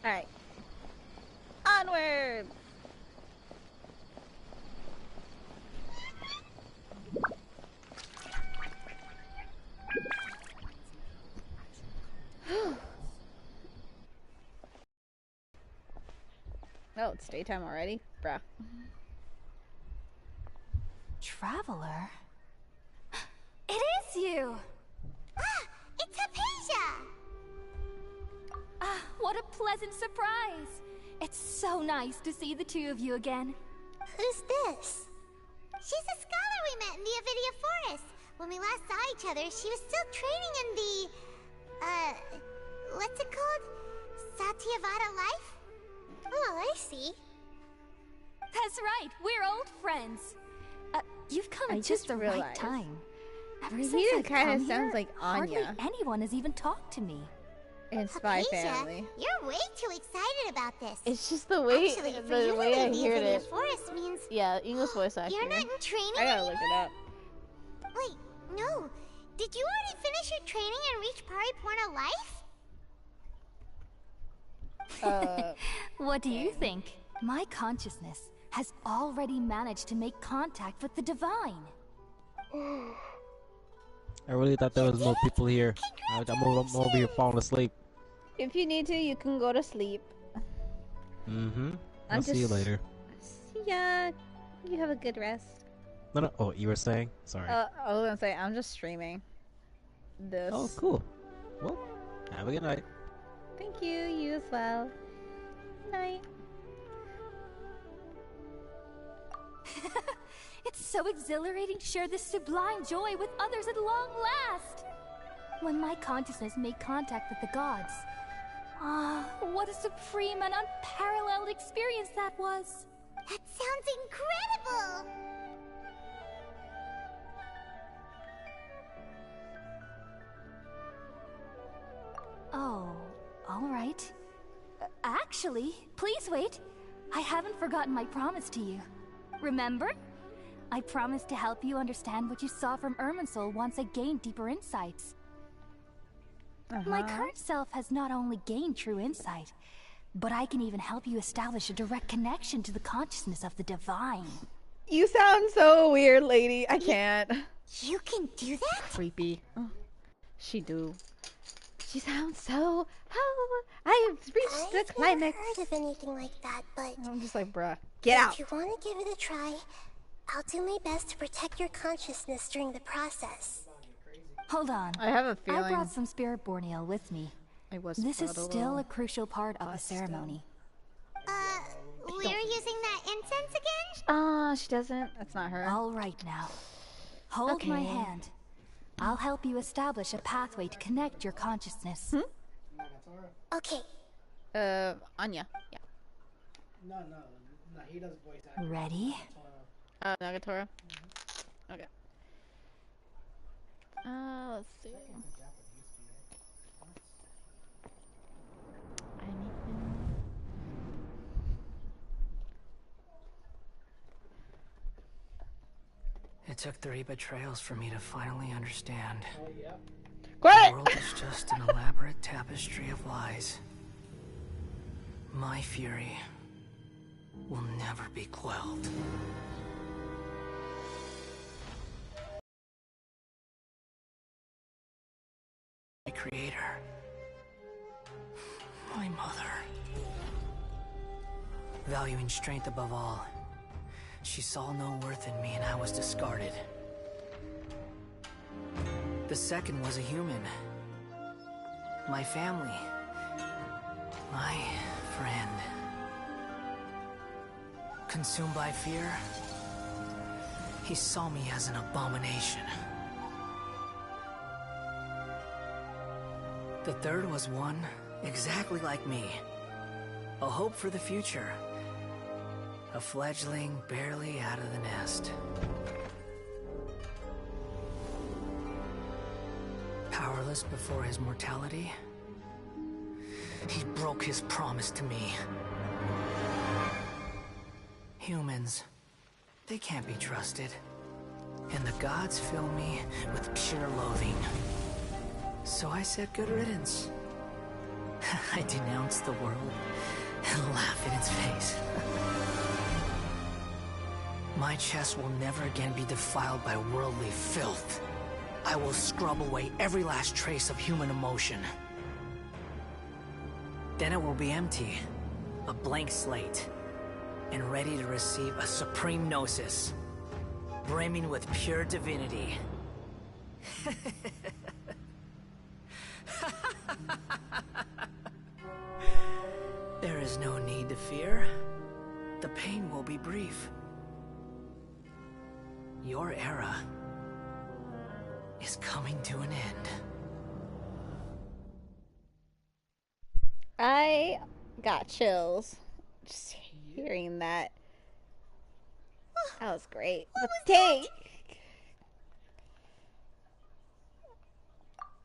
Alright. Onward! Oh, it's daytime already? Bruh. Traveler? It is you! Ah, it's Hypatia! Ah, what a pleasant surprise! It's so nice to see the two of you again. Who's this? She's a scholar we met in the Avidia Forest. When we last saw each other, she was still training in the... what's it called? Satyavada life? Oh, I see. That's right, we're old friends. You've come at just the right time. Ever since I've kind come of sounds here, like hardly Anya anyone has even talked to me. in Spy Hypatia, Family. you're way too excited about this. It's just the way Actually, for the you way to I leave the heard Avidia it. Forest means... Yeah, English voice actor. You're not in training I gotta look it anymore? up. Wait, no. Did you already finish your training and reach Pariporna life? What do you think? My consciousness has already managed to make contact with the divine. I really thought there was more people here. I'm over here falling asleep. If you need to, you can go to sleep. Mm-hmm. I'll see you later. Yeah, you have a good rest. No. Oh, you were saying? Sorry. I was gonna say, I'm just streaming this. Oh, cool. Well, have a good night. Thank you, you as well. Night. It's so exhilarating to share this sublime joy with others at long last. When my consciousness made contact with the gods. Ah, what a supreme and unparalleled experience that was. That sounds incredible! Oh, all right. Actually, please wait. I haven't forgotten my promise to you. Remember? I promised to help you understand what you saw from Irminsul once I gained deeper insights. My current self has not only gained true insight, but I can even help you establish a direct connection to the consciousness of the divine. You sound so weird, lady. I can't. You can do that? Creepy. She do. She sounds so... Oh, I have reached the climax. I've never heard of anything like that, but... I'm just like, bruh, get out. If you want to give it a try, I'll do my best to protect your consciousness during the process. Hold on. I have a feeling... I brought some spirit borneal with me. This is still a crucial part of the ceremony. We're using that incense again? She doesn't. That's not her. All right now. Hold my hand. I'll help you establish a pathway to connect your consciousness. Okay. Anya. Yeah. No, he does voice acting. Ready? Nagatora. Okay. Let's see. It took 3 betrayals for me to finally understand. Quiet! The world is just an elaborate tapestry of lies. My fury will never be quelled. My creator. My mother. Valuing strength above all. She saw no worth in me and I was discarded. The second was a human. My family. My friend. Consumed by fear, he saw me as an abomination. The third was one exactly like me. A hope for the future. A fledgling barely out of the nest. Powerless before his mortality, he broke his promise to me. Humans, they can't be trusted. And the gods fill me with pure loathing. So I said good riddance. I denounce the world and laugh in its face. My chest will never again be defiled by worldly filth. I will scrub away every last trace of human emotion. Then it will be empty, a blank slate, and ready to receive a supreme gnosis, brimming with pure divinity. There is no need to fear. The pain will be brief. Your era is coming to an end. I got chills just hearing that. That was great. What But was dang.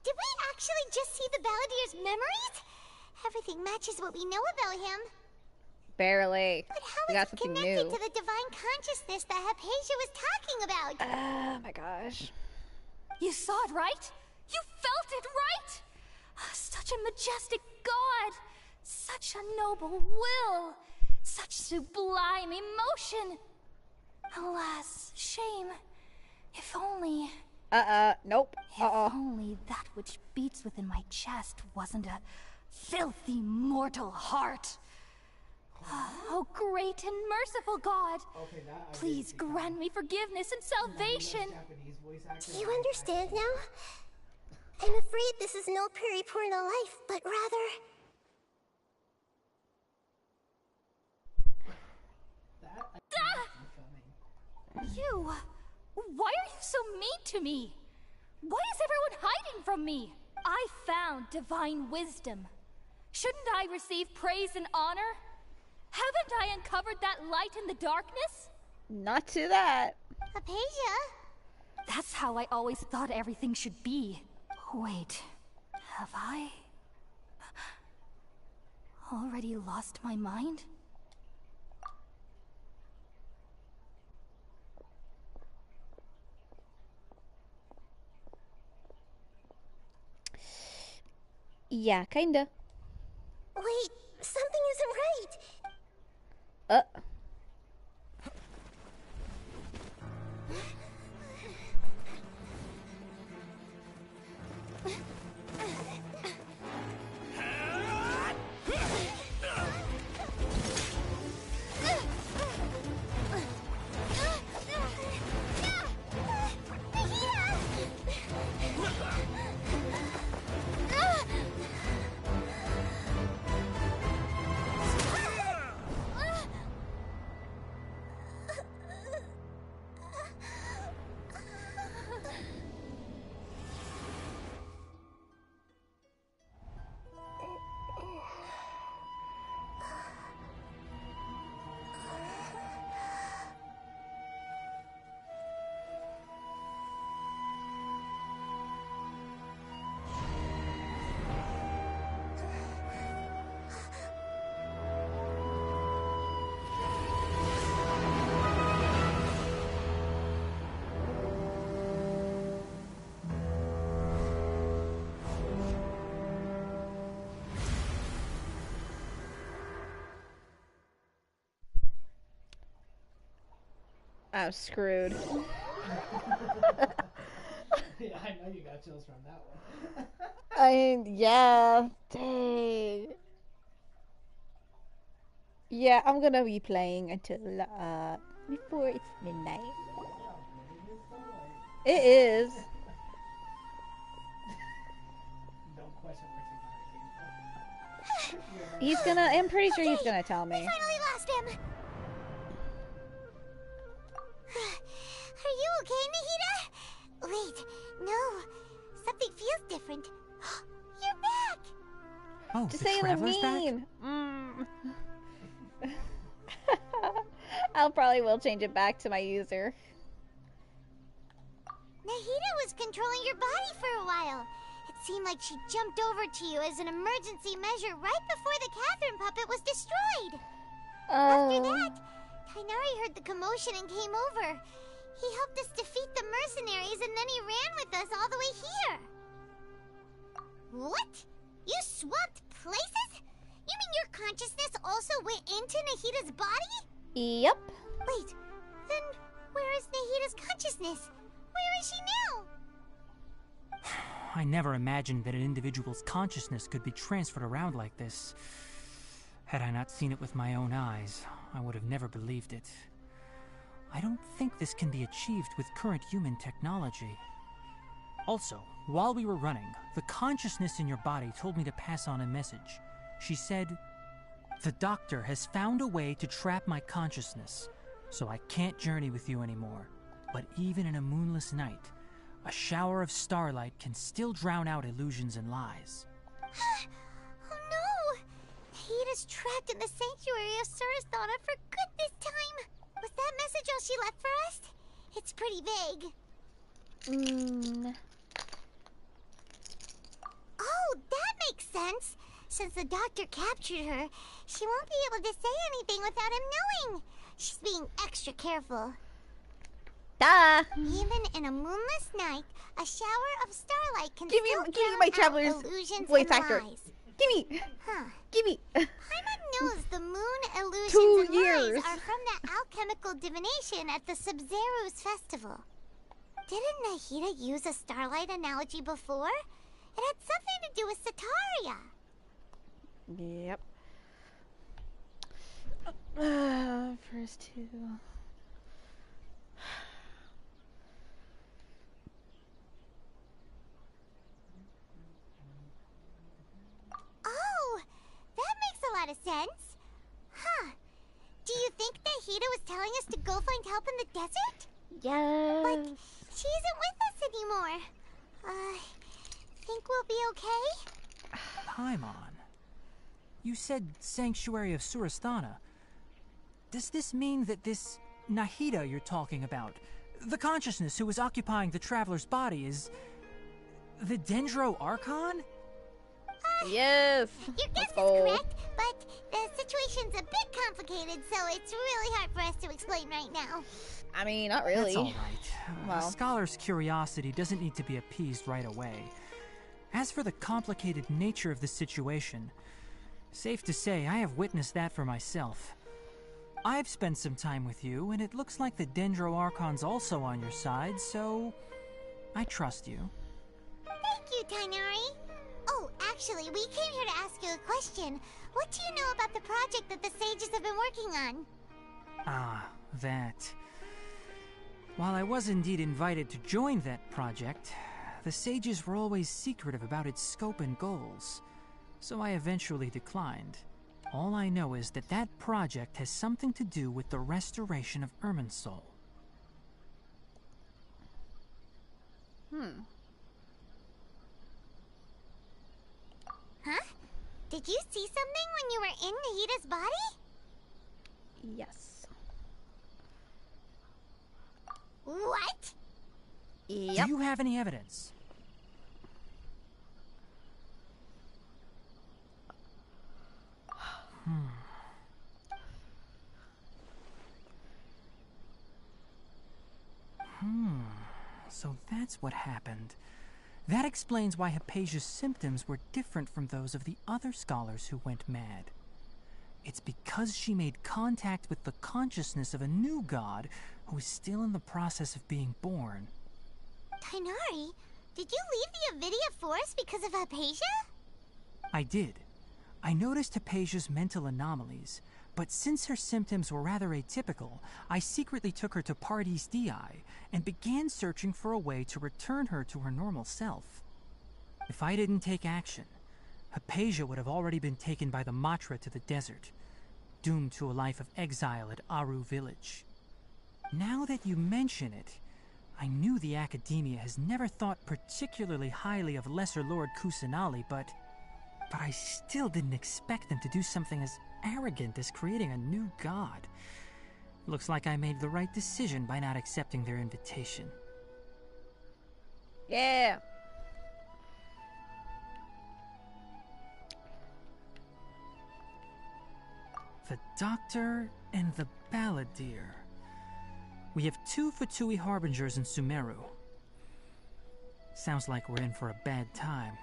Did we actually just see the Balladier's memories? Everything matches what we know about him. Barely. But We how got is he something connected new. to the divine consciousness that Hypatia was talking about? Oh my gosh. You saw it, right? You felt it, right? Such a majestic god! Such a noble will! Such sublime emotion! Alas, shame. If only... Nope. If only that which beats within my chest wasn't a filthy mortal heart. Oh, great and merciful God! Please grant me forgiveness and salvation! Do you understand now? I'm afraid this is no periportal life, but rather... You! Why are you so mean to me? Why is everyone hiding from me? I found divine wisdom. Shouldn't I receive praise and honor? Haven't I uncovered that light in the darkness? Not to that. Hypatia? That's how I always thought everything should be. Wait, have I already lost my mind? Yeah, kinda. Wait, something isn't right. I'm screwed. Yeah, I know you got chills from that one. Yeah, dang. Yeah, I'm gonna be playing until before it's midnight. It is. Don't question where Tigana came from. He's gonna. I'm pretty sure he's gonna tell me. We finally lost him. Are you okay, Nahida? Wait, no. Something feels different. You're back! Oh, Just the saying the Traveler's back? mean. I'll probably will change it back to my user. Nahida was controlling your body for a while. It seemed like she jumped over to you as an emergency measure right before the Catherine puppet was destroyed. After that, Tainari heard the commotion and came over. He helped us defeat the mercenaries and then he ran with us all the way here. What? You swapped places? You mean your consciousness also went into Nahida's body? Yep. Wait, then where is Nahida's consciousness? Where is she now? I never imagined that an individual's consciousness could be transferred around like this. Had I not seen it with my own eyes, I would have never believed it. I don't think this can be achieved with current human technology. Also, while we were running, the consciousness in your body told me to pass on a message. She said, "The doctor has found a way to trap my consciousness, so I can't journey with you anymore. But even in a moonless night, a shower of starlight can still drown out illusions and lies." Oh no! Nahida's trapped in the sanctuary of Suristhana for good this time. Was that message all she left for us? It's pretty vague. Oh, that makes sense. Since the doctor captured her, she won't be able to say anything without him knowing. She's being extra careful. Duh. Even in a moonless night, a shower of starlight can Give me still my drown out traveler's illusions voice and actor. lies. Gimme. Huh. Gimme. Paimon knows the moon illusions 2 and years. lies are from the alchemical divination at the Sub-Zero's festival. Didn't Nahida use a starlight analogy before? It had something to do with Sataria. Yep. First two. Oh, that makes a lot of sense. Huh. Do you think Nahida was telling us to go find help in the desert? Yes. But she isn't with us anymore. Think we'll be okay? Paimon, you said Sanctuary of Suristhana. Does this mean that this Nahida you're talking about, the consciousness who is occupying the traveler's body, is the Dendro Archon? Your Yes. guess Let's is go. correct, but the situation's a bit complicated, so it's really hard for us to explain right now. I mean, not really. That's all right. Well. A scholar's curiosity doesn't need to be appeased right away. As for the complicated nature of the situation, safe to say I have witnessed that for myself. I've spent some time with you, and it looks like the Dendro Archon's also on your side, so I trust you. Thank you, Tainari. Oh, actually, we came here to ask you a question. What do you know about the project that the sages have been working on? Ah, that. While I was indeed invited to join that project, the sages were always secretive about its scope and goals, so I eventually declined. All I know is that that project has something to do with the restoration of Irminsul. Huh? Did you see something when you were in Nahida's body? Yes. What? Yep. Do you have any evidence? So that's what happened. That explains why Hypatia's symptoms were different from those of the other scholars who went mad. It's because she made contact with the consciousness of a new god who is still in the process of being born. Tainari, did you leave the Avidia Forest because of Hypatia? I did. I noticed Hypatia's mental anomalies, but since her symptoms were rather atypical, I secretly took her to Pardis Dii and began searching for a way to return her to her normal self. If I didn't take action, Hypatia would have already been taken by the Matra to the desert, doomed to a life of exile at Aru village. Now that you mention it, I knew the Academia has never thought particularly highly of Lesser Lord Kusanali, but I still didn't expect them to do something as arrogant as creating a new god. Looks like I made the right decision by not accepting their invitation. Yeah. The Doctor and the Balladeer. We have 2 Fatui Harbingers in Sumeru. Sounds like we're in for a bad time.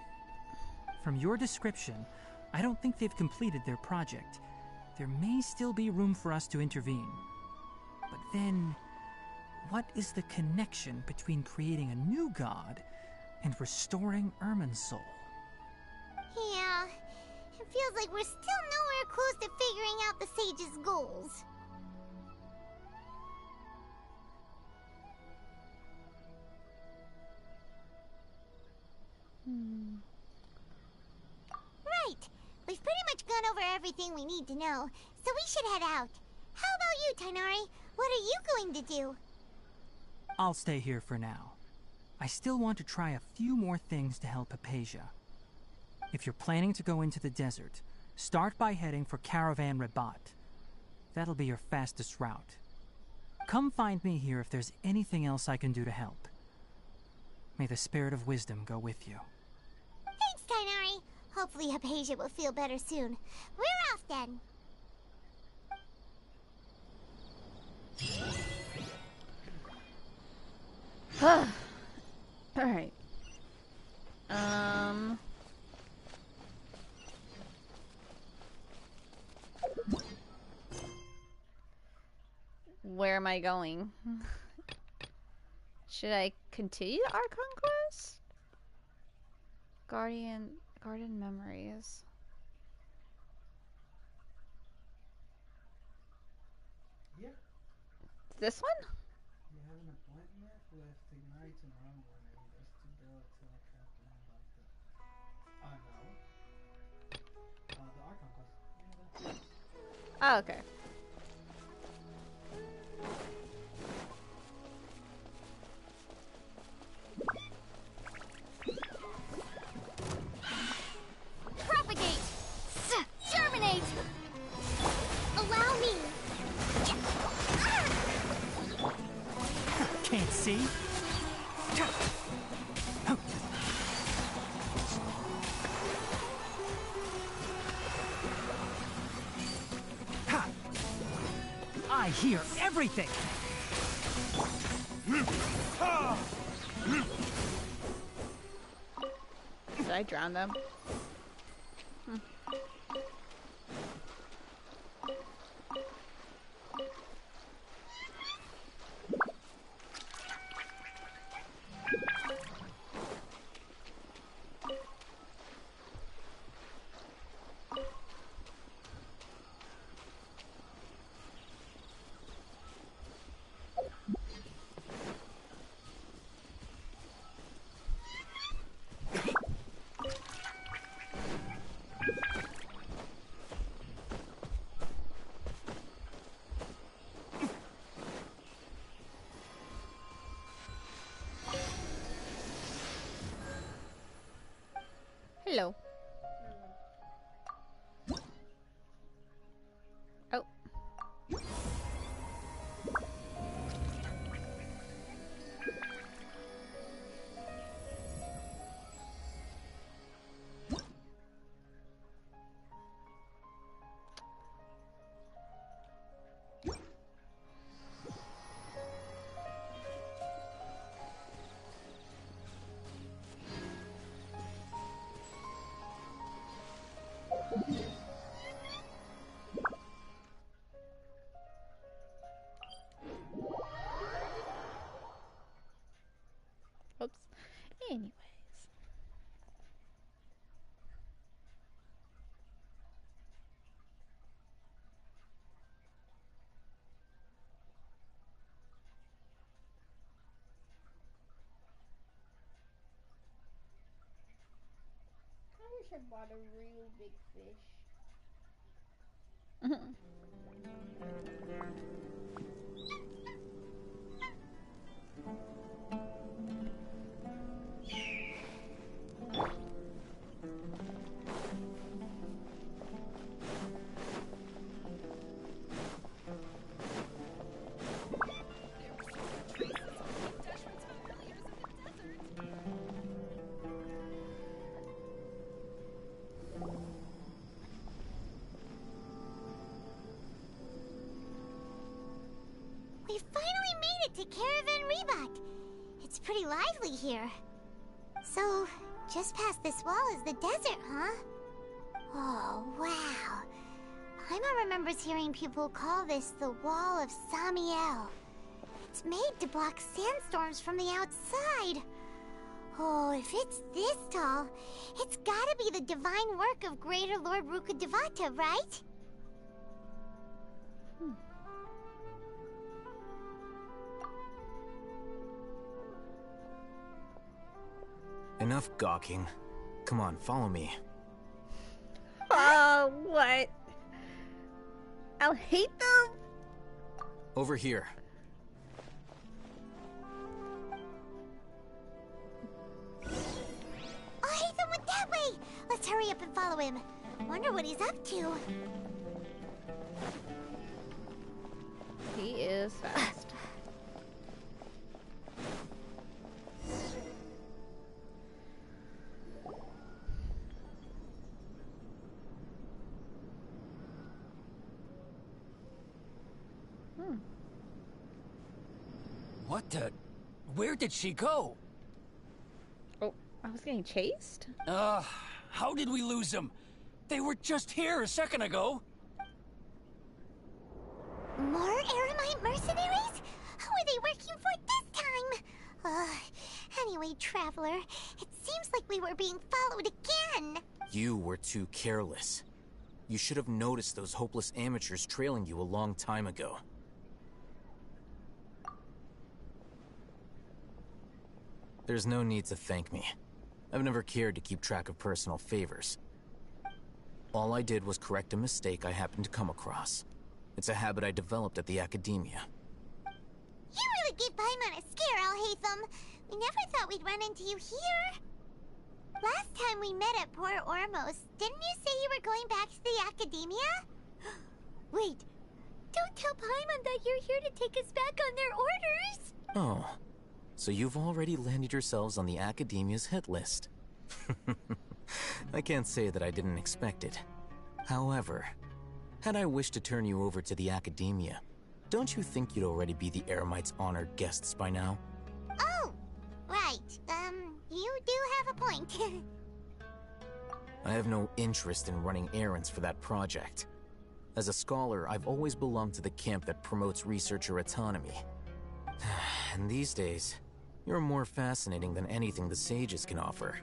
From your description, I don't think they've completed their project. There may still be room for us to intervene. But then, what is the connection between creating a new god and restoring Irmin's soul? Yeah, it feels like we're still nowhere close to figuring out the sage's goals. Right! We've pretty much gone over everything we need to know, so we should head out. How about you, Tighnari? What are you going to do? I'll stay here for now. I still want to try a few more things to help Hypatia. If you're planning to go into the desert, start by heading for Caravan Rabat. That'll be your fastest route. Come find me here if there's anything else I can do to help. May the spirit of wisdom go with you. Thanks, Tighnari. Hopefully Hypatia will feel better soon. We're off then. Alright. Where am I going? Should I continue our conquest? Garden memories. Yeah. This one? You have an appointment with Tighnari tomorrow morning just to go to the captain about the... no. The Archon quest. Yeah, that's it. Oh, okay. Propagate! Germinate! Allow me. Can't see? I hear everything! Did I drown them? Hello. Oh. Oops. Anyways. I wish I bought a real big fish. We finally made it to Caravan Rebat. It's pretty lively here. So, just past this wall is the desert, huh? Oh, wow. Paimon remembers hearing people call this the Wall of Samiel. It's made to block sandstorms from the outside. Oh, if it's this tall, it's gotta be the divine work of Greater Lord Rukkhadevata, right? Enough gawking. Come on, follow me. Oh, what? I'll hate them? Over here. Oh, Haytham went that way! Let's hurry up and follow him. Wonder what he's up to. He is fast. What the? Where did she go? Oh, I was getting chased? How did we lose them? They were just here a second ago. More Eremite mercenaries? Who are they working for this time? Anyway, Traveler, it seems like we were being followed again. You were too careless. You should have noticed those hopeless amateurs trailing you a long time ago. There's no need to thank me. I've never cared to keep track of personal favors. All I did was correct a mistake I happened to come across. It's a habit I developed at the academia. You really gave Paimon a scare, Alhaitham. We never thought we'd run into you here. Last time we met at Port Ormos, didn't you say you were going back to the academia? Wait, don't tell Paimon that you're here to take us back on their orders. Oh, so you've already landed yourselves on the academia's hit list. I can't say that I didn't expect it. However, had I wished to turn you over to the academia, don't you think you'd already be the Eremites' honored guests by now? Oh, right. You do have a point. I have no interest in running errands for that project. As a scholar, I've always belonged to the camp that promotes researcher autonomy. And these days, you're more fascinating than anything the sages can offer.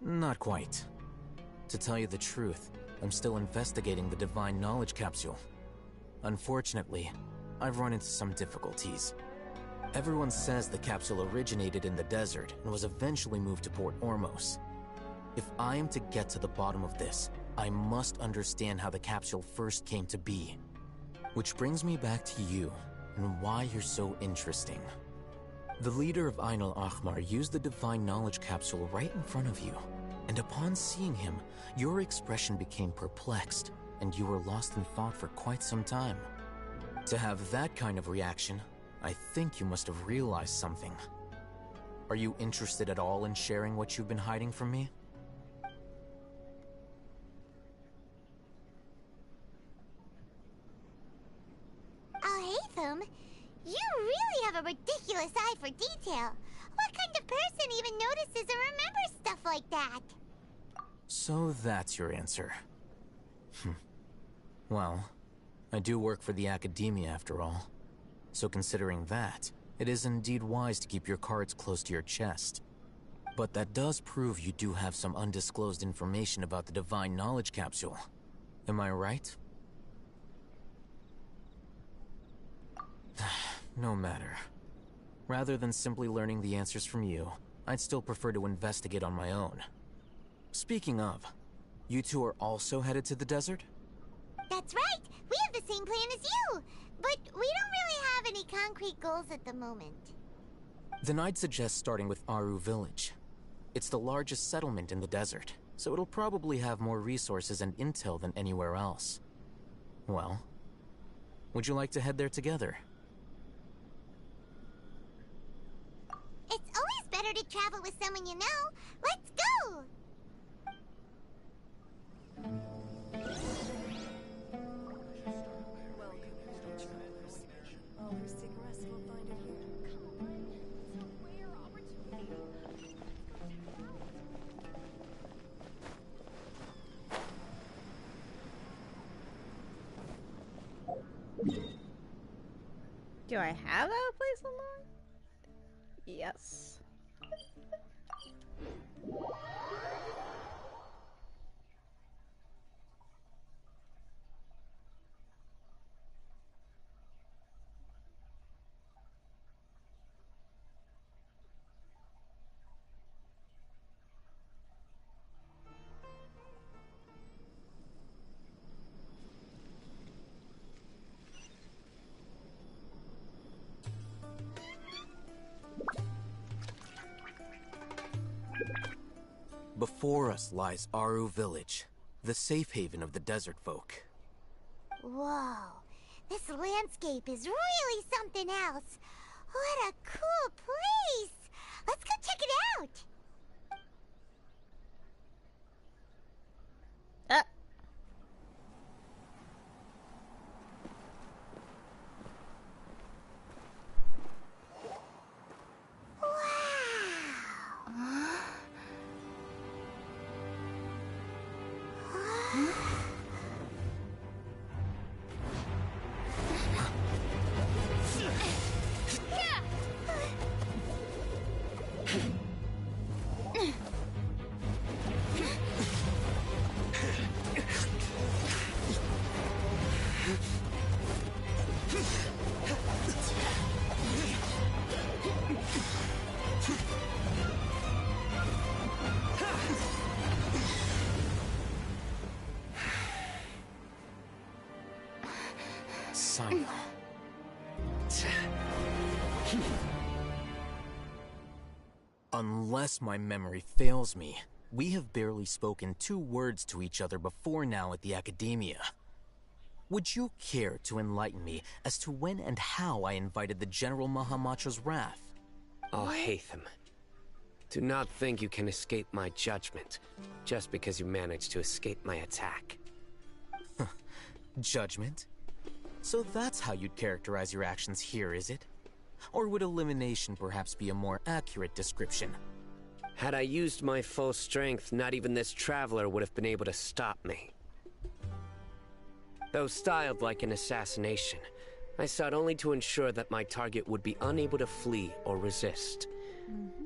Not quite. To tell you the truth, I'm still investigating the Divine Knowledge Capsule. Unfortunately, I've run into some difficulties. Everyone says the capsule originated in the desert and was eventually moved to Port Ormos. If I am to get to the bottom of this, I must understand how the capsule first came to be. Which brings me back to you, and why you're so interesting. The leader of Ain al-Ahmar used the Divine Knowledge Capsule right in front of you, and upon seeing him, your expression became perplexed, and you were lost in thought for quite some time. To have that kind of reaction, I think you must have realized something. Are you interested at all in sharing what you've been hiding from me? Alhaitham, you really have a ridiculous eye for detail. What kind of person even notices or remembers stuff like that? So that's your answer. Well, I do work for the academia after all. So considering that, it is indeed wise to keep your cards close to your chest. But that does prove you do have some undisclosed information about the Divine Knowledge Capsule. Am I right? No matter. Rather than simply learning the answers from you, I'd still prefer to investigate on my own. Speaking of, you two are also headed to the desert? That's right! We have the same plan as you! But we don't really have any concrete goals at the moment. Then I'd suggest starting with Aru Village. It's the largest settlement in the desert, so it'll probably have more resources and intel than anywhere else. Well, would you like to head there together? It's always better to travel with someone you know. Let's go! Do I have a place alone? Yes. Before us lies Aru Village, the safe haven of the desert folk. Whoa, this landscape is really something else. What a cool place! Let's go check it out! Simon. Unless my memory fails me, we have barely spoken 2 words to each other before now at the Academia. Would you care to enlighten me as to when and how I invited the General Mahamatra's wrath? Alhaitham, do not think you can escape my judgment just because you managed to escape my attack. Judgment? So that's how you'd characterize your actions here, is it? Or would elimination perhaps be a more accurate description? Had I used my full strength, not even this traveler would have been able to stop me. Though styled like an assassination, I sought only to ensure that my target would be unable to flee or resist.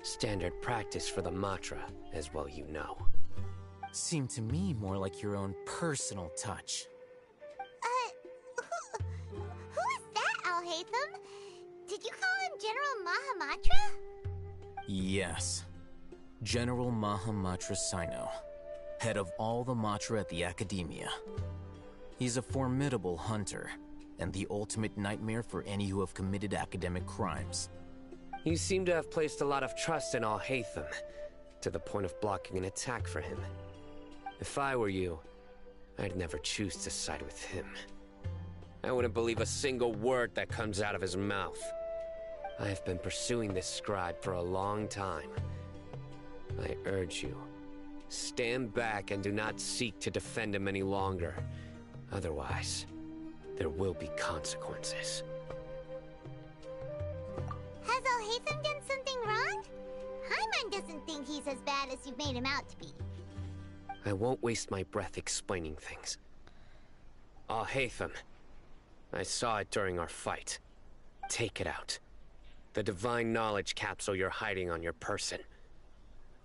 Standard practice for the Matra, as well you know. Seemed to me more like your own personal touch. Who is that, Alhaitham? Did you call him General Mahamatra? Yes. General Mahamatra Sino, head of all the Matra at the Academia. He's a formidable hunter, and the ultimate nightmare for any who have committed academic crimes. You seem to have placed a lot of trust in Alhaitham, to the point of blocking an attack for him. If I were you, I'd never choose to side with him. I wouldn't believe a single word that comes out of his mouth. I have been pursuing this scribe for a long time. I urge you, stand back and do not seek to defend him any longer. Otherwise, there will be consequences. Has Alhaitham done something wrong? Hyman doesn't think he's as bad as you've made him out to be. I won't waste my breath explaining things. Alhaitham, I saw it during our fight. Take it out. The divine knowledge capsule you're hiding on your person.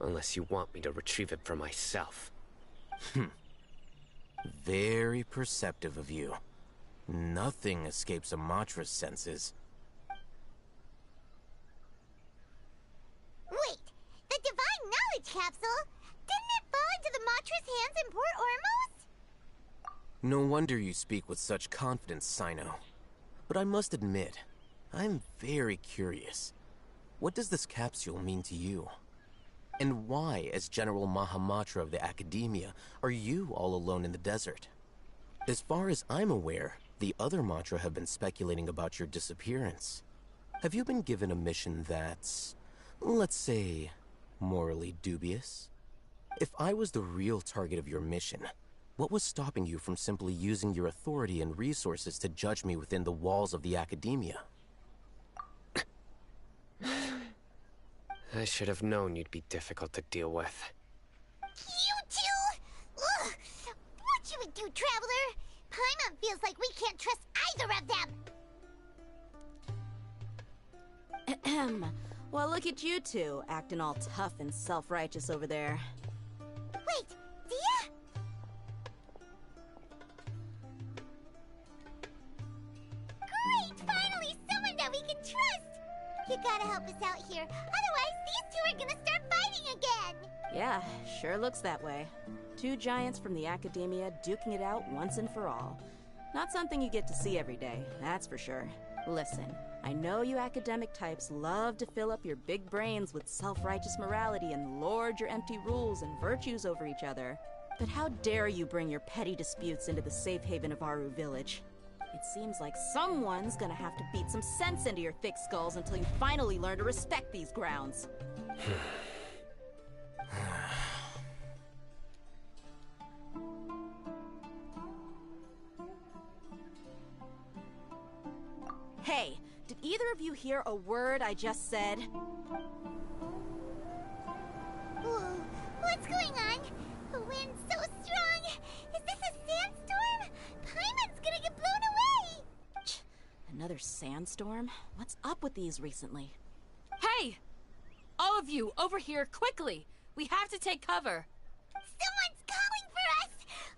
Unless you want me to retrieve it for myself. Very perceptive of you. Nothing escapes a Matra's senses. Wait, the divine knowledge capsule? Didn't it fall into the Matra's hands in Port Ormos? No wonder you speak with such confidence, Sino. But I must admit, I'm very curious. What does this capsule mean to you? And why, as General Mahamatra of the Academia, are you all alone in the desert? As far as I'm aware, the other Matra have been speculating about your disappearance. Have you been given a mission that's, let's say, morally dubious? If I was the real target of your mission, what was stopping you from simply using your authority and resources to judge me within the walls of the Academia? I should have known you'd be difficult to deal with. You two? Ugh. What you would do, Traveler? Paimon feels like we can't trust either of them. Ahem. Well, look at you two, acting all tough and self-righteous over there. Wait, Dia? Great! Finally, someone that we can trust! You gotta help us out here, otherwise these two are gonna start fighting again! Yeah, sure looks that way. Two giants from the academia duking it out once and for all. Not something you get to see every day, that's for sure. Listen, I know you academic types love to fill up your big brains with self-righteous morality and lord your empty rules and virtues over each other. But how dare you bring your petty disputes into the safe haven of Aru Village? It seems like someone's gonna have to beat some sense into your thick skulls until you finally learn to respect these grounds. Hey, did either of you hear a word I just said? Whoa, what's going on? The wind's so strong! Is this a sandstorm? Paimon's gonna get blown away! Another sandstorm? What's up with these recently? Hey! All of you, over here, quickly! We have to take cover! Someone's calling for us!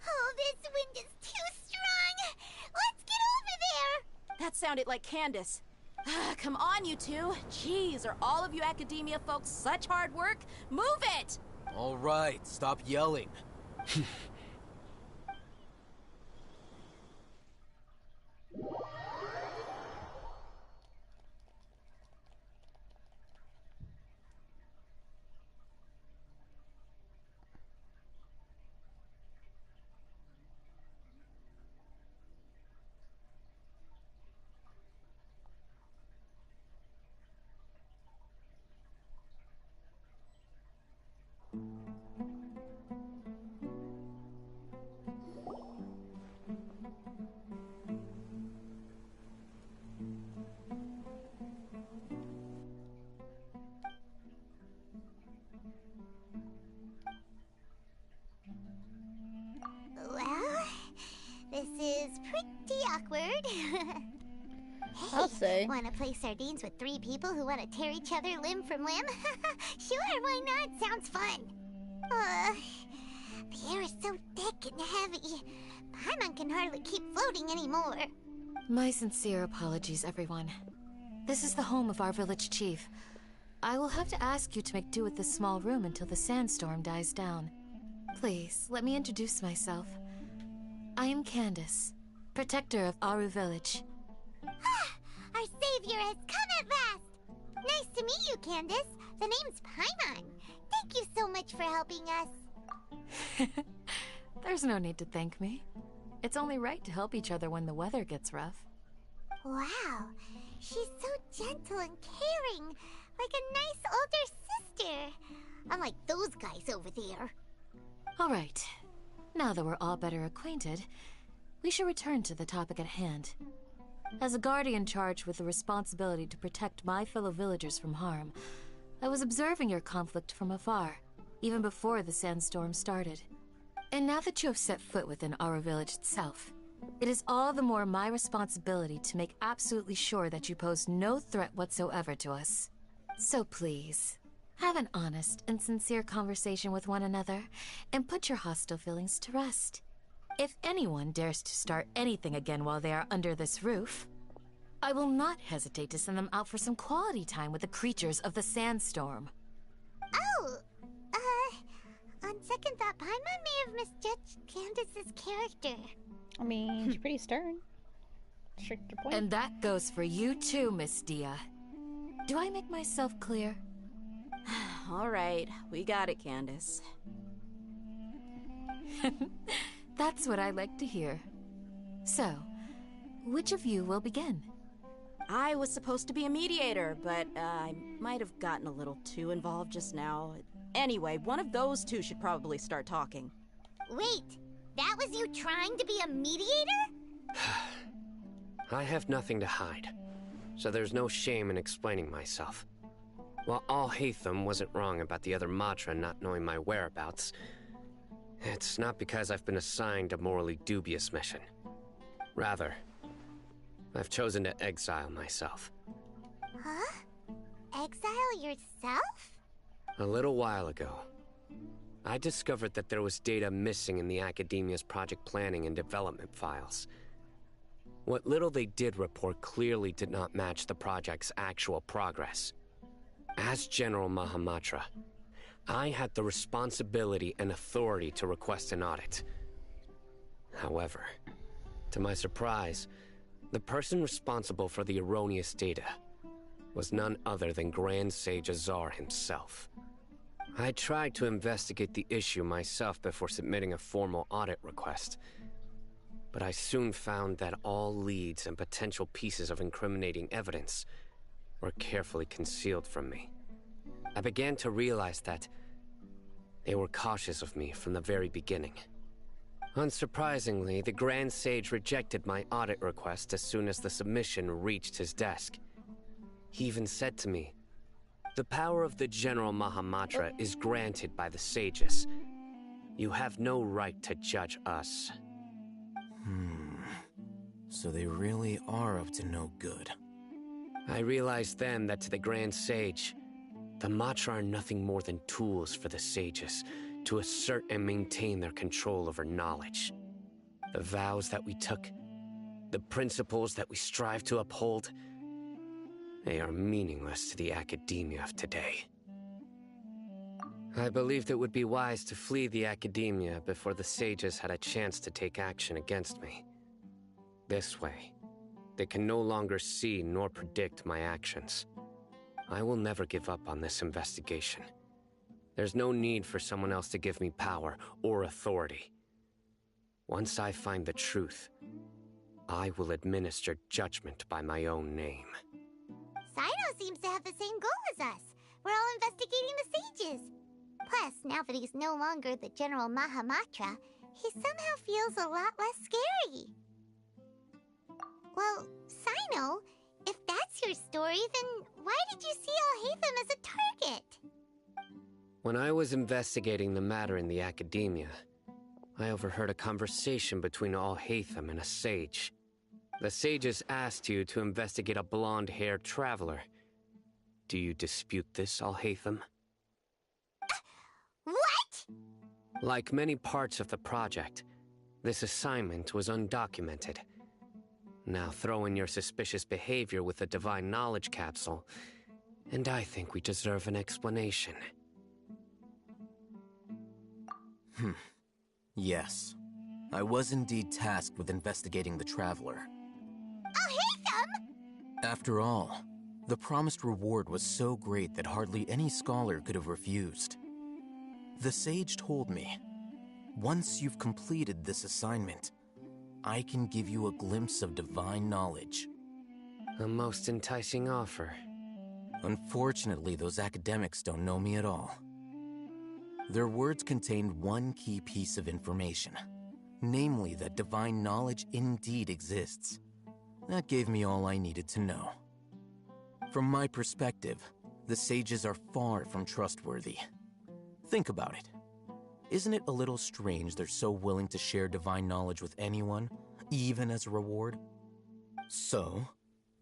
Oh, this wind is too strong! Let's get over there! That sounded like Candace. Come on, you two. Jeez, are all of you academia folks such hard work? Move it! All right, stop yelling. Well, this is pretty awkward. Hey, I'll say. Wanna play sardines with three people who wanna tear each other limb from limb? Sure, why not? Sounds fun. The air is so thick and heavy. Paimon can hardly keep floating anymore. My sincere apologies, everyone. This is the home of our village chief. I will have to ask you to make do with this small room until the sandstorm dies down. Please, let me introduce myself. I am Candace, protector of Aru Village. Our savior has come at last! Nice to meet you, Candace. The name's Paimon. Thank you so much for helping us. There's no need to thank me. It's only right to help each other when the weather gets rough. Wow, she's so gentle and caring, like a nice older sister. Unlike those guys over there. All right. Now that we're all better acquainted, we should return to the topic at hand. As a guardian charged with the responsibility to protect my fellow villagers from harm, I was observing your conflict from afar, even before the sandstorm started. And now that you have set foot within our village itself, it is all the more my responsibility to make absolutely sure that you pose no threat whatsoever to us. So please, have an honest and sincere conversation with one another, and put your hostile feelings to rest. If anyone dares to start anything again while they are under this roof, I will not hesitate to send them out for some quality time with the creatures of the sandstorm. Oh, on second thought, Paimon may have misjudged Candace's character. I mean, she's pretty stern. Straight to the point. And that goes for you too, Miss Dia. Do I make myself clear? All right, we got it, Candace. That's what I like to hear. So, which of you will begin? I was supposed to be a mediator, but I might have gotten a little too involved just now. Anyway, one of those two should probably start talking. Wait, that was you trying to be a mediator? I have nothing to hide, so there's no shame in explaining myself. While Alhaitham wasn't wrong about the other Matra not knowing my whereabouts, it's not because I've been assigned a morally dubious mission. Rather, I've chosen to exile myself. Huh? exile yourself? A little while ago, I discovered that there was data missing in the Academia's project planning and development files. What little they did report clearly did not match the project's actual progress. As General Mahamatra, I had the responsibility and authority to request an audit. However, to my surprise, the person responsible for the erroneous data was none other than Grand Sage Azar himself. I tried to investigate the issue myself before submitting a formal audit request, but I soon found that all leads and potential pieces of incriminating evidence were carefully concealed from me. I began to realize that they were cautious of me from the very beginning. Unsurprisingly, the Grand Sage rejected my audit request as soon as the submission reached his desk. He even said to me, "The power of the General Mahamatra is granted by the sages. You have no right to judge us." So they really are up to no good. I realized then that to the Grand Sage, the Matra are nothing more than tools for the sages to assert and maintain their control over knowledge. The vows that we took, the principles that we strive to uphold, they are meaningless to the academia of today. I believed it would be wise to flee the academia before the sages had a chance to take action against me. This way, they can no longer see nor predict my actions. I will never give up on this investigation. There's no need for someone else to give me power or authority. Once I find the truth, I will administer judgment by my own name. Sino seems to have the same goal as us. We're all investigating the sages. Plus, now that he's no longer the General Mahamatra, he somehow feels a lot less scary. Well, Sino, if that's your story, then why did you see Alhaitham as a target? When I was investigating the matter in the academia, I overheard a conversation between Alhaitham and a sage. The sages asked you to investigate a blonde-haired traveler. Do you dispute this, Alhaitham? What? Like many parts of the project, this assignment was undocumented. Now throw in your suspicious behavior with the Divine Knowledge Capsule, and I think we deserve an explanation. Yes. I was indeed tasked with investigating the Traveler. Alhaitham! After all, the promised reward was so great that hardly any scholar could have refused. The sage told me, once you've completed this assignment, I can give you a glimpse of divine knowledge. A most enticing offer. Unfortunately, those academics don't know me at all. Their words contained one key piece of information, namely that divine knowledge indeed exists. That gave me all I needed to know. From my perspective, the sages are far from trustworthy. Think about it. Isn't it a little strange they're so willing to share divine knowledge with anyone, even as a reward? So,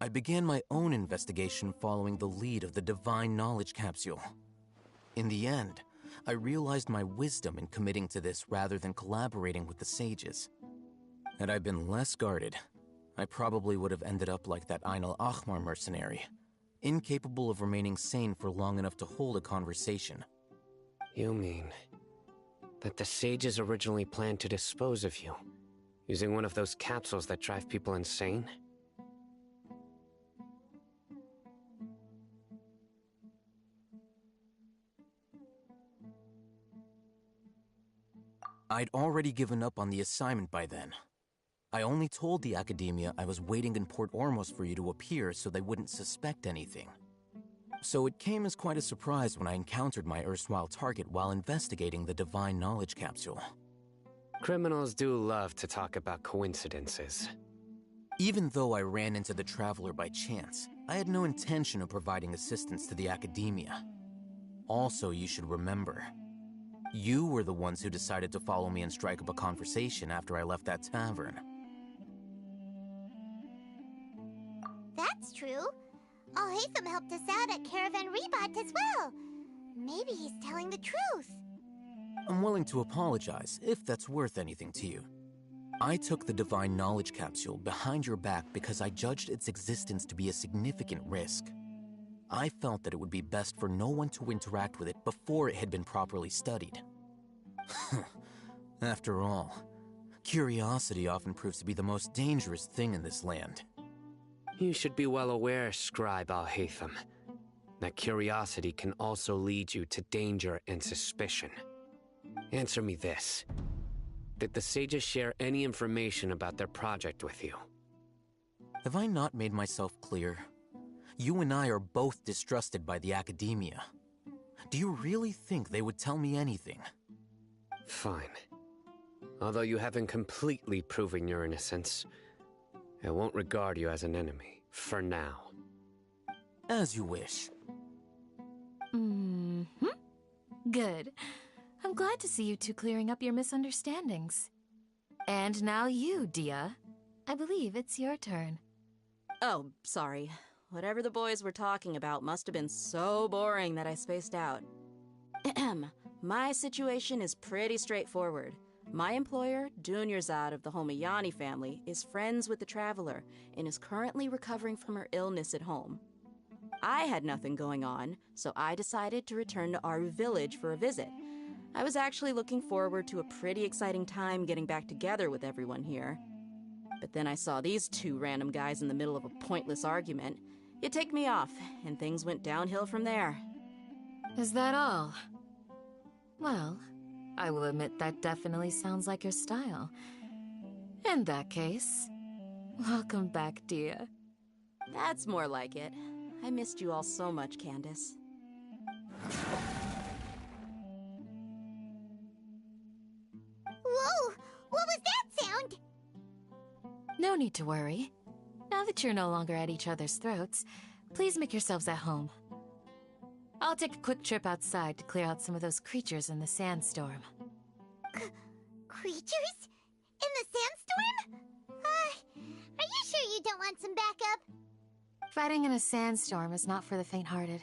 I began my own investigation following the lead of the Divine Knowledge Capsule. In the end, I realized my wisdom in committing to this rather than collaborating with the sages. Had I been less guarded, I probably would have ended up like that Ain al-Ahmar mercenary, incapable of remaining sane for long enough to hold a conversation. You mean that the sages originally planned to dispose of you, using one of those capsules that drive people insane? I'd already given up on the assignment by then. I only told the Academia I was waiting in Port Ormos for you to appear so they wouldn't suspect anything. So it came as quite a surprise when I encountered my erstwhile target while investigating the Divine Knowledge Capsule. Criminals do love to talk about coincidences. Even though I ran into the Traveler by chance, I had no intention of providing assistance to the Academia. Also, you should remember, you were the ones who decided to follow me and strike up a conversation after I left that tavern. That's true. Alhaitham helped us out at Caravan Rebot as well. Maybe he's telling the truth. I'm willing to apologize, if that's worth anything to you. I took the Divine Knowledge Capsule behind your back because I judged its existence to be a significant risk. I felt that it would be best for no one to interact with it before it had been properly studied. After all, curiosity often proves to be the most dangerous thing in this land. You should be well aware, Scribe Alhaitham, that curiosity can also lead you to danger and suspicion. Answer me this. Did the sages share any information about their project with you? Have I not made myself clear? You and I are both distrusted by the academia. Do you really think they would tell me anything? Fine. Although you haven't completely proven your innocence, I won't regard you as an enemy, for now. As you wish. Good. I'm glad to see you two clearing up your misunderstandings. And now you, Dia. I believe it's your turn. Oh, sorry. Whatever the boys were talking about must have been so boring that I spaced out. My situation is pretty straightforward. My employer, Dunyarzad of the Homayani family, is friends with the Traveler and is currently recovering from her illness at home. I had nothing going on, so I decided to return to Aru village for a visit. I was actually looking forward to a pretty exciting time getting back together with everyone here. But then I saw these two random guys in the middle of a pointless argument. It ticked me off, and things went downhill from there. Is that all? Well, I will admit that definitely sounds like your style. In that case, welcome back, Dia. That's more like it. I missed you all so much, Candace. Whoa! What was that sound? No need to worry. Now that you're no longer at each other's throats, please make yourselves at home. I'll take a quick trip outside to clear out some of those creatures in the sandstorm. Creatures? In the sandstorm? Are you sure you don't want some backup? Fighting in a sandstorm is not for the faint-hearted.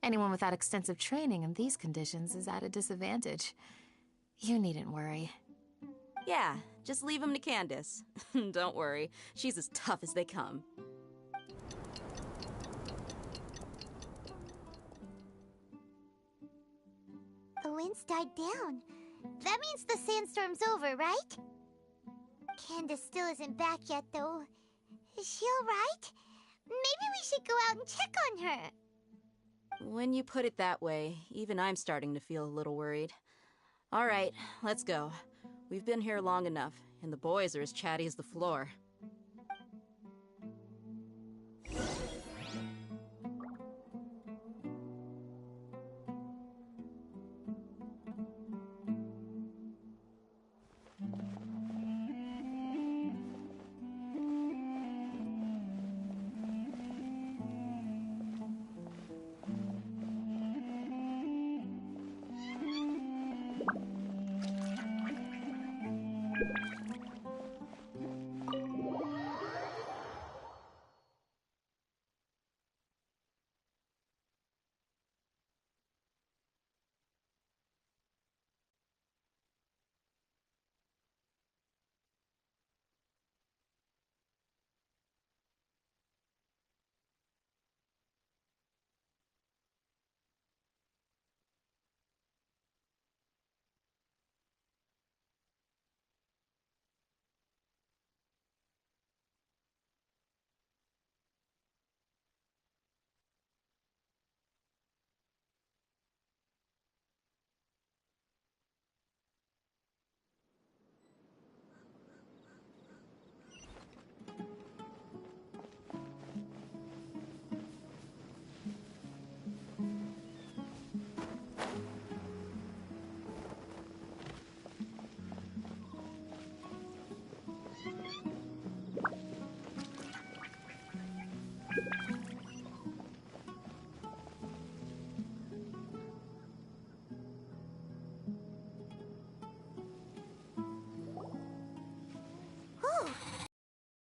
Anyone without extensive training in these conditions is at a disadvantage. You needn't worry. Yeah, just leave him to Candace. Don't worry, she's as tough as they come. The wind's died down. That means the sandstorm's over, right? Candace still isn't back yet, though. Is she alright? Maybe we should go out and check on her. When you put it that way, even I'm starting to feel a little worried. All right, let's go. We've been here long enough, and the boys are as chatty as the floor.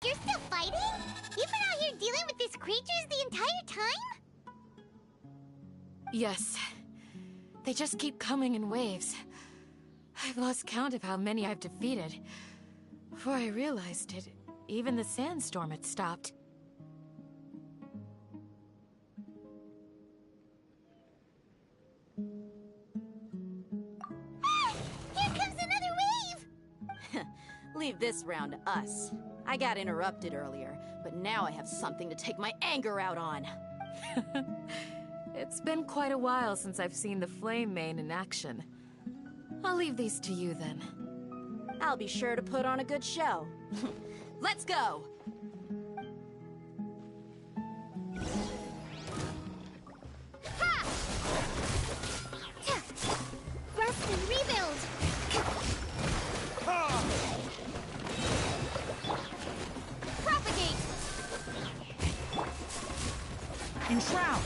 You're still fighting? You've been out here dealing with these creatures the entire time? Yes. They just keep coming in waves. I've lost count of how many I've defeated. Before I realized it, even the sandstorm had stopped. Ah! Here comes another wave! Leave this round to us. I got interrupted earlier, but now I have something to take my anger out on. It's been quite a while since I've seen the Flame Mane in action. I'll leave these to you then. I'll be sure to put on a good show. Let's go! Ha! Rest and rebuild! Propagate! Enshroud!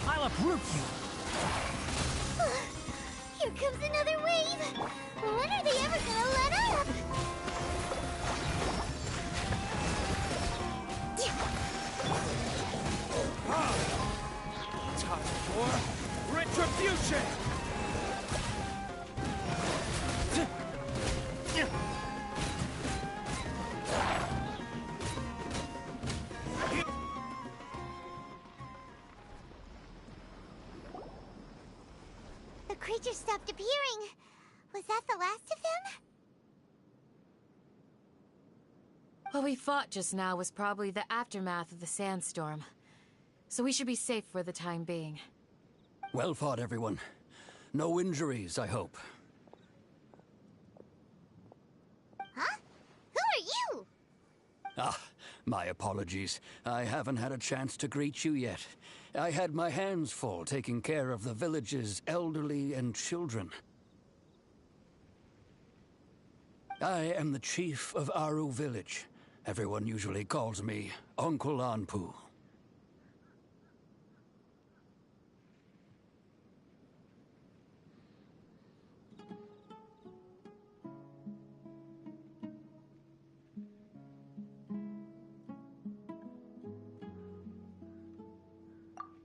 I'll uproot you! Here comes another wave! When are they ever gonna let up? Time for retribution! The creatures stopped appearing. Was that the last of them? What we fought just now was probably the aftermath of the sandstorm. So we should be safe for the time being. Well fought, everyone. No injuries, I hope. Huh? Who are you? Ah, my apologies. I haven't had a chance to greet you yet. I had my hands full taking care of the village's elderly and children. I am the chief of Aru village. Everyone usually calls me Uncle Anpu.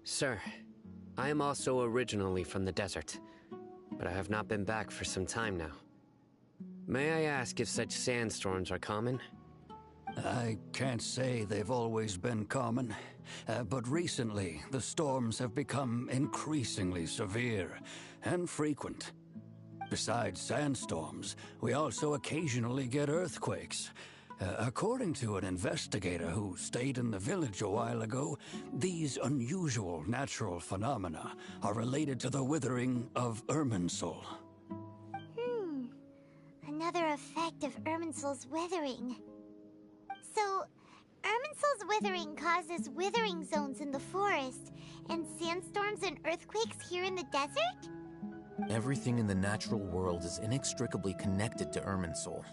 Sir, I am also originally from the desert, but I have not been back for some time now. May I ask if such sandstorms are common? I can't say they've always been common, but recently the storms have become increasingly severe and frequent. Besides sandstorms, we also occasionally get earthquakes. According to an investigator who stayed in the village a while ago, these unusual natural phenomena are related to the withering of Irminsul. Another effect of Irminsul's withering. So, Irminsul's withering causes withering zones in the forest, and sandstorms and earthquakes here in the desert? Everything in the natural world is inextricably connected to Irminsul.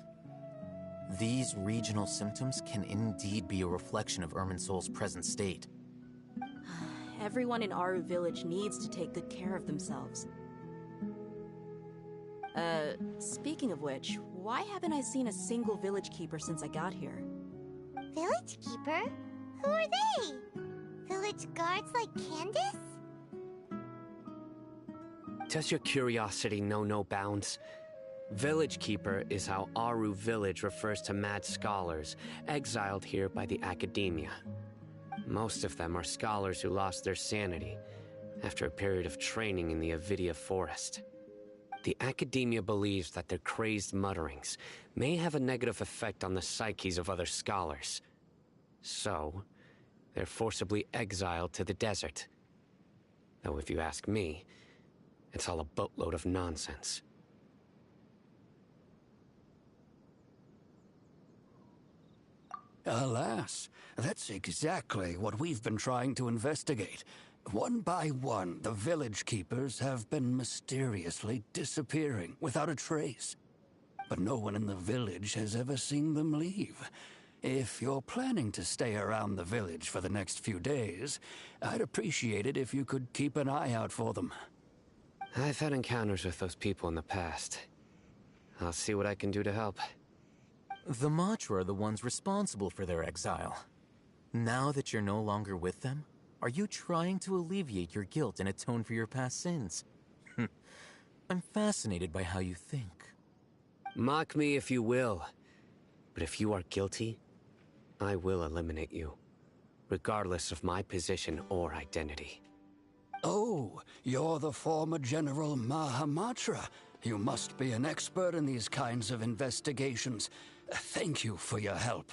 These regional symptoms can indeed be a reflection of Irminsul's present state. Everyone in Aru village needs to take good care of themselves. Speaking of which, why haven't I seen a single village keeper since I got here? Village keeper? Who are they? Village guards like Candace? Does your curiosity know no bounds? Village Keeper is how Aru Village refers to mad scholars exiled here by the academia. Most of them are scholars who lost their sanity after a period of training in the Avidia Forest. The academia believes that their crazed mutterings may have a negative effect on the psyches of other scholars. So, they're forcibly exiled to the desert. Though if you ask me, it's all a boatload of nonsense. Alas, that's exactly what we've been trying to investigate. One by one, the village keepers have been mysteriously disappearing without a trace. But no one in the village has ever seen them leave. If you're planning to stay around the village for the next few days, I'd appreciate it if you could keep an eye out for them. I've had encounters with those people in the past. I'll see what I can do to help. The Matra are the ones responsible for their exile. Now that you're no longer with them, are you trying to alleviate your guilt and atone for your past sins? I'm fascinated by how you think. Mock me if you will, but if you are guilty, I will eliminate you, regardless of my position or identity. Oh, you're the former General Mahamatra. You must be an expert in these kinds of investigations. Thank you for your help.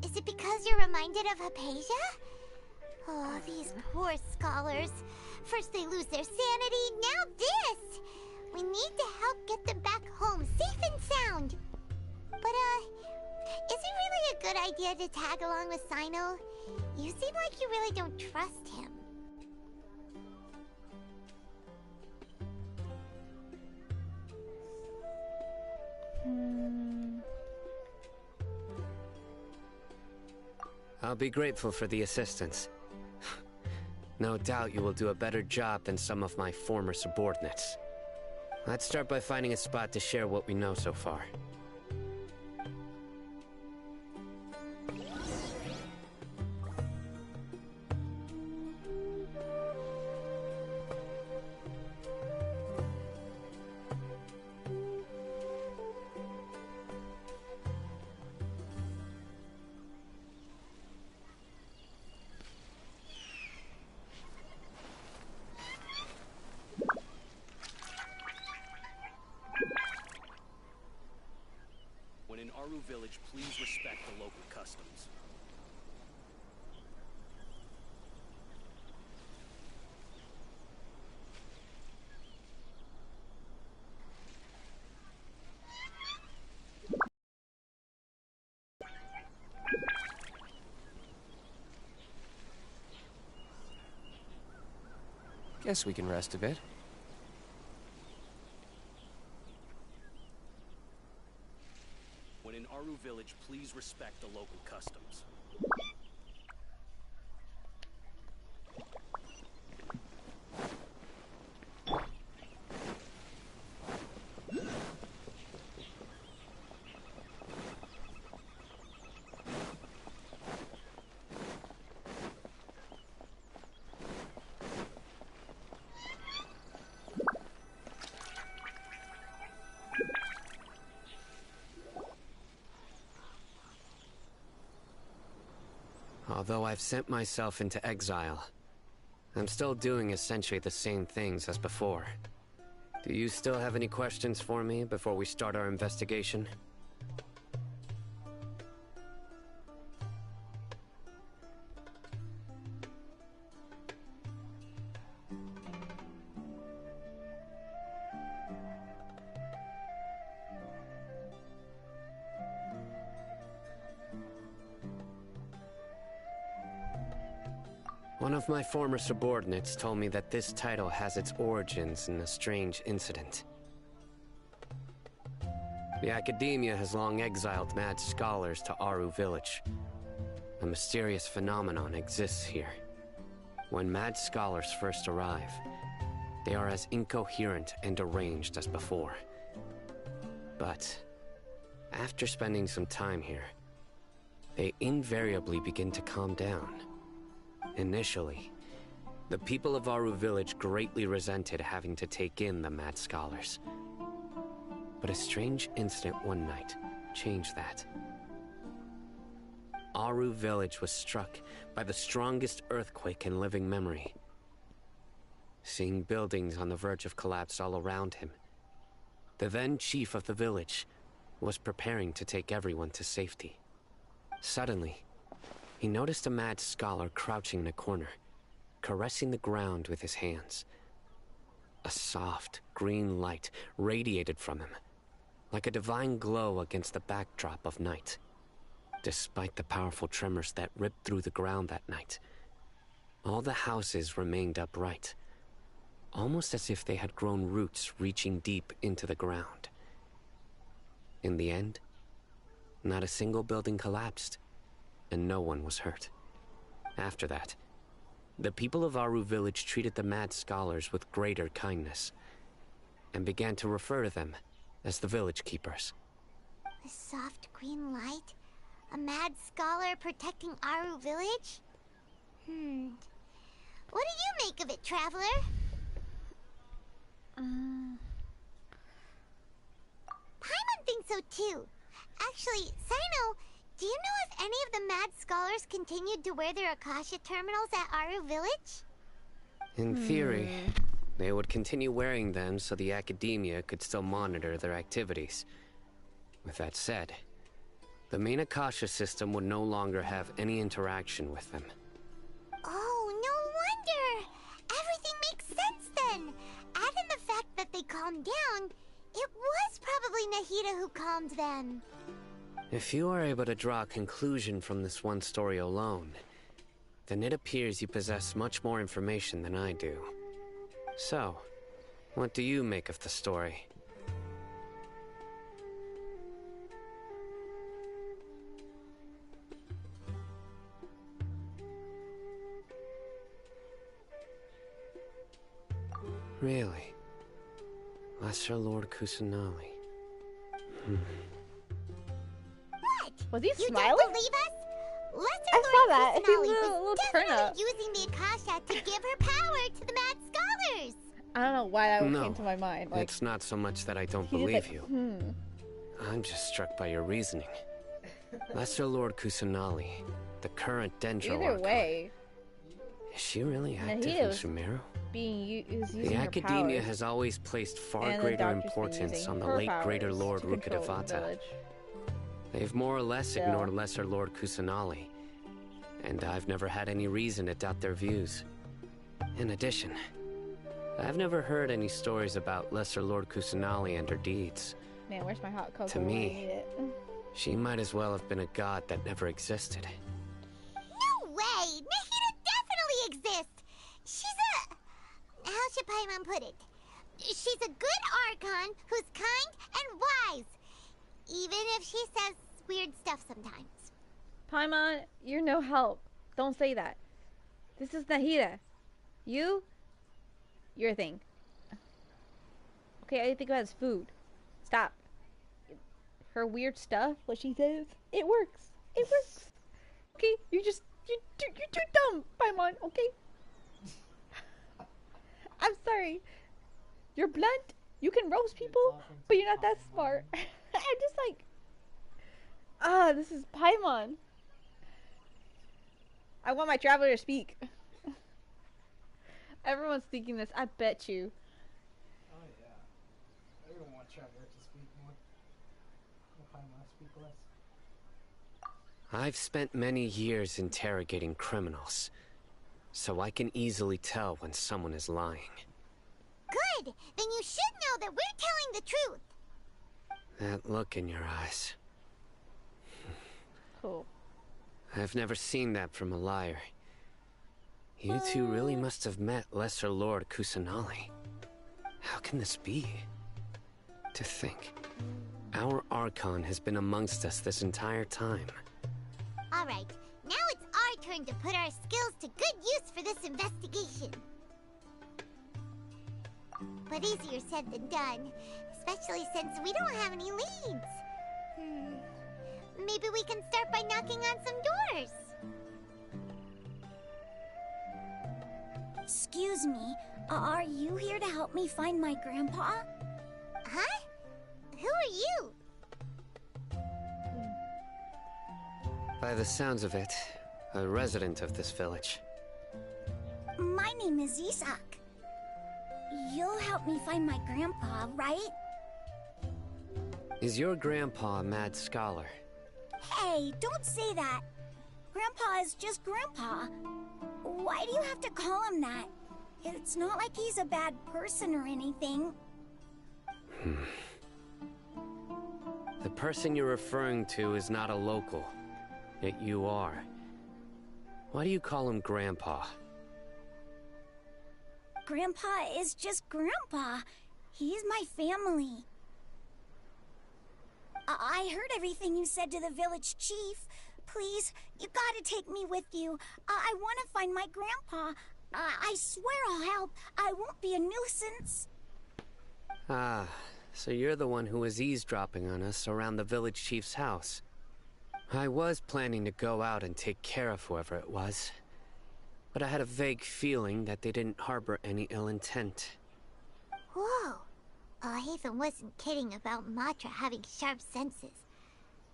Is it because you're reminded of Hypatia? Oh, these poor scholars. First they lose their sanity, now this! We need to help get them back home, safe and sound. But, is it really a good idea to tag along with Sino? You seem like you really don't trust him. I'll be grateful for the assistance. No doubt you will do a better job than some of my former subordinates. Let's start by finding a spot to share what we know so far. When in Aru Village, please respect the local customs. Guess we can rest a bit. When in Aru Village, please respect the local customs. Although I've sent myself into exile, I'm still doing essentially the same things as before. Do you still have any questions for me before we start our investigation? One of my former subordinates told me that this title has its origins in a strange incident. The Academia has long exiled mad scholars to Aru Village. A mysterious phenomenon exists here. When mad scholars first arrive, they are as incoherent and deranged as before. But after spending some time here, they invariably begin to calm down. Initially, the people of Aru Village greatly resented having to take in the mad scholars. But a strange incident one night changed that. Aru Village was struck by the strongest earthquake in living memory. Seeing buildings on the verge of collapse all around him, the then chief of the village was preparing to take everyone to safety. Suddenly, he noticed a mad scholar crouching in a corner, caressing the ground with his hands. A soft, green light radiated from him, like a divine glow against the backdrop of night. despite the powerful tremors that ripped through the ground that night. All the houses remained upright, almost as if they had grown roots reaching deep into the ground. In the end, not a single building collapsed, and no one was hurt. After that, the people of Aru village treated the mad scholars with greater kindness, and began to refer to them as the village keepers. The soft green light? A mad scholar protecting Aru village? What do you make of it, Traveler? Paimon thinks so too. Actually, Sino, do you know if any of the mad scholars continued to wear their Akasha terminals at Aru village? In theory, they would continue wearing them so the academia could still monitor their activities. With that said, the main Akasha system would no longer have any interaction with them. Oh, no wonder! Everything makes sense then! Add in the fact that they calmed down, it was probably Nahida who calmed them. If you are able to draw a conclusion from this one story alone, then it appears you possess much more information than I do. So, what do you make of the story? Really? Lesser Lord Kusanali. What? Was he You smiling? don't believe us? Lesser I Lord saw that. He Kusanali was a was little turn definitely up. using the Akasha to give her power to the mad scholars. I don't know why that No, came to my mind. Like, it's not so much that I don't he did believe that- you. I'm just struck by your reasoning. Lesser Lord Kusanali, the current Dendro Either Archon. way, Is she really active Nahida in was Sumeru? is using The her Academia powers, has always placed far and the greater doctor's been importance using on the her late Greater powers Lord to control the Rukkhadevata. village. They've more or less Still. ignored Lesser Lord Kusanali, and I've never had any reason to doubt their views. In addition, I've never heard any stories about Lesser Lord Kusanali and her deeds. Man, where's my hot cocoa? To when I me, need it? she might as well have been a god that never existed. No way! Nahida definitely exists! She's a... How should Paimon put it? She's a good Archon who's kind and wise. Even if she says weird stuff sometimes. Paimon, you're no help. Don't say that. This is Nahida. You're a thing. Okay, all you think about is food. Stop. Her weird stuff, what she says, it works. It works. Okay, you're too dumb, Paimon, okay? I'm sorry. You're blunt. You can roast people, but you're not that smart. I'm just like, this is Paimon. I want my traveler to speak. Everyone's thinking this, I bet you. Oh yeah. Everyone wants Traveler to speak more. Paimon speak less. I've spent many years interrogating criminals, so I can easily tell when someone is lying. Good! Then you should know that we're telling the truth. That look in your eyes. Cool. I've never seen that from a liar. You two really must have met Lesser Lord Kusanali. How can this be? To think, our Archon has been amongst us this entire time. Alright, now it's our turn to put our skills to good use for this investigation. But easier said than done, especially since we don't have any leads. Maybe we can start by knocking on some doors. Excuse me, are you here to help me find my grandpa? Huh? Who are you? By the sounds of it, a resident of this village. My name is Isak. You'll help me find my grandpa, right? Is your grandpa a mad scholar? Hey, don't say that. Grandpa is just Grandpa. Why do you have to call him that? It's not like he's a bad person or anything. The person you're referring to is not a local. Yet you are. Why do you call him Grandpa? Grandpa is just Grandpa. He's my family. I heard everything you said to the village chief. Please, you gotta take me with you. I want to find my grandpa. I swear I'll help. I won't be a nuisance. Ah, so you're the one who was eavesdropping on us around the village chief's house. I was planning to go out and take care of whoever it was, but I had a vague feeling that they didn't harbor any ill intent. Whoa. Hatham wasn't kidding about Matra having sharp senses.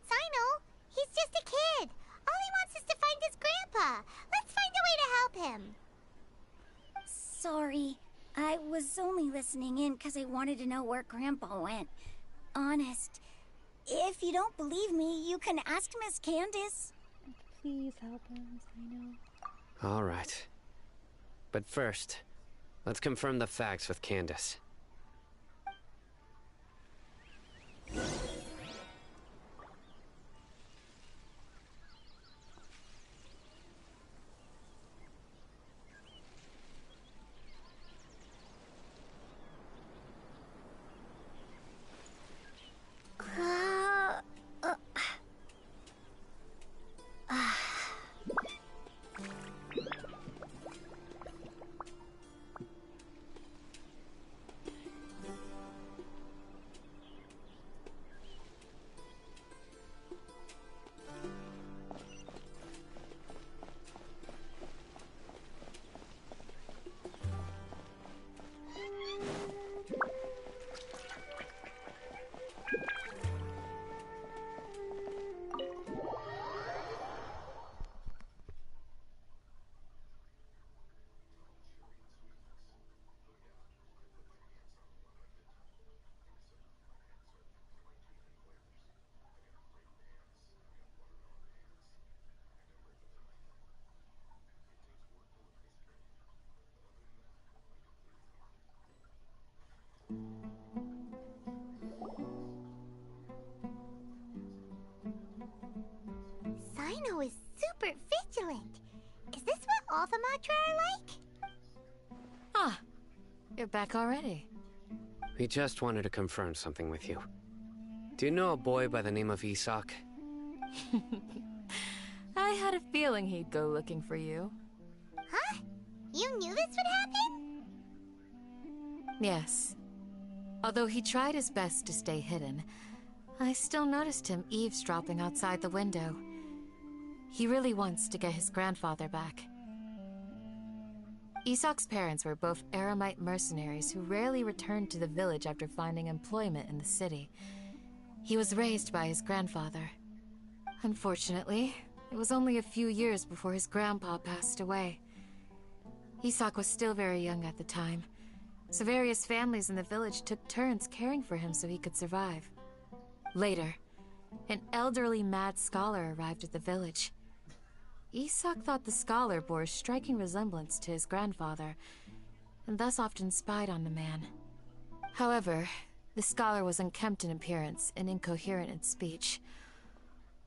Sino, he's just a kid. All he wants is to find his grandpa. Let's find a way to help him. Sorry. I was only listening in because I wanted to know where Grandpa went. Honest. If you don't believe me, you can ask Miss Candace. Please help him, Sino. All right. But first, let's confirm the facts with Candace. Sino is super vigilant. Is this what all the Matra are like? Ah, you're back already. We just wanted to confirm something with you. Do you know a boy by the name of Isak? I had a feeling he'd go looking for you. Huh? You knew this would happen? Yes. Although he tried his best to stay hidden, I still noticed him eavesdropping outside the window. He really wants to get his grandfather back. Isak's parents were both Aramite mercenaries who rarely returned to the village after finding employment in the city. He was raised by his grandfather. Unfortunately, it was only a few years before his grandpa passed away. Isak was still very young at the time, so various families in the village took turns caring for him so he could survive. Later, an elderly mad scholar arrived at the village. Isak thought the scholar bore a striking resemblance to his grandfather, and thus often spied on the man. However, the scholar was unkempt in appearance and incoherent in speech.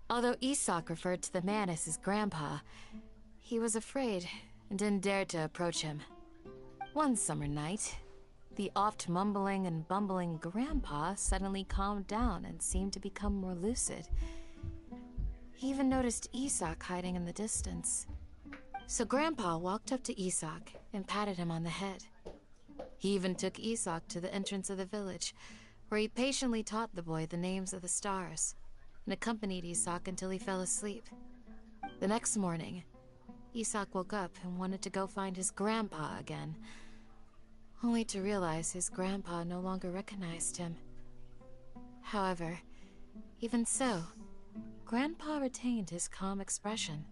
Although Isak referred to the man as his grandpa, he was afraid and didn't dare to approach him. One summer night, the oft mumbling and bumbling grandpa suddenly calmed down and seemed to become more lucid. He even noticed Isak hiding in the distance. So Grandpa walked up to Isak and patted him on the head. He even took Isak to the entrance of the village, where he patiently taught the boy the names of the stars, and accompanied Isak until he fell asleep. The next morning, Isak woke up and wanted to go find his grandpa again, only to realize his grandpa no longer recognized him. However, even so, Grandpa retained his calm expression.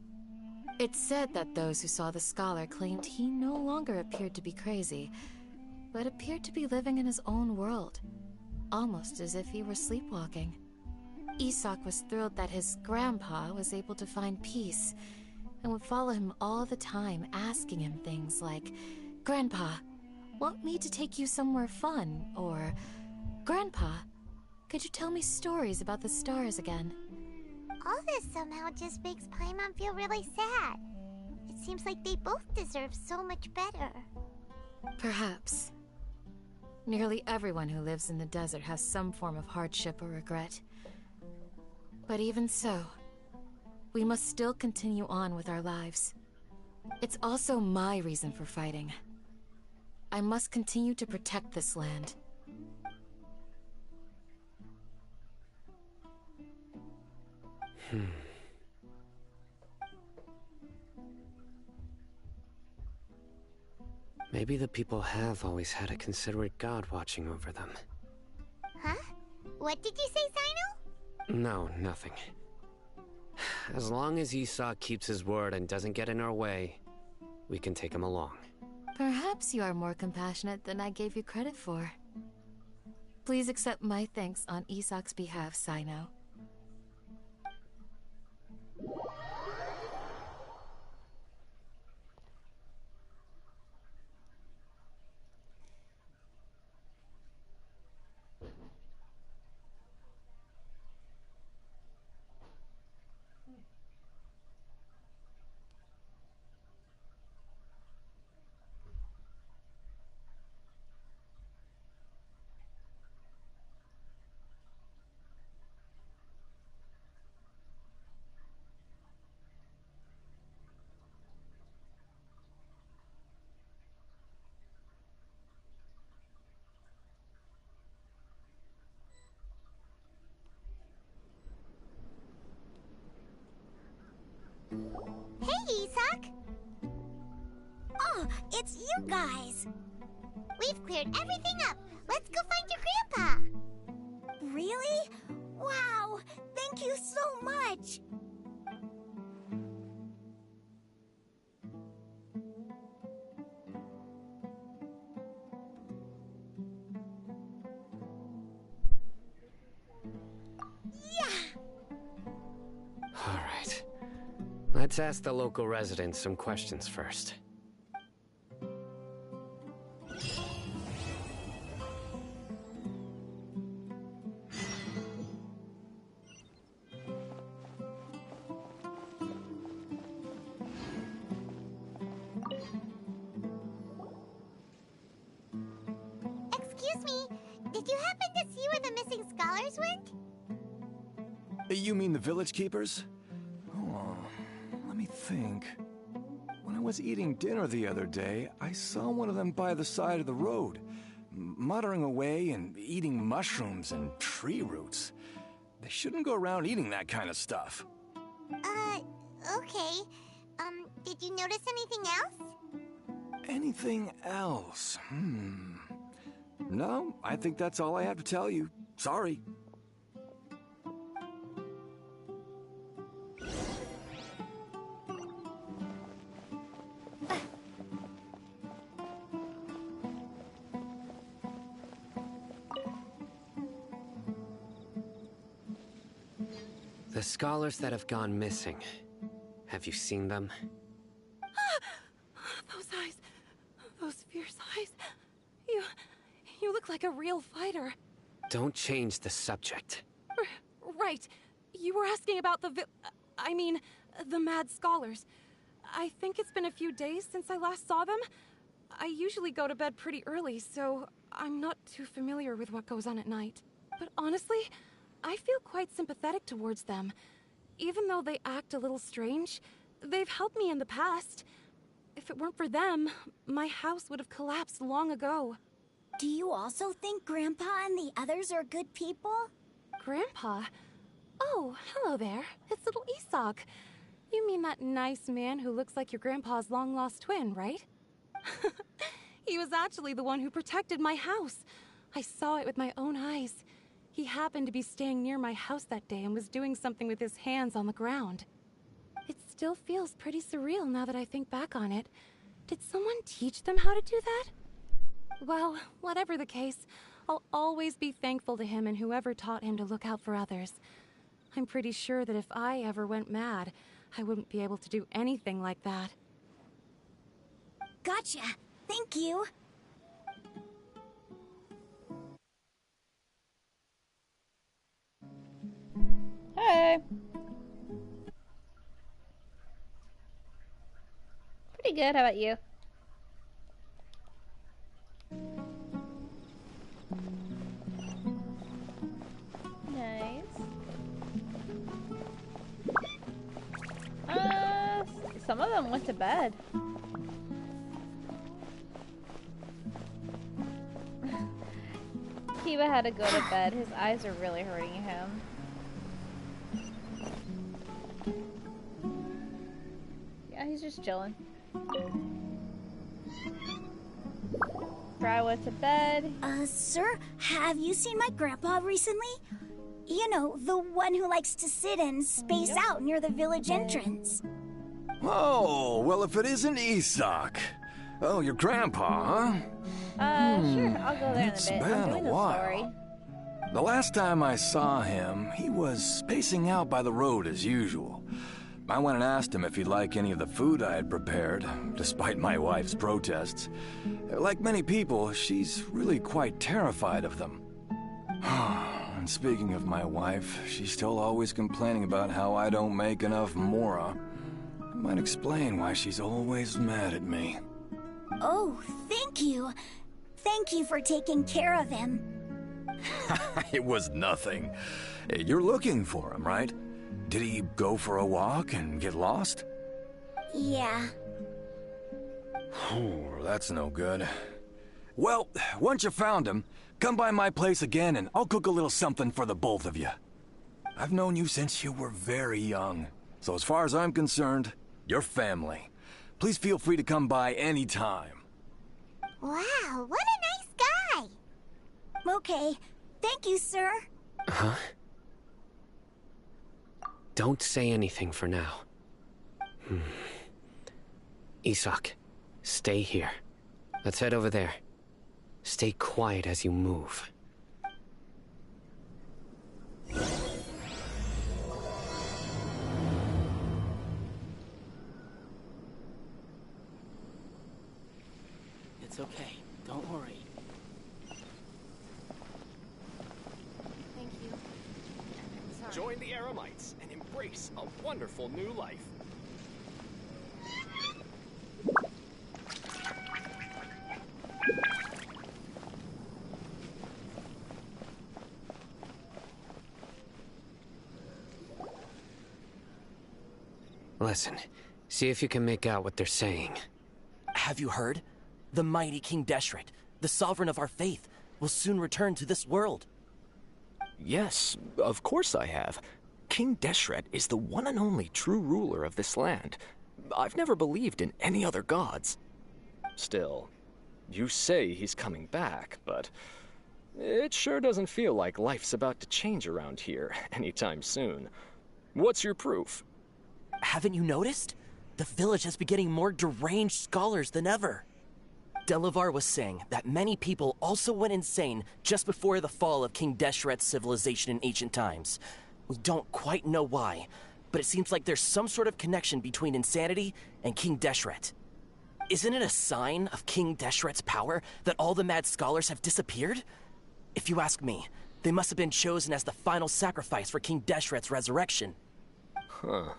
It's said that those who saw the scholar claimed he no longer appeared to be crazy, but appeared to be living in his own world, almost as if he were sleepwalking. Isak was thrilled that his grandpa was able to find peace, and would follow him all the time, asking him things like, "Grandpa, want me to take you somewhere fun?" Or, "Grandpa, could you tell me stories about the stars again?" All this somehow just makes Paimon feel really sad. It seems like they both deserve so much better. Perhaps. Nearly everyone who lives in the desert has some form of hardship or regret. But even so, we must still continue on with our lives. It's also my reason for fighting. I must continue to protect this land. Maybe the people have always had a considerate god watching over them. Huh? What did you say, Zino? No, nothing. As long as Esau keeps his word and doesn't get in our way, we can take him along. Perhaps you are more compassionate than I gave you credit for. Please accept my thanks on Isak's behalf, Sino. Hey, Isak! Oh, it's you guys! We've cleared everything up. Let's go find your grandpa. Really? Wow! Thank you so much! Yeah! Alright. Let's ask the local residents some questions first. Excuse me, did you happen to see where the missing scholars went? You mean the village keepers? Oh, let me think. When I was eating dinner the other day, I saw one of them by the side of the road, muttering away and eating mushrooms and tree roots. They shouldn't go around eating that kind of stuff. Okay. Did you notice anything else? Anything else? No, I think that's all I have to tell you. Sorry. The scholars that have gone missing. Have you seen them? Those eyes. Those fierce eyes. You look like a real fighter. Don't change the subject. Right. You were asking about the the mad scholars. I think it's been a few days since I last saw them. I usually go to bed pretty early, so I'm not too familiar with what goes on at night. But honestly, I feel quite sympathetic towards them. Even though they act a little strange, they've helped me in the past. If it weren't for them, my house would have collapsed long ago. Do you also think Grandpa and the others are good people? Grandpa? Oh, hello there. It's little Isak. You mean that nice man who looks like your grandpa's long-lost twin, right? He was actually the one who protected my house. I saw it with my own eyes. He happened to be staying near my house that day and was doing something with his hands on the ground. It still feels pretty surreal now that I think back on it. Did someone teach them how to do that? Well, whatever the case, I'll always be thankful to him and whoever taught him to look out for others. I'm pretty sure that if I ever went mad, I wouldn't be able to do anything like that. Gotcha. Thank you. Hey. Pretty good. How about you? Nice. Some of them went to bed. Kiba had to go to bed. His eyes are really hurting him. Yeah, he's just chilling. Fry went to bed. Sir, have you seen my grandpa recently? You know, the one who likes to sit and space out near the village entrance. Oh, well, if it isn't Isak. Oh, your grandpa, huh? Sure, I'll go there It's in a bit. been I'm a doing the while. story. The last time I saw him, he was spacing out by the road as usual. I went and asked him if he'd like any of the food I had prepared, despite my wife's protests. Like many people, she's really quite terrified of them. And speaking of my wife, she's still always complaining about how I don't make enough mora. That might explain why she's always mad at me. Oh, thank you. Thank you for taking care of him. It was nothing. You're looking for him, right? Did he go for a walk and get lost? Yeah. Ooh, that's no good. Well, once you found him, come by my place again and I'll cook a little something for the both of you. I've known you since you were very young, so as far as I'm concerned, you're family. Please feel free to come by anytime. Wow, what a nice guy! Okay, thank you, sir. Huh? Don't say anything for now. Isak, stay here. Let's head over there. Stay quiet as you move. It's okay. Don't worry. Thank you. Sorry. Join the Aramites and embrace a wonderful new life. Listen, see if you can make out what they're saying. Have you heard? The mighty King Deshret, the sovereign of our faith, will soon return to this world. Yes, of course I have. King Deshret is the one and only true ruler of this land. I've never believed in any other gods. Still, you say he's coming back, but it sure doesn't feel like life's about to change around here anytime soon. What's your proof? Haven't you noticed? The village has been getting more deranged scholars than ever. Delavar was saying that many people also went insane just before the fall of King Deshret's civilization in ancient times. We don't quite know why, but it seems like there's some sort of connection between insanity and King Deshret. Isn't it a sign of King Deshret's power that all the mad scholars have disappeared? If you ask me, they must have been chosen as the final sacrifice for King Deshret's resurrection. Huh.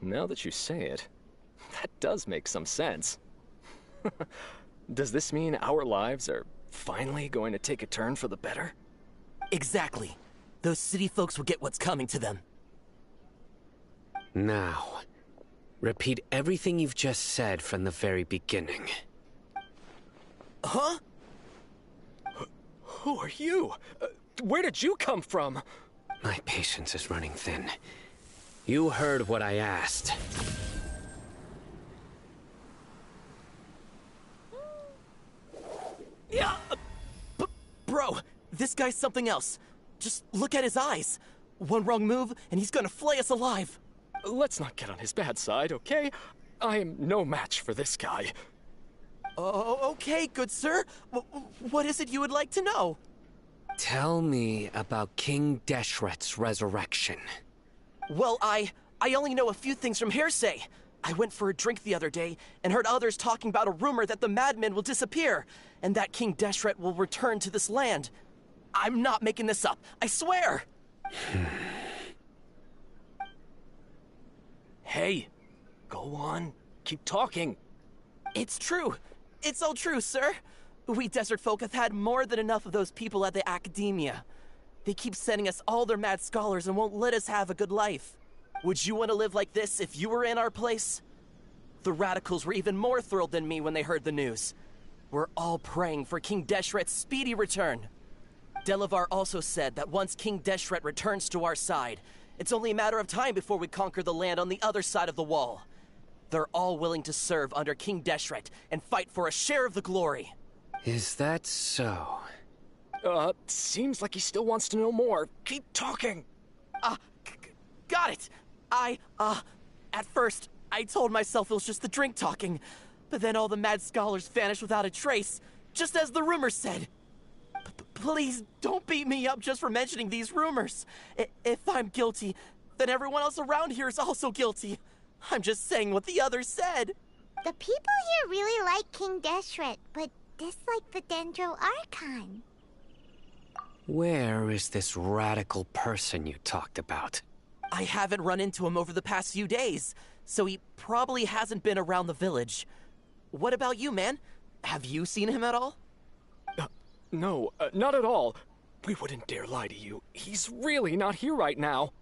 Now that you say it, that does make some sense. Does this mean our lives are finally going to take a turn for the better? Exactly. Those city folks will get what's coming to them. Now, repeat everything you've just said from the very beginning. Huh? Who are you? Where did you come from? My patience is running thin. You heard what I asked. Yeah, bro, this guy's something else. Just look at his eyes. One wrong move, and he's gonna flay us alive. Let's not get on his bad side, okay? I am no match for this guy. Oh, okay, good sir. What is it you would like to know? Tell me about King Deshret's resurrection. Well, I only know a few things from hearsay. I went for a drink the other day and heard others talking about a rumor that the madmen will disappear and that King Deshret will return to this land. I'm not making this up, I swear! Hey, go on. Keep talking. It's true. It's all true, sir. We desert folk have had more than enough of those people at the academia. They keep sending us all their mad scholars and won't let us have a good life. Would you want to live like this if you were in our place? The radicals were even more thrilled than me when they heard the news. We're all praying for King Deshret's speedy return. Delavar also said that once King Deshret returns to our side, it's only a matter of time before we conquer the land on the other side of the wall. They're all willing to serve under King Deshret and fight for a share of the glory. Is that so? Seems like he still wants to know more. Keep talking. Got it. At first, I told myself it was just the drink talking, but then all the mad scholars vanished without a trace, just as the rumors said. Please don't beat me up just for mentioning these rumors. If I'm guilty, then everyone else around here is also guilty. I'm just saying what the others said. The people here really like King Deshret, but dislike the Dendro Archon. Where is this radical person you talked about? I haven't run into him over the past few days, so he probably hasn't been around the village. What about you, man? Have you seen him at all? No, not at all. We wouldn't dare lie to you. He's really not here right now.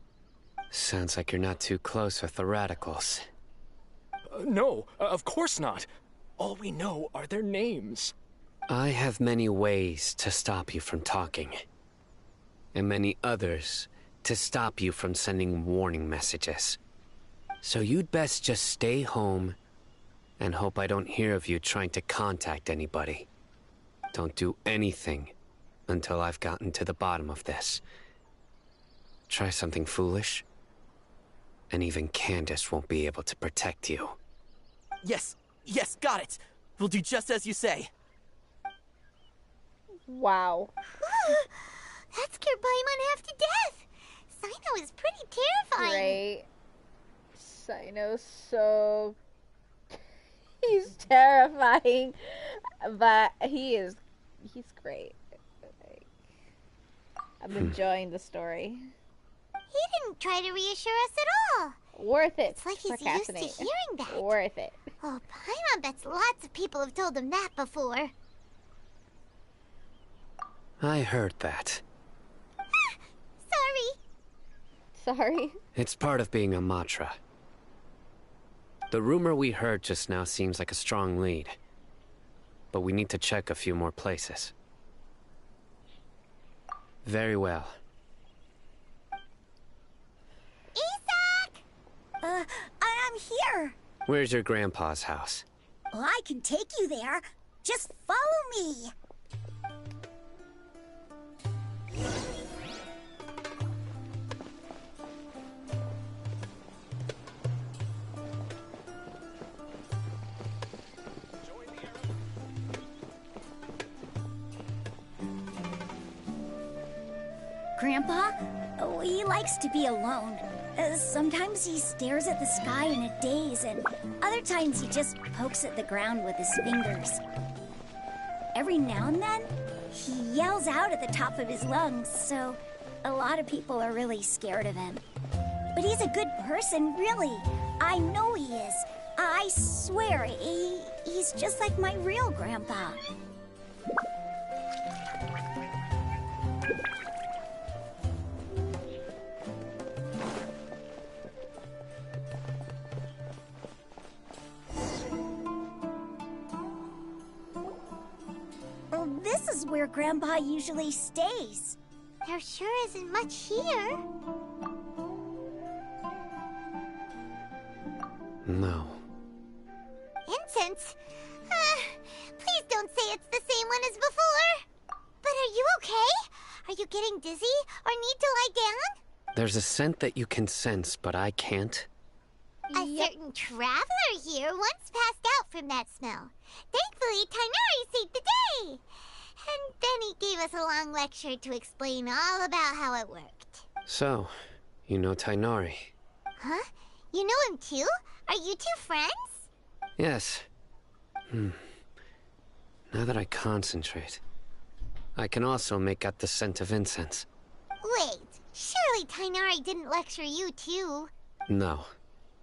Sounds like you're not too close with the radicals. No, of course not. All we know are their names. I have many ways to stop you from talking. And many others to stop you from sending warning messages. So you'd best just stay home and hope I don't hear of you trying to contact anybody. Don't do anything until I've gotten to the bottom of this. Try something foolish, and even Candace won't be able to protect you. Yes, got it. We'll do just as you say. Wow. That scared Paimon half to death. Sino is pretty terrifying. Right. Sino's so... He's terrifying. But he's great. I'm enjoying the story. He didn't try to reassure us at all. Worth it. It's like he's used to hearing that. Worth it. Oh, Paimon bets lots of people have told him that before. I heard that. Sorry. It's part of being a Matra. The rumor we heard just now seems like a strong lead. But we need to check a few more places. Very well. Isaac! I'm here. Where's your grandpa's house? Well, I can take you there. Just follow me. Grandpa? Oh, he likes to be alone. Sometimes he stares at the sky in a daze, and other times he just pokes at the ground with his fingers. Every now and then, he yells out at the top of his lungs, so a lot of people are really scared of him. But he's a good person, really. I know he is. I swear, he's just like my real grandpa. This is where Grandpa usually stays. There sure isn't much here. No. Incense? Please don't say it's the same one as before. But are you okay? Are you getting dizzy or need to lie down? There's a scent that you can sense, but I can't. A certain traveler here once passed out from that smell. Thankfully, Tighnari saved the day. And then he gave us a long lecture to explain all about how it worked. So, you know Tighnari? Huh? You know him too? Are you two friends? Yes. Now that I concentrate, I can also make out the scent of incense. Wait, surely Tighnari didn't lecture you too? No.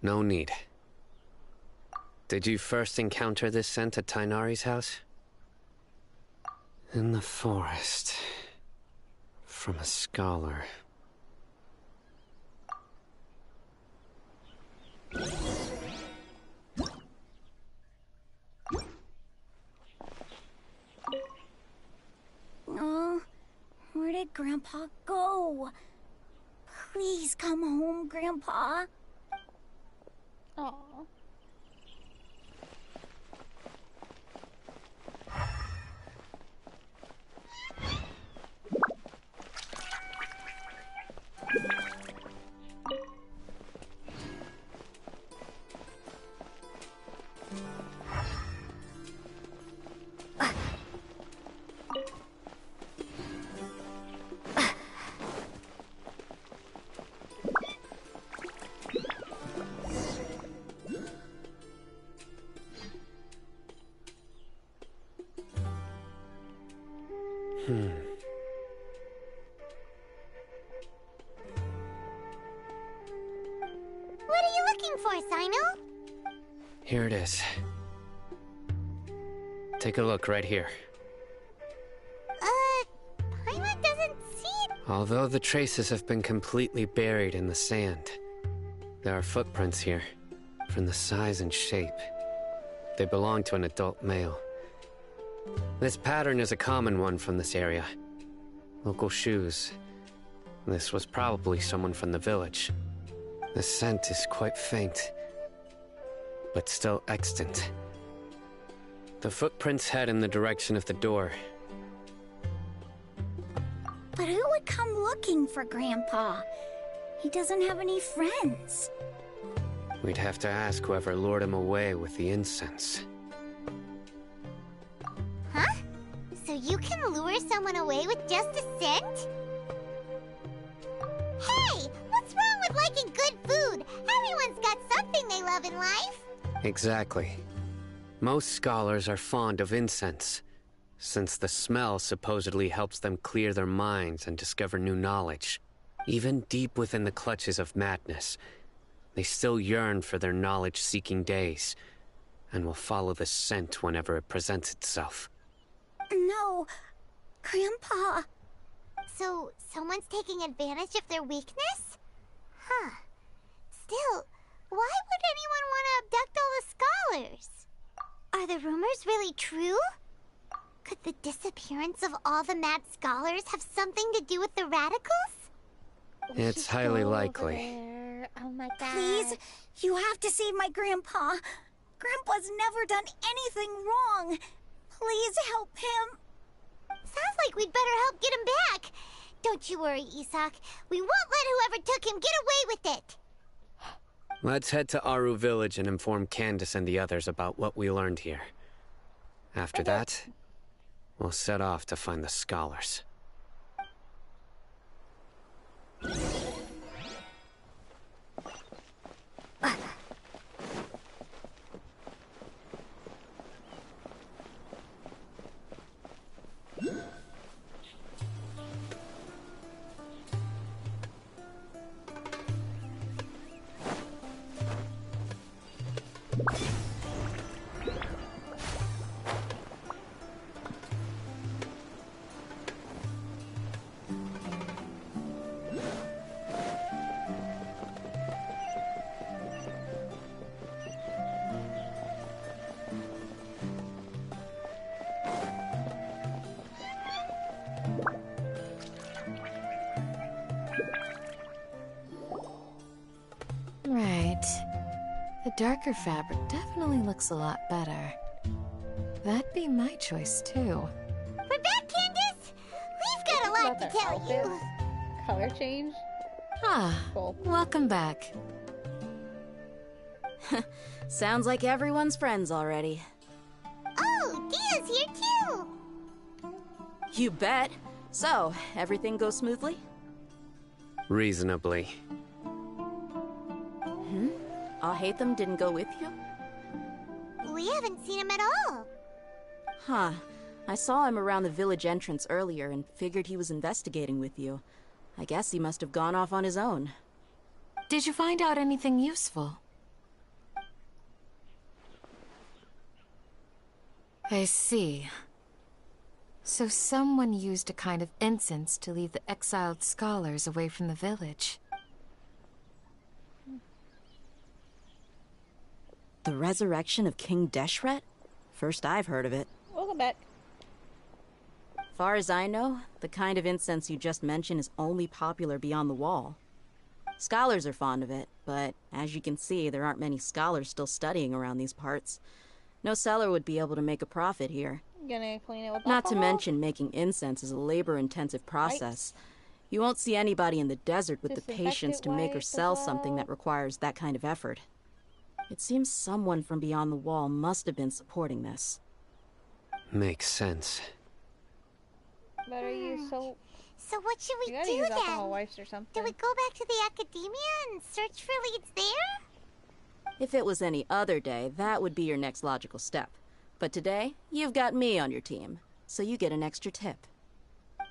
No need. Did you first encounter this scent at Tainari's house? In the forest. From a scholar. Oh, where did Grandpa go? Please come home, Grandpa. Aww. What are you looking for, Sino? Here it is. Take a look right here. Paimon doesn't see it. Although the traces have been completely buried in the sand, there are footprints here, from the size and shape. They belong to an adult male. This pattern is a common one from this area. Local shoes. This was probably someone from the village. The scent is quite faint, but still extant. The footprints head in the direction of the door. But who would come looking for Grandpa? He doesn't have any friends. We'd have to ask whoever lured him away with the incense. Huh? So you can lure someone away with just a scent? Hey! What's wrong with liking good food? Everyone's got something they love in life. Exactly. Most scholars are fond of incense, since the smell supposedly helps them clear their minds and discover new knowledge. Even deep within the clutches of madness, they still yearn for their knowledge-seeking days, and will follow the scent whenever it presents itself. No, Grandpa. So, someone's taking advantage of their weakness? Huh. Still, why would anyone want to abduct all the scholars? Are the rumors really true? Could the disappearance of all the mad scholars have something to do with the radicals? It's highly likely. Oh my god. Please, you have to save my Grandpa. Grandpa's never done anything wrong. Please help him. Sounds like we'd better help get him back. Don't you worry, Isak. We won't let whoever took him get away with it. Let's head to Aru Village and inform Candace and the others about what we learned here. After that, we'll set off to find the scholars. Right. The darker fabric definitely looks a lot better. That'd be my choice, too. We're back, Candace! We've got a lot to tell you. Color change? Ah, Cool. welcome back. Sounds like everyone's friends already. Oh, Dia's here too! You bet. So, everything goes smoothly? Reasonably. Alhaitham didn't go with you? We haven't seen him at all. Huh. I saw him around the village entrance earlier and figured he was investigating with you. I guess he must have gone off on his own. Did you find out anything useful? I see. So someone used a kind of incense to lead the exiled scholars away from the village. The resurrection of King Deshret? First I've heard of it. Welcome back. Far as I know, the kind of incense you just mentioned is only popular beyond the wall. Scholars are fond of it, but as you can see, there aren't many scholars still studying around these parts. No seller would be able to make a profit here. Gonna clean it with Not to alcohol? mention, making incense is a labor-intensive process. You won't see anybody in the desert with the Disinfect patience it, to make or wipe sell as something well. that requires that kind of effort. It seems someone from beyond the wall must have been supporting this. Makes sense. Better use soap. So what should we You gotta do use then? alcohol wipes or something. Do we go back to the academia and search for leads there? If it was any other day, that would be your next logical step. But today, you've got me on your team, so you get an extra tip.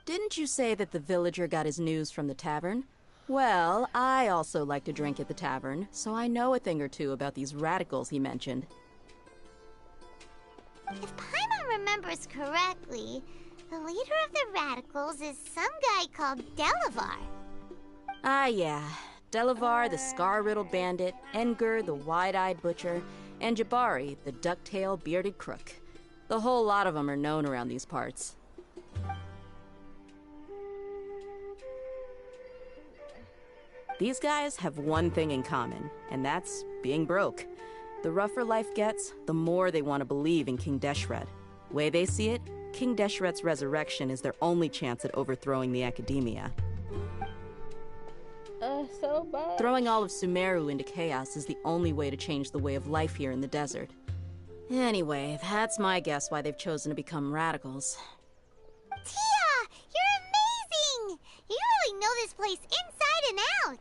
Didn't you say that the villager got his news from the tavern? Well, I also like to drink at the tavern, so I know a thing or two about these radicals he mentioned. If Paimon remembers correctly, the leader of the radicals is some guy called Delavar. Ah, yeah. Delavar, the scar-riddled bandit, Engur, the wide-eyed butcher, and Jabari, the duck-tailed bearded crook. The whole lot of them are known around these parts. These guys have one thing in common, and that's being broke. The rougher life gets, the more they want to believe in King Deshret. Way they see it, King Deshret's resurrection is their only chance at overthrowing the academia. So much. Throwing all of Sumeru into chaos is the only way to change the way of life here in the desert. Anyway, that's my guess why they've chosen to become radicals. Tia! You're amazing! You really know this place inside and out!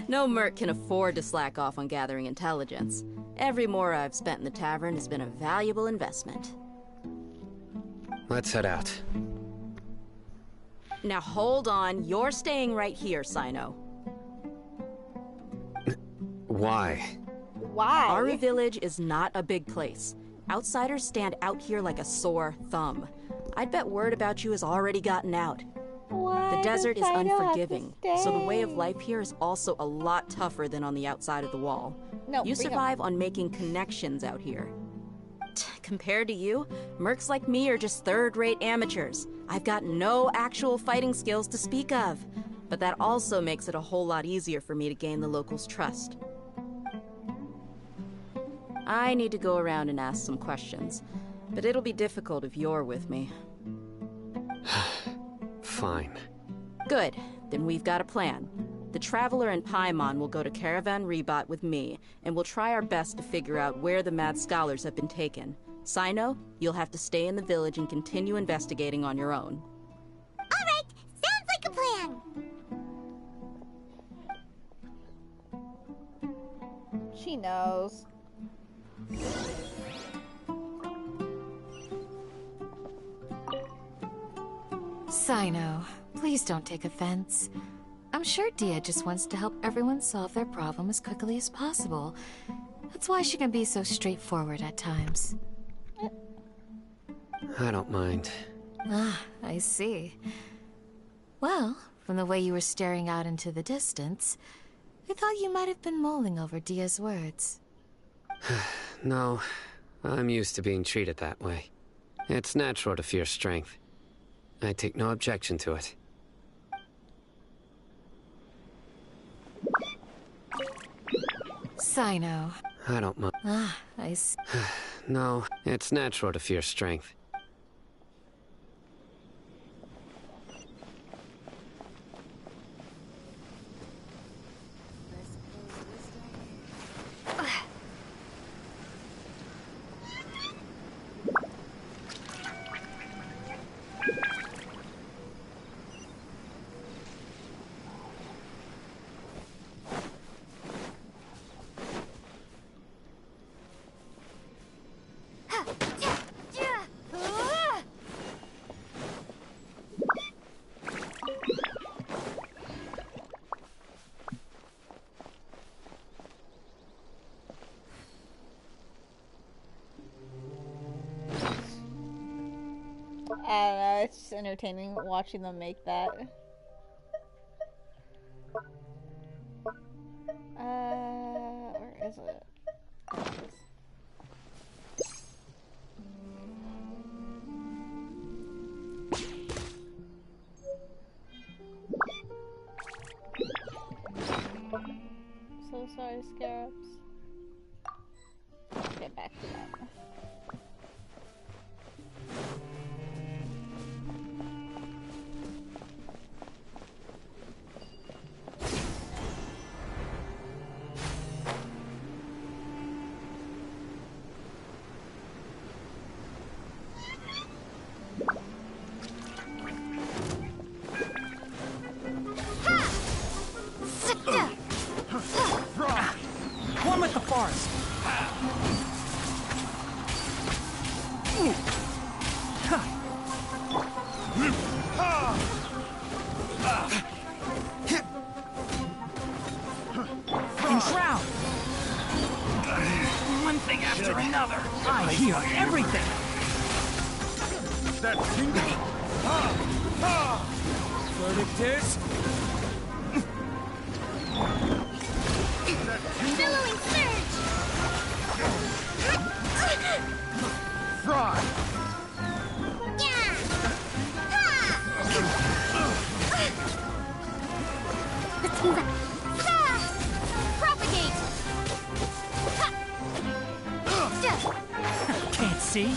No merc can afford to slack off on gathering intelligence. Every mora I've spent in the tavern has been a valuable investment. Let's head out. Now hold on, you're staying right here, Sino. Why? Why? Our village is not a big place. Outsiders stand out here like a sore thumb. I'd bet word about you has already gotten out. Why The desert is does Sino have to unforgiving, so the way of stay? life here is also a lot tougher than on the outside of the wall. No, You bring 'em. survive on making connections out here. Compared to you, mercs like me are just third-rate amateurs. I've got no actual fighting skills to speak of. But that also makes it a whole lot easier for me to gain the locals' trust. I need to go around and ask some questions, but it'll be difficult if you're with me. Fine. Good, then we've got a plan. The Traveler and Paimon will go to Caravan Rebot with me, and we'll try our best to figure out where the mad scholars have been taken. Sino, you'll have to stay in the village and continue investigating on your own. Alright, sounds like a plan! She knows. Sino, please don't take offense. I'm sure Dia just wants to help everyone solve their problem as quickly as possible. That's why she can be so straightforward at times. I don't mind. Ah, I see. Well, from the way you were staring out into the distance, I thought you might have been mulling over Dia's words. No, I'm used to being treated that way. It's natural to fear strength. I take no objection to it. Sino. I don't mind. Ah, I see. No, it's natural to fear strength. I don't know, it's just entertaining watching them make that. Where is it? There it is. So sorry, Scarabs. Let's get back to that. One with the forest. Enshroud. One thing after another. I hear everything. That tingle. Verdict is. Billowing surge! Fry! Yeah! Propagate! Can't see.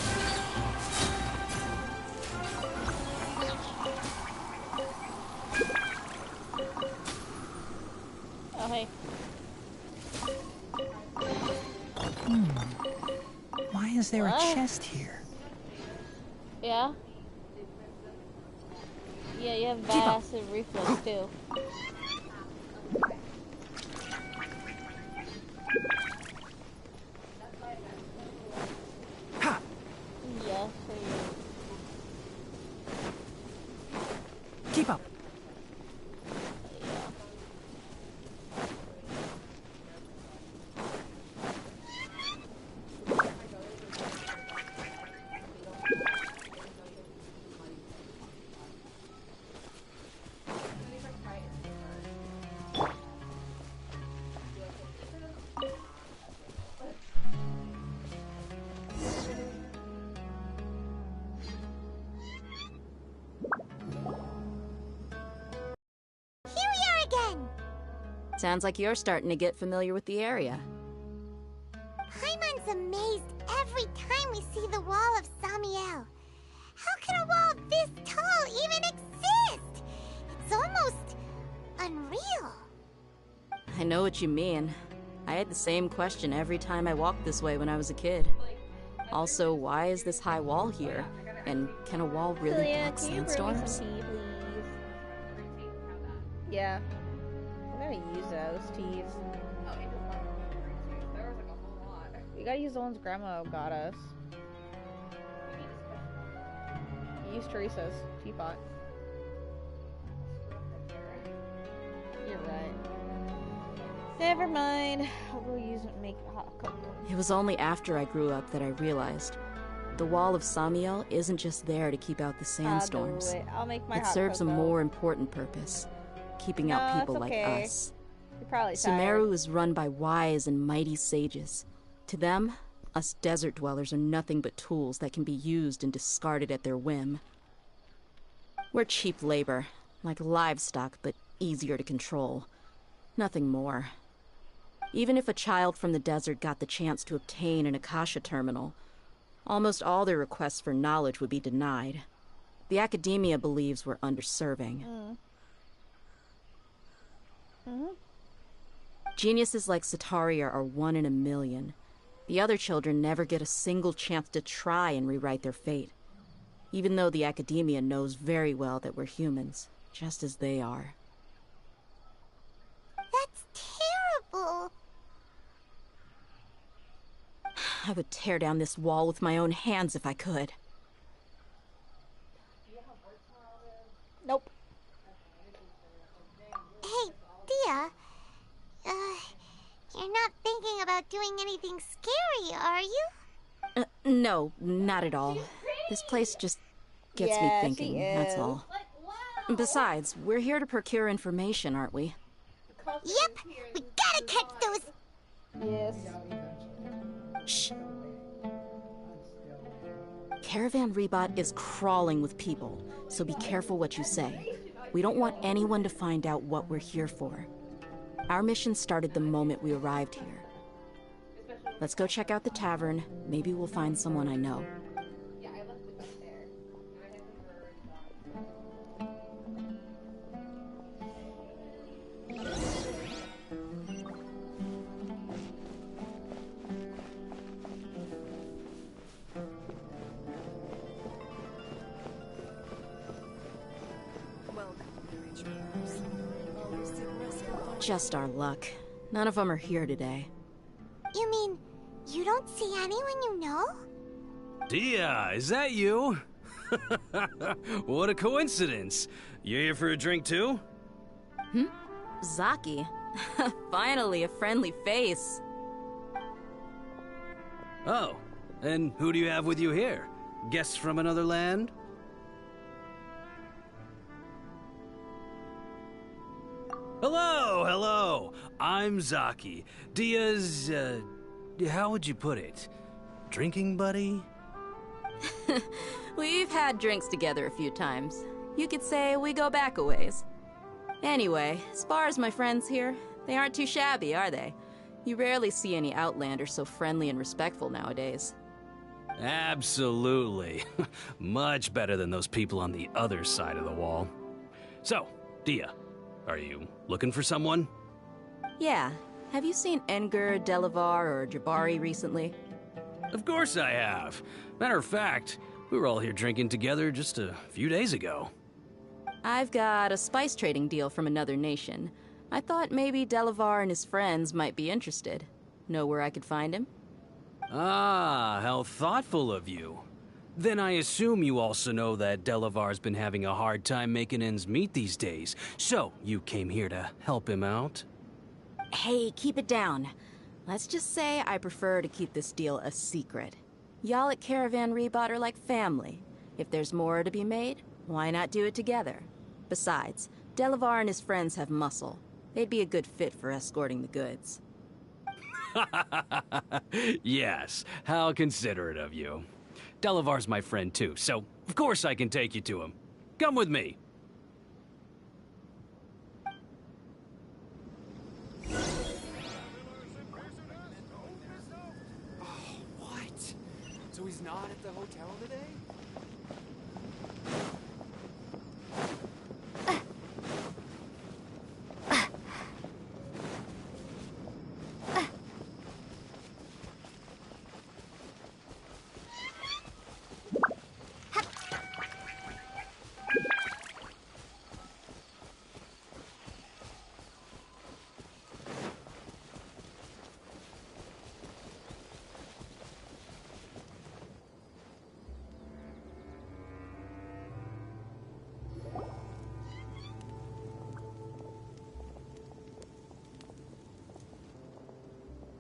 Oh, hey. Why is there a What? chest here? Yeah? Yeah, you have bad acid reflux too. Yes, for you. Keep up. Here we are again! Sounds like you're starting to get familiar with the area. Paimon's amazed every time we see the wall of Samiel. How can a wall this tall even exist? It's almost unreal. I know what you mean. I had the same question every time I walked this way when I was a kid. Also, why is this high wall here? And can a wall really Celia, block can you bring me sandstorms? some tea, please? Yeah. I'm gonna use those teas. You gotta use the ones Grandma got us. Use Teresa's teapot. You're right. Never mind. I'll go make hot cocoa. It was only after I grew up that I realized the wall of Samiel isn't just there to keep out the sandstorms. I'll make my It hot serves a cocoa. more important purpose, keeping out No, people it's like okay. us. You're probably tired. Sumeru is run by wise and mighty sages. To them, us desert dwellers are nothing but tools that can be used and discarded at their whim. We're cheap labor, like livestock, but easier to control. Nothing more. Even if a child from the desert got the chance to obtain an Akasha terminal, almost all their requests for knowledge would be denied. The academia believes we're underserving. Geniuses like Sataria are 1 in a million. The other children never get a single chance to try and rewrite their fate, even though the academia knows very well that we're humans, just as they are. That's terrible. I would tear down this wall with my own hands if I could. Nope. Hey, Dia. You're not thinking about doing anything scary, are you? No, not at all. This place just Gets me Yeah, thinking, she that's is. all. Besides, we're here to procure information, aren't we? Yep, we gotta catch those. Yes. Shh. Caravan Rebot is crawling with people, so be careful what you say. We don't want anyone to find out what we're here for. Our mission started the moment we arrived here. Let's go check out the tavern. Maybe we'll find someone I know. Just our luck. None of them are here today. You mean, you don't see anyone you know? Dia, is that you? What a coincidence. You here for a drink too? Zaki. Finally, a friendly face. Oh, and who do you have with you here? Guests from another land? Hello, hello. I'm Zaki. Dia's, how would you put it? Drinking buddy? We've had drinks together a few times. You could say we go back a ways. Anyway, as far as my friends here, they aren't too shabby, are they? You rarely see any Outlanders so friendly and respectful nowadays. Absolutely. Much better than those people on the other side of the wall. So, Dia, are you looking for someone? Yeah. Have you seen Enger, Delavar, or Jabari recently? Of course I have. Matter of fact, we were all here drinking together just a few days ago. I've got a spice trading deal from another nation. I thought maybe Delavar and his friends might be interested. Know where I could find him? Ah, how thoughtful of you. Then I assume you also know that Delavar's been having a hard time making ends meet these days, so you came here to help him out? Hey, keep it down. Let's just say I prefer to keep this deal a secret. Y'all at Caravan Rebot are like family. If there's more to be made, why not do it together? Besides, Delavar and his friends have muscle. They'd be a good fit for escorting the goods. Yes, how considerate of you. Delavar's my friend too, so of course I can take you to him. Come with me. What? So he's not at the hotel today?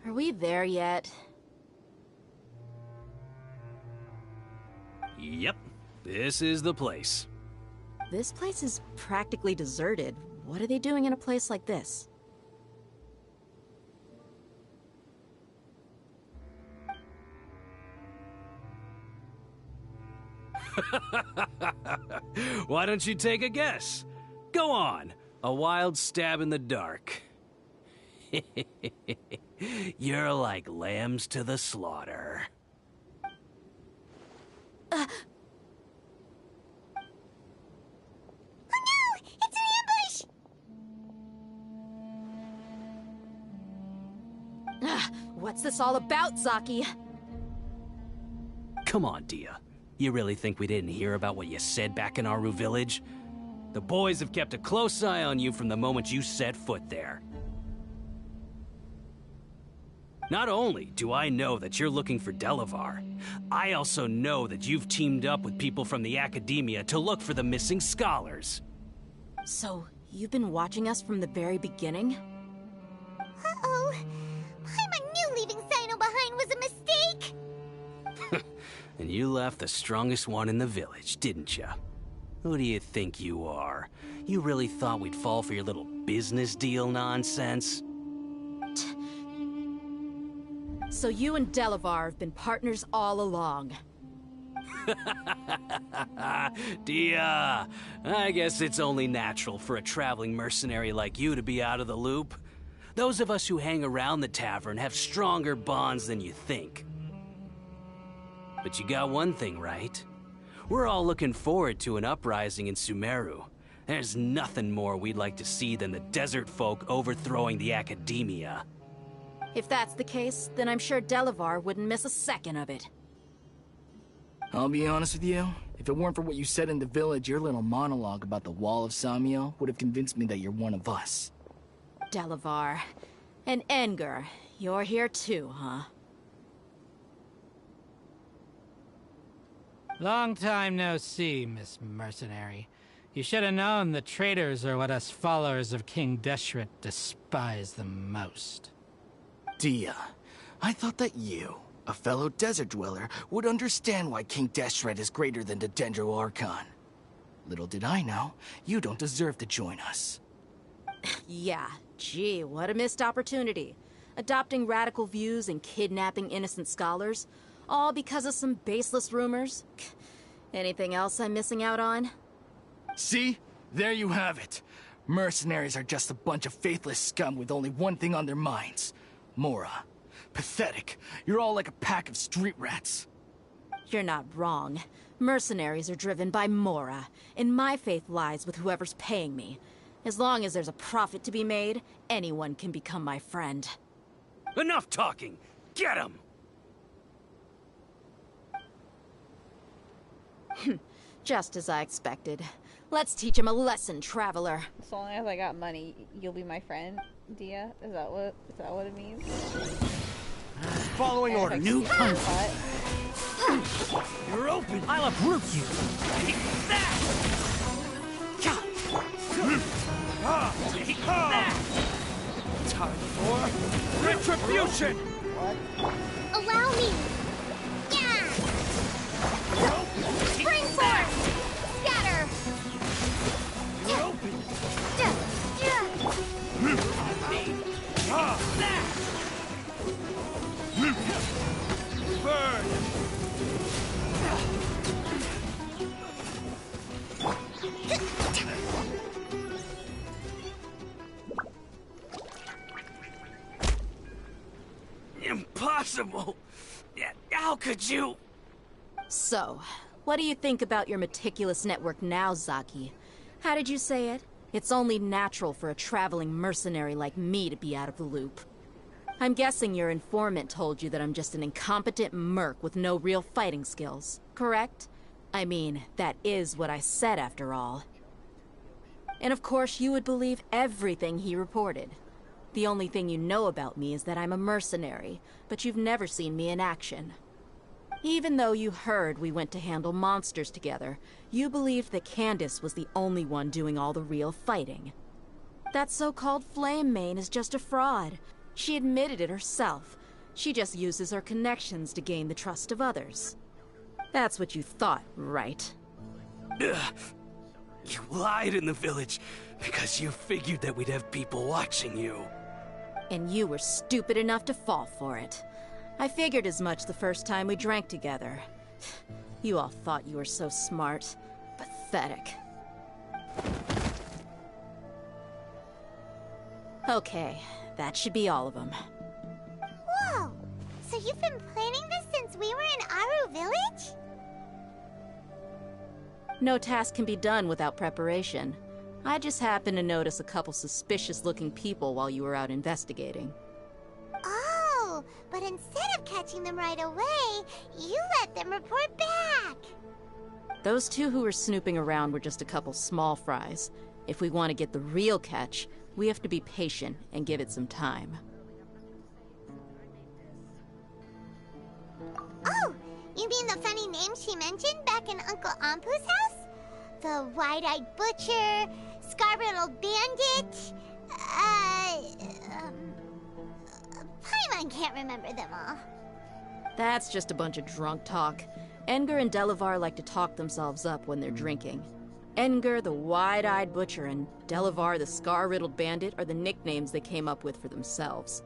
Are we there yet? Yep, this is the place. This place is practically deserted. What are they doing in a place like this? Why don't you take a guess? Go on, a wild stab in the dark. You're like lambs to the slaughter. Oh no! It's an ambush! What's this all about, Zaki? Come on, Dia. You really think we didn't hear about what you said back in Aru village? The boys have kept a close eye on you from the moment you set foot there. Not only do I know that you're looking for Delavar, I also know that you've teamed up with people from the Academia to look for the missing scholars. So, you've been watching us from the very beginning? Uh-oh. I knew leaving Sino behind was a mistake! And you left the strongest one in the village, didn't you? Who do you think you are? You really thought we'd fall for your little business deal nonsense? So you and Delavar have been partners all along. Dia, I guess it's only natural for a traveling mercenary like you to be out of the loop. Those of us who hang around the tavern have stronger bonds than you think. But you got one thing right. We're all looking forward to an uprising in Sumeru. There's nothing more we'd like to see than the desert folk overthrowing the academia. If that's the case, then I'm sure Delavar wouldn't miss a second of it. I'll be honest with you, if it weren't for what you said in the village, your little monologue about the Wall of Samiel would have convinced me that you're one of us. Delavar. And Enger, you're here too, huh? Long time no see, Miss Mercenary. You should have known the traitors are what us followers of King Deshret despise the most. Dia, I thought that you, a fellow desert dweller, would understand why King Deshret is greater than the Dendro Archon. Little did I know, you don't deserve to join us. Yeah, gee, what a missed opportunity. Adopting radical views and kidnapping innocent scholars, all because of some baseless rumors. Anything else I'm missing out on? See? There you have it. Mercenaries are just a bunch of faithless scum with only one thing on their minds. Mora. Pathetic. You're all like a pack of street rats. You're not wrong. Mercenaries are driven by Mora, and my faith lies with whoever's paying me. As long as there's a profit to be made, anyone can become my friend. Enough talking! Get him! Just as I expected. Let's teach him a lesson, traveler. So long as I got money, you'll be my friend, Dia? Is that what it means? Following order. New punch. You're open. I'll uproot you. Take that! Take that! Time for retribution! Allow me! Yeah! Spring force! Scatter! You're open! Burn! Impossible! How could you? So, what do you think about your meticulous network now, Zaki? How did you say it? It's only natural for a traveling mercenary like me to be out of the loop. I'm guessing your informant told you that I'm just an incompetent merc with no real fighting skills, correct? I mean, that is what I said after all. And of course you would believe everything he reported. The only thing you know about me is that I'm a mercenary, but you've never seen me in action. Even though you heard we went to handle monsters together, you believed that Candace was the only one doing all the real fighting. That so-called Flame Mane is just a fraud. She admitted it herself. She just uses her connections to gain the trust of others. That's what you thought, right? You lied in the village because you figured that we'd have people watching you. And you were stupid enough to fall for it. I figured as much the first time we drank together. You all thought you were so smart. Pathetic. Okay, that should be all of them. Whoa! So you've been planning this since we were in Aru Village? No task can be done without preparation. I just happened to notice a couple suspicious-looking people while you were out investigating. Oh, but instead of catching them right away, you let them report back. Those two who were snooping around were just a couple small fries. If we want to get the real catch, we have to be patient and give it some time. Oh, you mean the funny name she mentioned back in Uncle Ampu's house? The wide-eyed butcher, scar-riddled bandit, Paimon can't remember them all. That's just a bunch of drunk talk. Edgar and Delavar like to talk themselves up when they're drinking. Edgar, the wide-eyed butcher, and Delavar, the scar-riddled bandit, are the nicknames they came up with for themselves.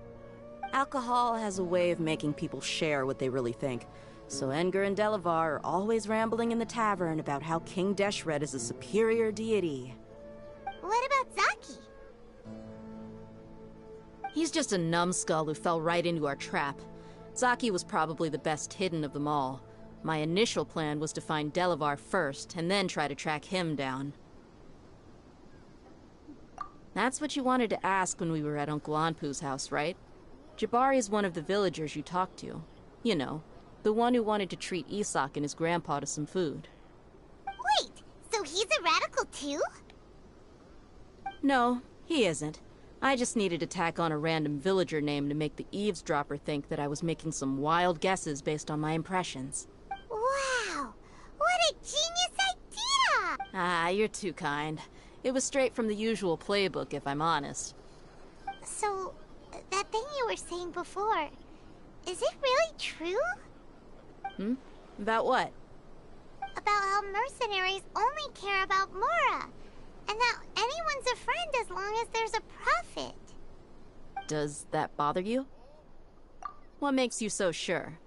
Alcohol has a way of making people share what they really think, so Edgar and Delavar are always rambling in the tavern about how King Deshret is a superior deity. What about Zaki? He's just a numbskull who fell right into our trap. Zaki was probably the best hidden of them all. My initial plan was to find Delavar first, and then try to track him down. That's what you wanted to ask when we were at Uncle Anpu's house, right? Jabari is one of the villagers you talked to. You know, the one who wanted to treat Isak and his grandpa to some food. Wait, so he's a radical too? No, he isn't. I just needed to tack on a random villager name to make the eavesdropper think that I was making some wild guesses based on my impressions. Wow! What a genius idea! Ah, you're too kind. It was straight from the usual playbook, if I'm honest. So, that thing you were saying before, is it really true? Hmm? About what? About how mercenaries only care about Mora, and that anyone's a friend as long as there's a profit. Does that bother you? What makes you so sure?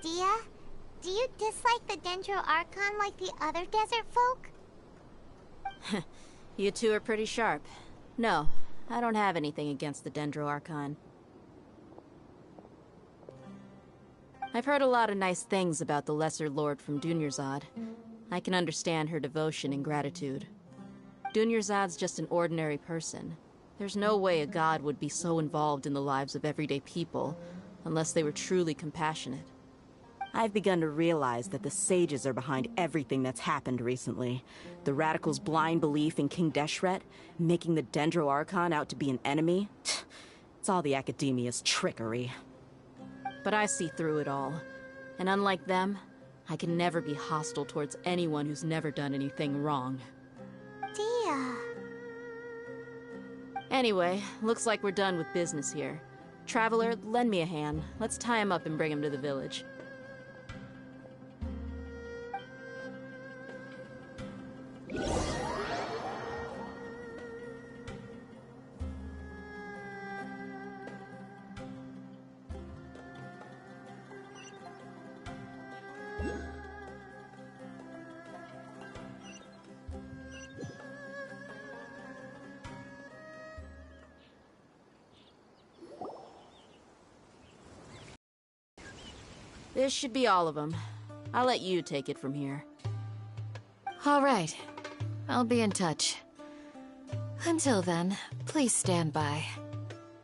Dia, do you dislike the Dendro Archon like the other desert folk? You two are pretty sharp. No, I don't have anything against the Dendro Archon. I've heard a lot of nice things about the Lesser Lord from Dunyarzad. I can understand her devotion and gratitude. Dunyarzad's just an ordinary person. There's no way a god would be so involved in the lives of everyday people, unless they were truly compassionate. I've begun to realize that the sages are behind everything that's happened recently. The radicals' blind belief in King Deshret, making the Dendro Archon out to be an enemy. It's all the Academia's trickery. But I see through it all. And unlike them, I can never be hostile towards anyone who's never done anything wrong. Dia. Anyway, looks like we're done with business here. Traveler, lend me a hand. Let's tie him up and bring him to the village. This should be all of them. I'll let you take it from here. All right. I'll be in touch. Until then, please stand by.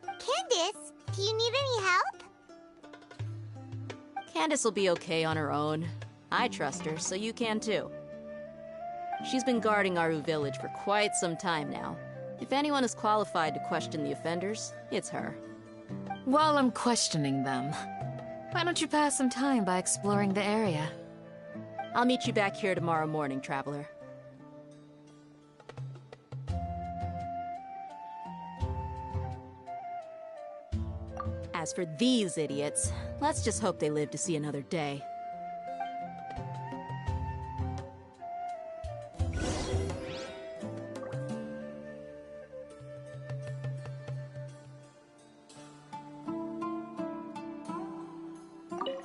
Candace, do you need any help? Candace will be okay on her own. I trust her, so you can too. She's been guarding Aru village for quite some time now. If anyone is qualified to question the offenders, it's her. While I'm questioning them, why don't you pass some time by exploring the area? I'll meet you back here tomorrow morning, Traveler. As for these idiots, let's just hope they live to see another day.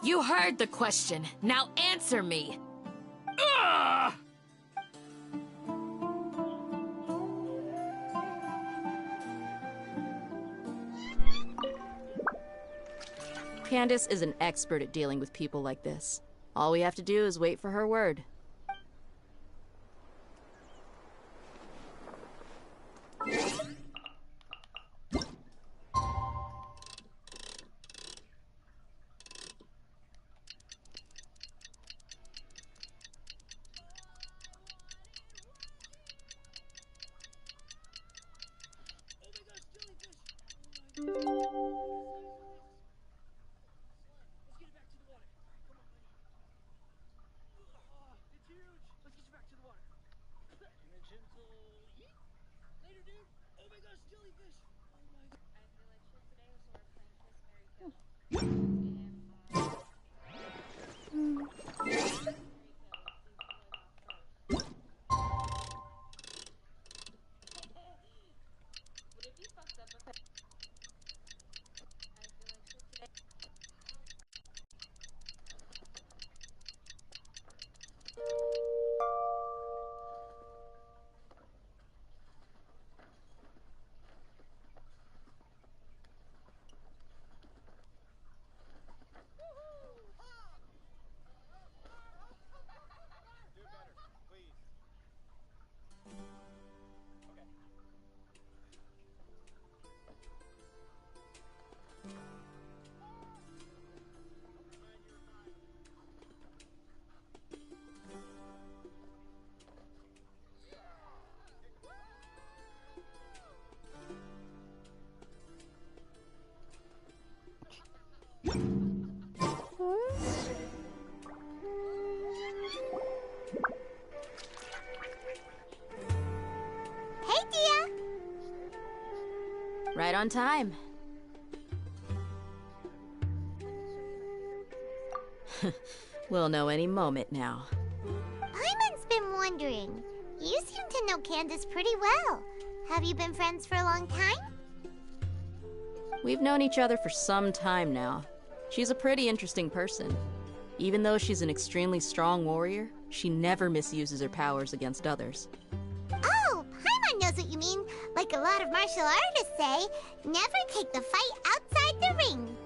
You heard the question. Now answer me. Ugh! Candace is an expert at dealing with people like this. All we have to do is wait for her word. Hey, Dia! Right on time. We'll know any moment now. Paimon's been wondering. You seem to know Candace pretty well. Have you been friends for a long time? We've known each other for some time now. She's a pretty interesting person. Even though she's an extremely strong warrior, she never misuses her powers against others. Oh, Paimon knows what you mean. Like a lot of martial artists say, never take the fight outside the ring.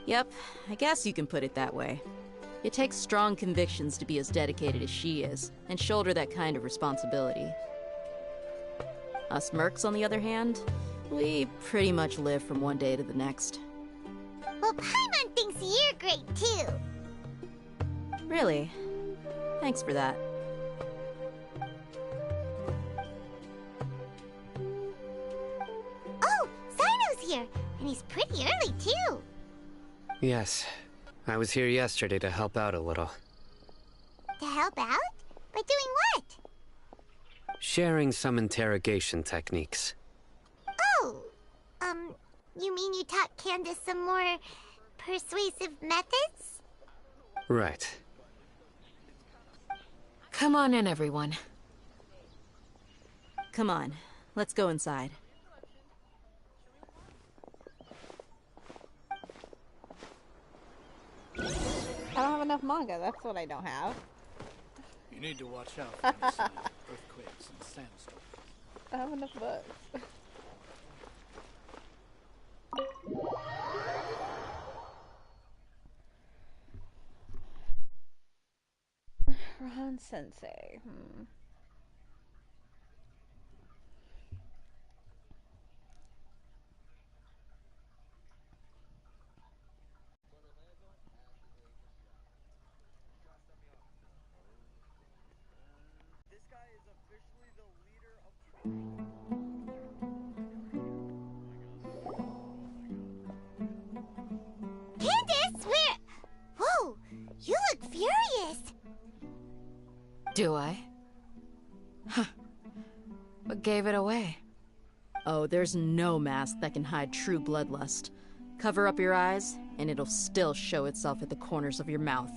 Yep, I guess you can put it that way. It takes strong convictions to be as dedicated as she is, and shoulder that kind of responsibility. Us mercs, on the other hand, we pretty much live from one day to the next. Well, Paimon thinks you're great, too. Really? Thanks for that. Oh, Sino's here, and he's pretty early, too. Yes. I was here yesterday to help out a little. To help out? By doing what? Sharing some interrogation techniques. Oh, you mean you taught Candace some more persuasive methods? Right. Come on in, everyone. Come on, let's go inside. I don't have enough manga, that's what I don't have. You need to watch out for missing earthquakes and sandstorms. I have enough books. Ron Sensei. Candace, where? Whoa, you look furious. Do I? Huh. What gave it away? Oh, there's no mask that can hide true bloodlust. Cover up your eyes, and it'll still show itself at the corners of your mouth.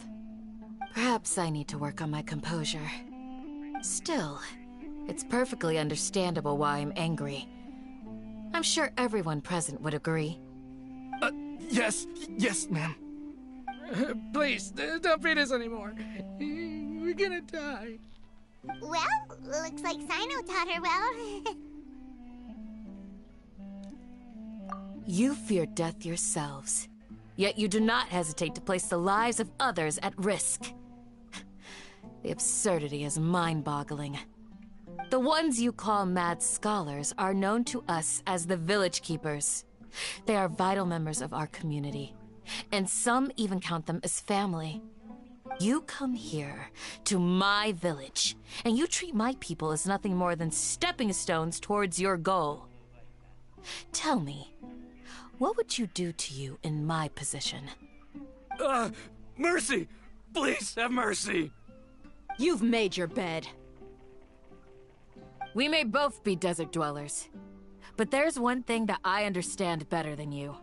Perhaps I need to work on my composure. Still, it's perfectly understandable why I'm angry. I'm sure everyone present would agree. Yes, ma'am. Please, don't beat us anymore. We're gonna die. Well, looks like Sino taught her well. You fear death yourselves, yet you do not hesitate to place the lives of others at risk. The absurdity is mind-boggling. The ones you call mad scholars are known to us as the Village Keepers. They are vital members of our community, and some even count them as family. You come here, to my village, and you treat my people as nothing more than stepping stones towards your goal. Tell me, what would you do to you in my position? Mercy! Please have mercy! You've made your bed. We may both be desert dwellers, But there's one thing that I understand better than you.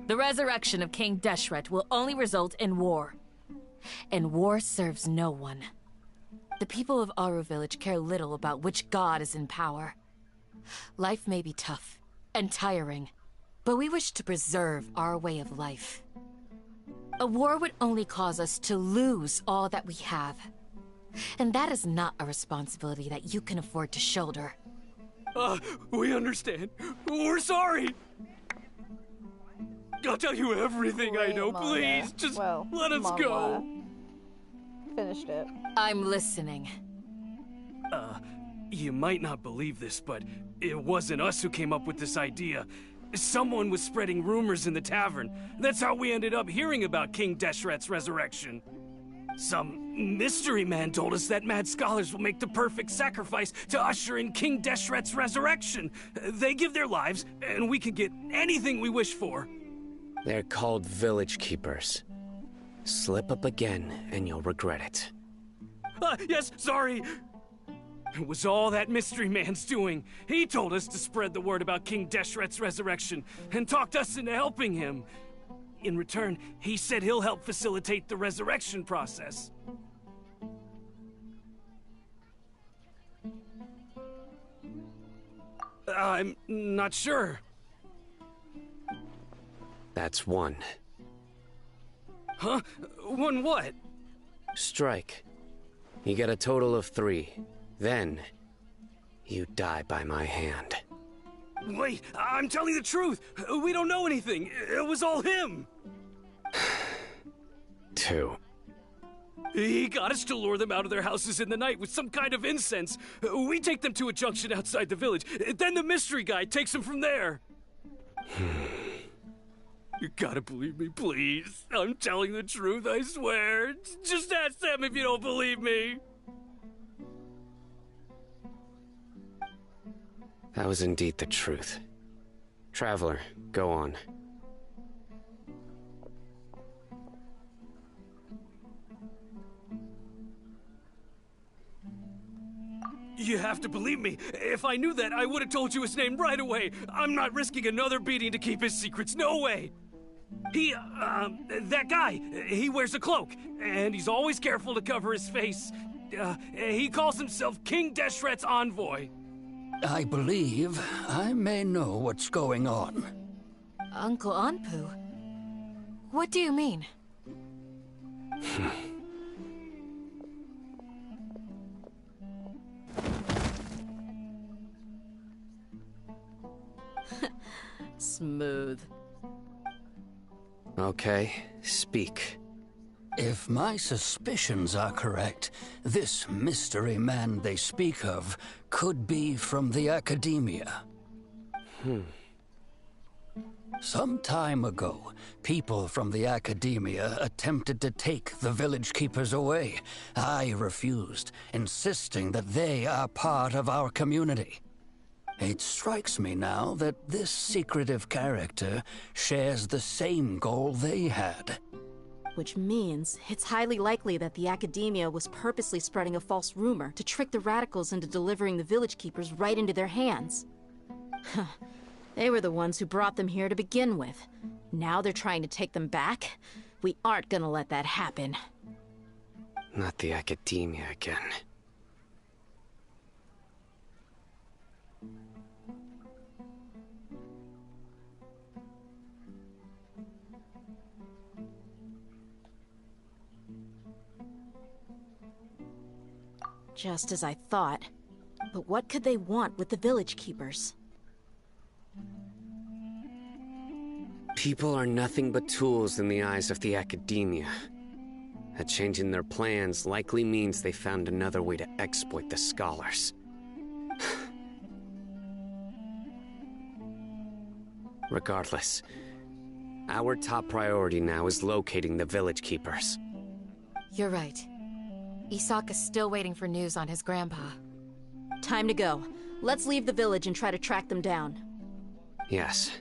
The resurrection of King Deshret will only result in war. And war serves no one. The people of Aru Village care little about which god is in power. Life may be tough and tiring, but we wish to preserve our way of life. A war would only cause us to lose all that we have. And that is not a responsibility that you can afford to shoulder. We understand. We're sorry. I'll tell you everything I know, please. Just let us go. Finished it. I'm listening. You might not believe this, but it wasn't us who came up with this idea. Someone was spreading rumors in the tavern. That's how we ended up hearing about King Deshret's resurrection. Some mystery man told us that mad scholars will make the perfect sacrifice to usher in King Deshret's resurrection. They give their lives, and we can get anything we wish for. They're called village keepers. Slip up again, and you'll regret it. Yes, sorry. It was all that mystery man's doing. He told us to spread the word about King Deshret's resurrection, and talked us into helping him. In return, he said he'll help facilitate the resurrection process. I'm not sure. That's one. Huh? One what? Strike. You get a total of 3. Then, you die by my hand. Wait, I'm telling the truth. We don't know anything. It was all him. 2. He got us to lure them out of their houses in the night with some kind of incense. We take them to a junction outside the village. Then the mystery guy takes them from there. You gotta believe me, please. I'm telling the truth, I swear. Just ask them if you don't believe me. That was indeed the truth. Traveler, go on. You have to believe me. If I knew that, I would have told you his name right away. I'm not risking another beating to keep his secrets. No way. That guy, he wears a cloak, and he's always careful to cover his face. He calls himself King Deshret's envoy. I believe I may know what's going on. Uncle Anpu? What do you mean? Smooth. Okay, speak. If my suspicions are correct, this mystery man they speak of could be from the Academia. Some time ago, people from the Academia attempted to take the village keepers away. I refused, insisting that they are part of our community. It strikes me now that this secretive character shares the same goal they had. Which means it's highly likely that the Academia was purposely spreading a false rumor to trick the radicals into delivering the village keepers right into their hands. They were the ones who brought them here to begin with. Now they're trying to take them back? We aren't gonna let that happen. Not the Academia again. Just as I thought. But what could they want with the village keepers? People are nothing but tools in the eyes of the Academia. A change in their plans likely means they found another way to exploit the scholars. Regardless, our top priority now is locating the village keepers. You're right. Isak is still waiting for news on his grandpa. Time to go. Let's leave the village and try to track them down. Yes.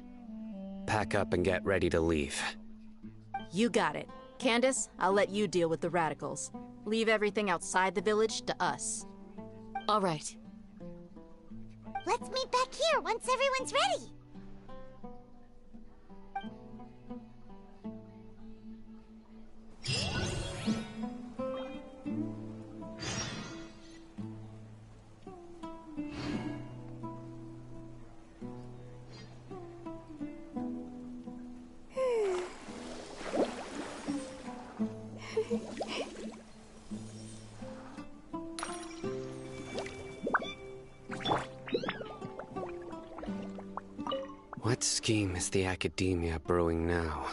Pack up and get ready to leave. You got it. Candace, I'll let you deal with the radicals. Leave everything outside the village to us. All right. Let's meet back here once everyone's ready. What scheme is the Academia brewing now?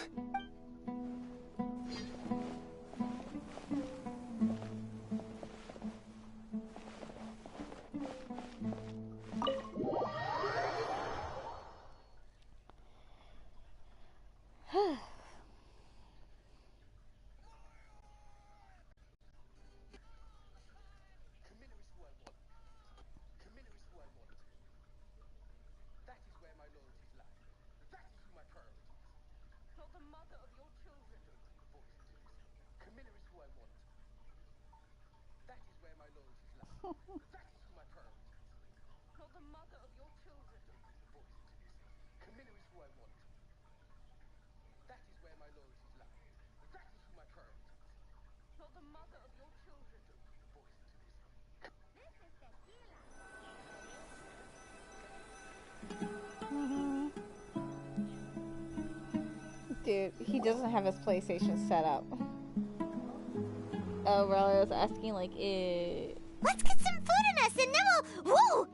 Dude, he doesn't have his PlayStation set up. Oh, Riley was asking, like, Let's get some food in us and then we'll... Whoa!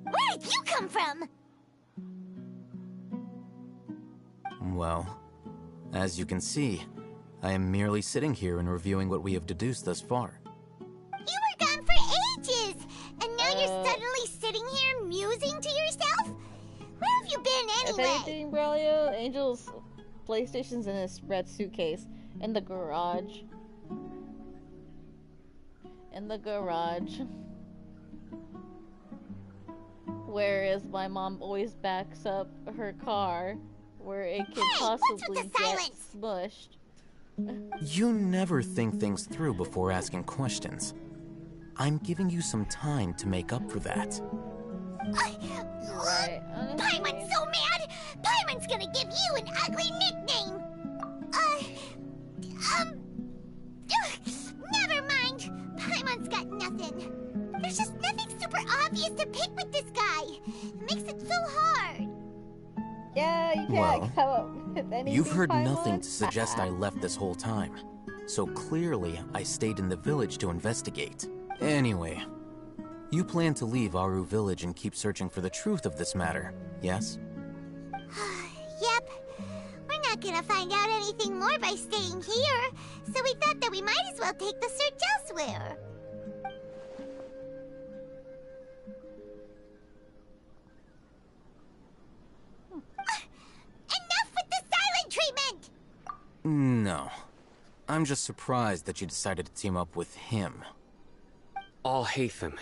Where did you come from? Well, as you can see, I am merely sitting here and reviewing what we have deduced thus far. You were gone for ages! And now you're suddenly sitting here musing to yourself? Where have you been If anyway? anything, Braulio, Angel's PlayStation's in his red suitcase in the garage. In the garage. Whereas my mom always backs up her car where it could possibly get smushed. You never think things through before asking questions. I'm giving you some time to make up for that. Right. Paimon's so mad! Paimon's gonna give you an ugly nickname! Never mind. Paimon's got nothing. There's just nothing super obvious to pick with this guy. It makes it so hard. Yeah, you can't Well, come up with anything. You've heard Paimon. nothing to suggest I left this whole time. So clearly, I stayed in the village to investigate. Anyway, you plan to leave Aru Village and keep searching for the truth of this matter, yes? Yep. We're not gonna find out anything more by staying here, so we thought that we might as well take the search elsewhere. Enough with the silent treatment! No. I'm just surprised that you decided to team up with him. Alhaitham,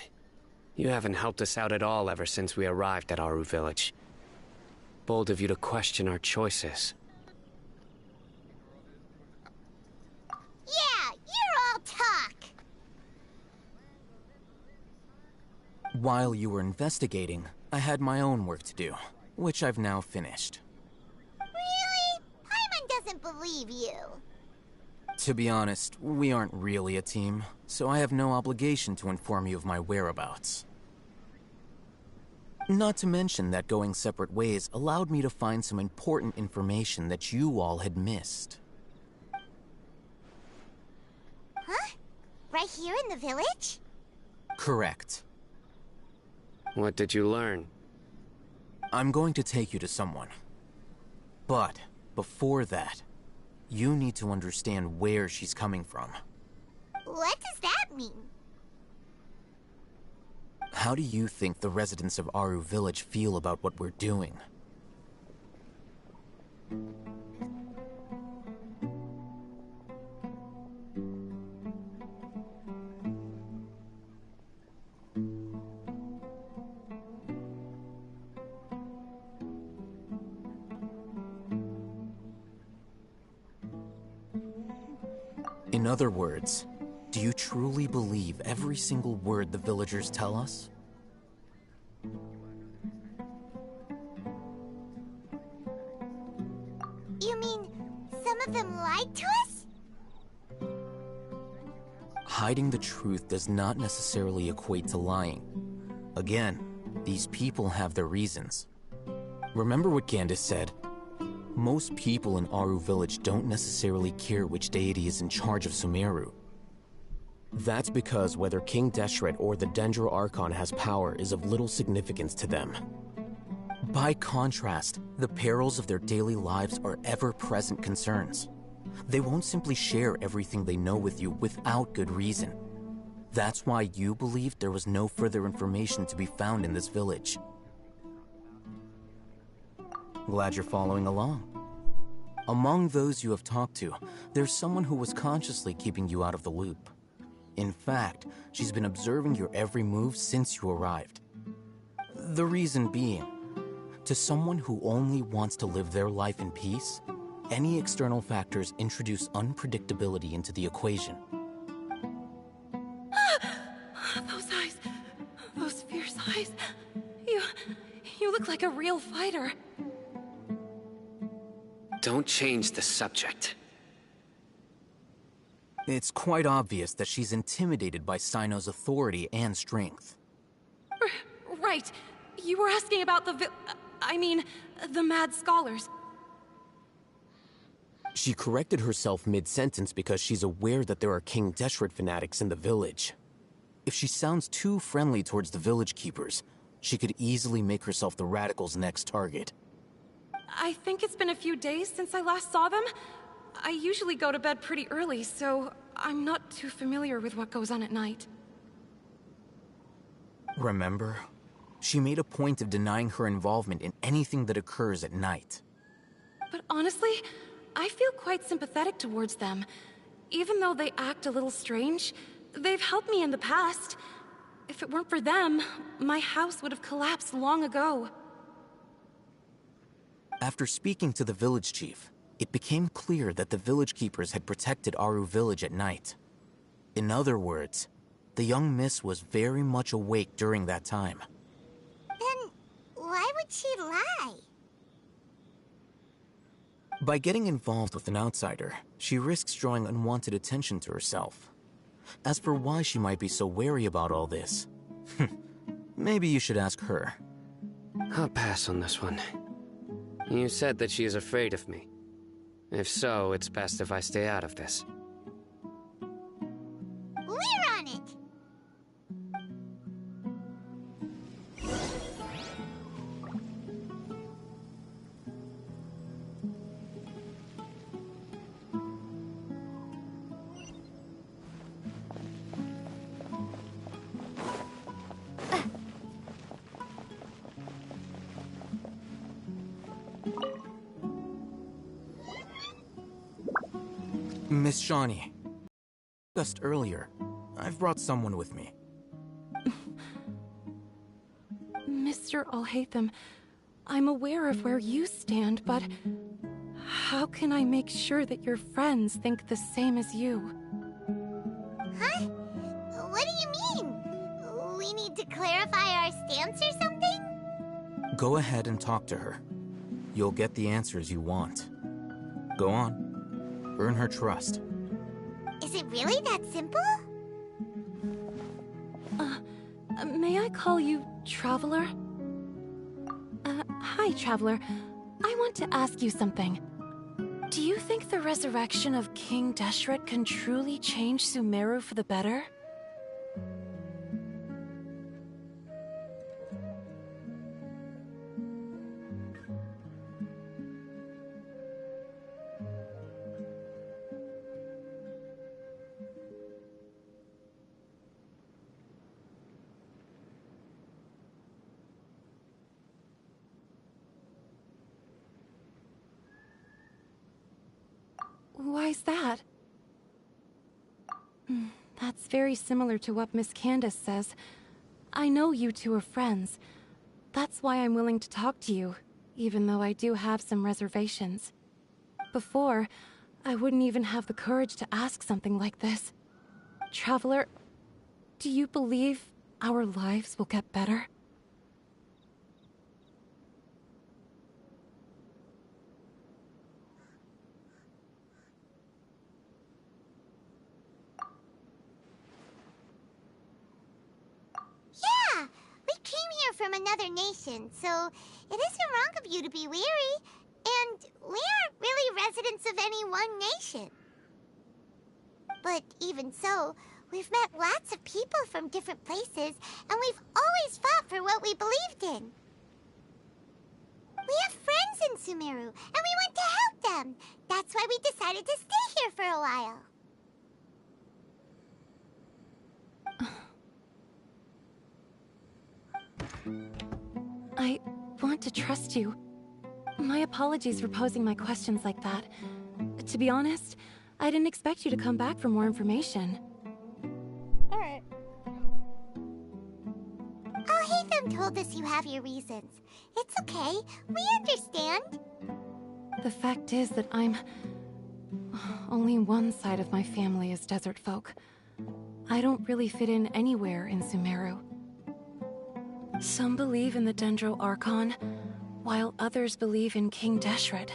you haven't helped us out at all ever since we arrived at Aru Village. Bold of you to question our choices. Yeah, you're all talk! While you were investigating, I had my own work to do, which I've now finished. Really? Paimon doesn't believe you. To be honest, we aren't really a team, so I have no obligation to inform you of my whereabouts. Not to mention that going separate ways allowed me to find some important information that you all had missed. Huh? Right here in the village? Correct. What did you learn? I'm going to take you to someone. But, before that, you need to understand where she's coming from. What does that mean? How do you think the residents of Aru Village feel about what we're doing? In other words, do you truly believe every single word the villagers tell us? of them lied to us? Hiding the truth does not necessarily equate to lying. Again, these people have their reasons. Remember what Candace said? Most people in Aru Village don't necessarily care which deity is in charge of Sumeru. That's because whether King Deshret or the Dendro Archon has power is of little significance to them. By contrast, the perils of their daily lives are ever-present concerns. They won't simply share everything they know with you without good reason. That's why you believed there was no further information to be found in this village. Glad you're following along. Among those you have talked to, there's someone who was consciously keeping you out of the loop. In fact, she's been observing your every move since you arrived. The reason being, to someone who only wants to live their life in peace, any external factors introduce unpredictability into the equation. Those eyes. Those fierce eyes. You look like a real fighter. Don't change the subject. It's quite obvious that she's intimidated by Sino's authority and strength. Right. You were asking about the the mad scholars. She corrected herself mid-sentence because she's aware that there are King Deshret fanatics in the village. If she sounds too friendly towards the village keepers, she could easily make herself the radicals' next target. I think it's been a few days since I last saw them. I usually go to bed pretty early, so I'm not too familiar with what goes on at night. Remember? She made a point of denying her involvement in anything that occurs at night. But honestly, I feel quite sympathetic towards them. Even though they act a little strange, they've helped me in the past. If it weren't for them, my house would have collapsed long ago. After speaking to the village chief, it became clear that the village keepers had protected Aru Village at night. In other words, the young miss was very much awake during that time. Then why would she lie? By getting involved with an outsider, she risks drawing unwanted attention to herself. As for why she might be so wary about all this, maybe you should ask her. I'll pass on this one. You said that she is afraid of me. If so, it's best if I stay out of this. We're on it! Miss Shawnee, just earlier, I've brought someone with me. Mr. Alhaitham, I'm aware of where you stand, but how can I make sure that your friends think the same as you? Huh? What do you mean? We need to clarify our stance or something? Go ahead and talk to her. You'll get the answers you want. Go on. Earn her trust. Is it really that simple? May I call you Traveler? Hi, Traveler. I want to ask you something. Do you think the resurrection of King Deshret can truly change Sumeru for the better? Why's that? That's very similar to what Miss Candace says. I know you two are friends. That's why I'm willing to talk to you, even though I do have some reservations. Before, I wouldn't even have the courage to ask something like this. Traveler, do you believe our lives will get better? from another nation, so it isn't wrong of you to be weary. And we aren't really residents of any one nation. But even so, we've met lots of people from different places, and we've always fought for what we believed in. We have friends in Sumeru, and we want to help them. That's why we decided to stay here for a while. I want to trust you. My apologies for posing my questions like that. To be honest, I didn't expect you to come back for more information. Alright. Al-Haytham told us you have your reasons. It's okay. We understand. The fact is that only one side of my family is desert folk. I don't really fit in anywhere in Sumeru. Some believe in the Dendro Archon, while others believe in King Deshret.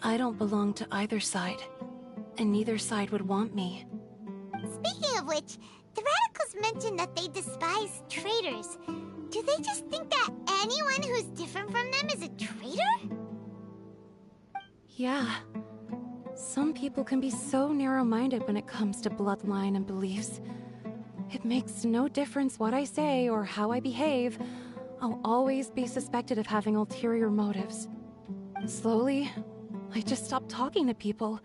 I don't belong to either side, and neither side would want me. Speaking of which, the Radicals mentioned that they despise traitors. Do they just think that anyone who's different from them is a traitor? Yeah. Some people can be so narrow-minded when it comes to bloodline and beliefs. It makes no difference what I say or how I behave. I'll always be suspected of having ulterior motives. Slowly, I just stopped talking to people.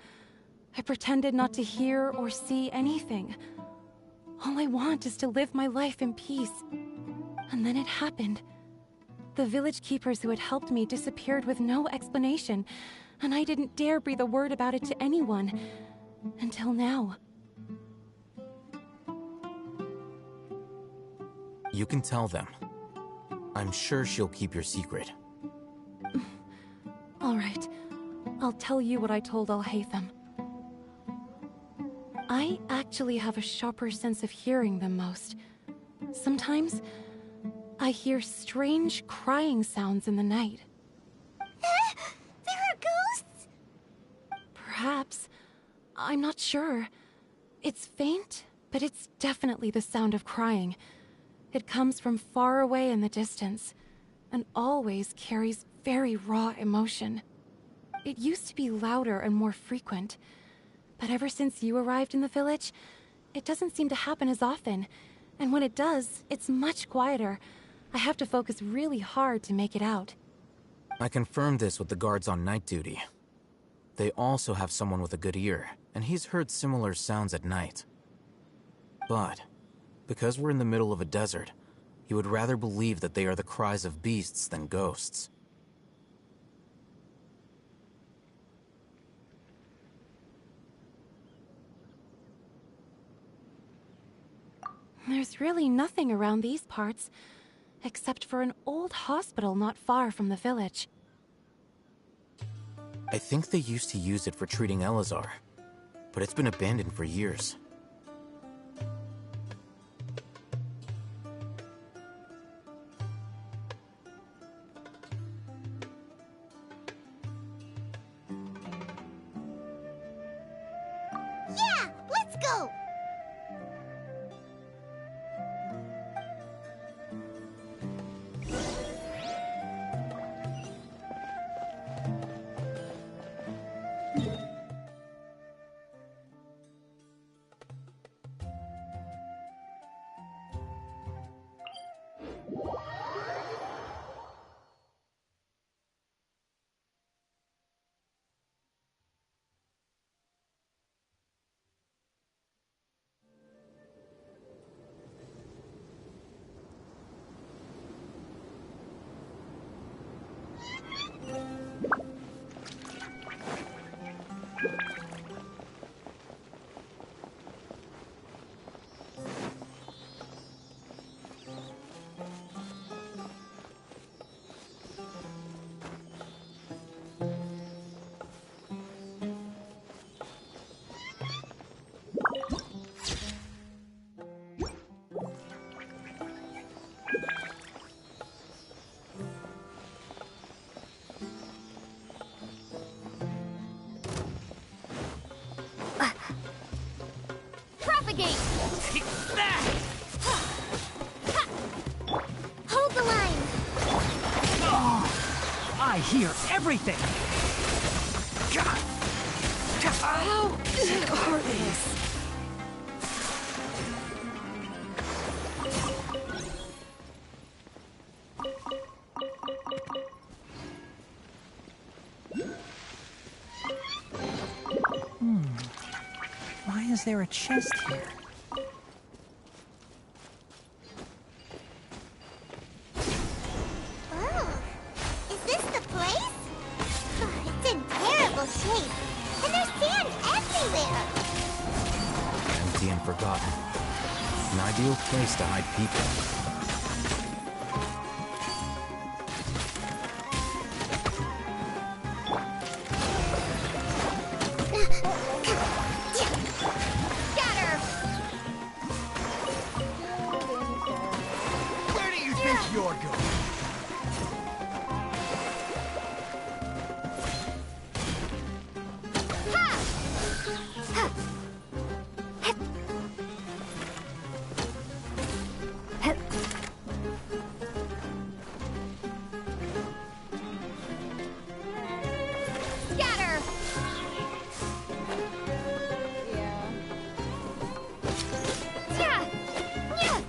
I pretended not to hear or see anything. All I want is to live my life in peace. And then it happened. The village keepers who had helped me disappeared with no explanation, and I didn't dare breathe a word about it to anyone. Until now. You can tell them. I'm sure she'll keep your secret. All right. I'll tell you what I told Al-Haytham. I actually have a sharper sense of hearing than most. Sometimes, I hear strange crying sounds in the night. There are ghosts? Perhaps. I'm not sure. It's faint, but it's definitely the sound of crying. It comes from far away in the distance, and always carries very raw emotion. It used to be louder and more frequent, but ever since you arrived in the village, it doesn't seem to happen as often, and when it does, it's much quieter. I have to focus really hard to make it out. I confirmed this with the guards on night duty. They also have someone with a good ear, and he's heard similar sounds at night. But because we're in the middle of a desert, he would rather believe that they are the cries of beasts than ghosts. There's really nothing around these parts, except for an old hospital not far from the village. I think they used to use it for treating Elazar, but it's been abandoned for years. Yeah, let's go! I hear everything! Ow! Heartless. Why is there a chest here? Oh, is this the place? It's in terrible shape, and there's sand everywhere. Empty and forgotten. An ideal place to hide people. Where do you think you're going? Scatter! Yeah. Yeah.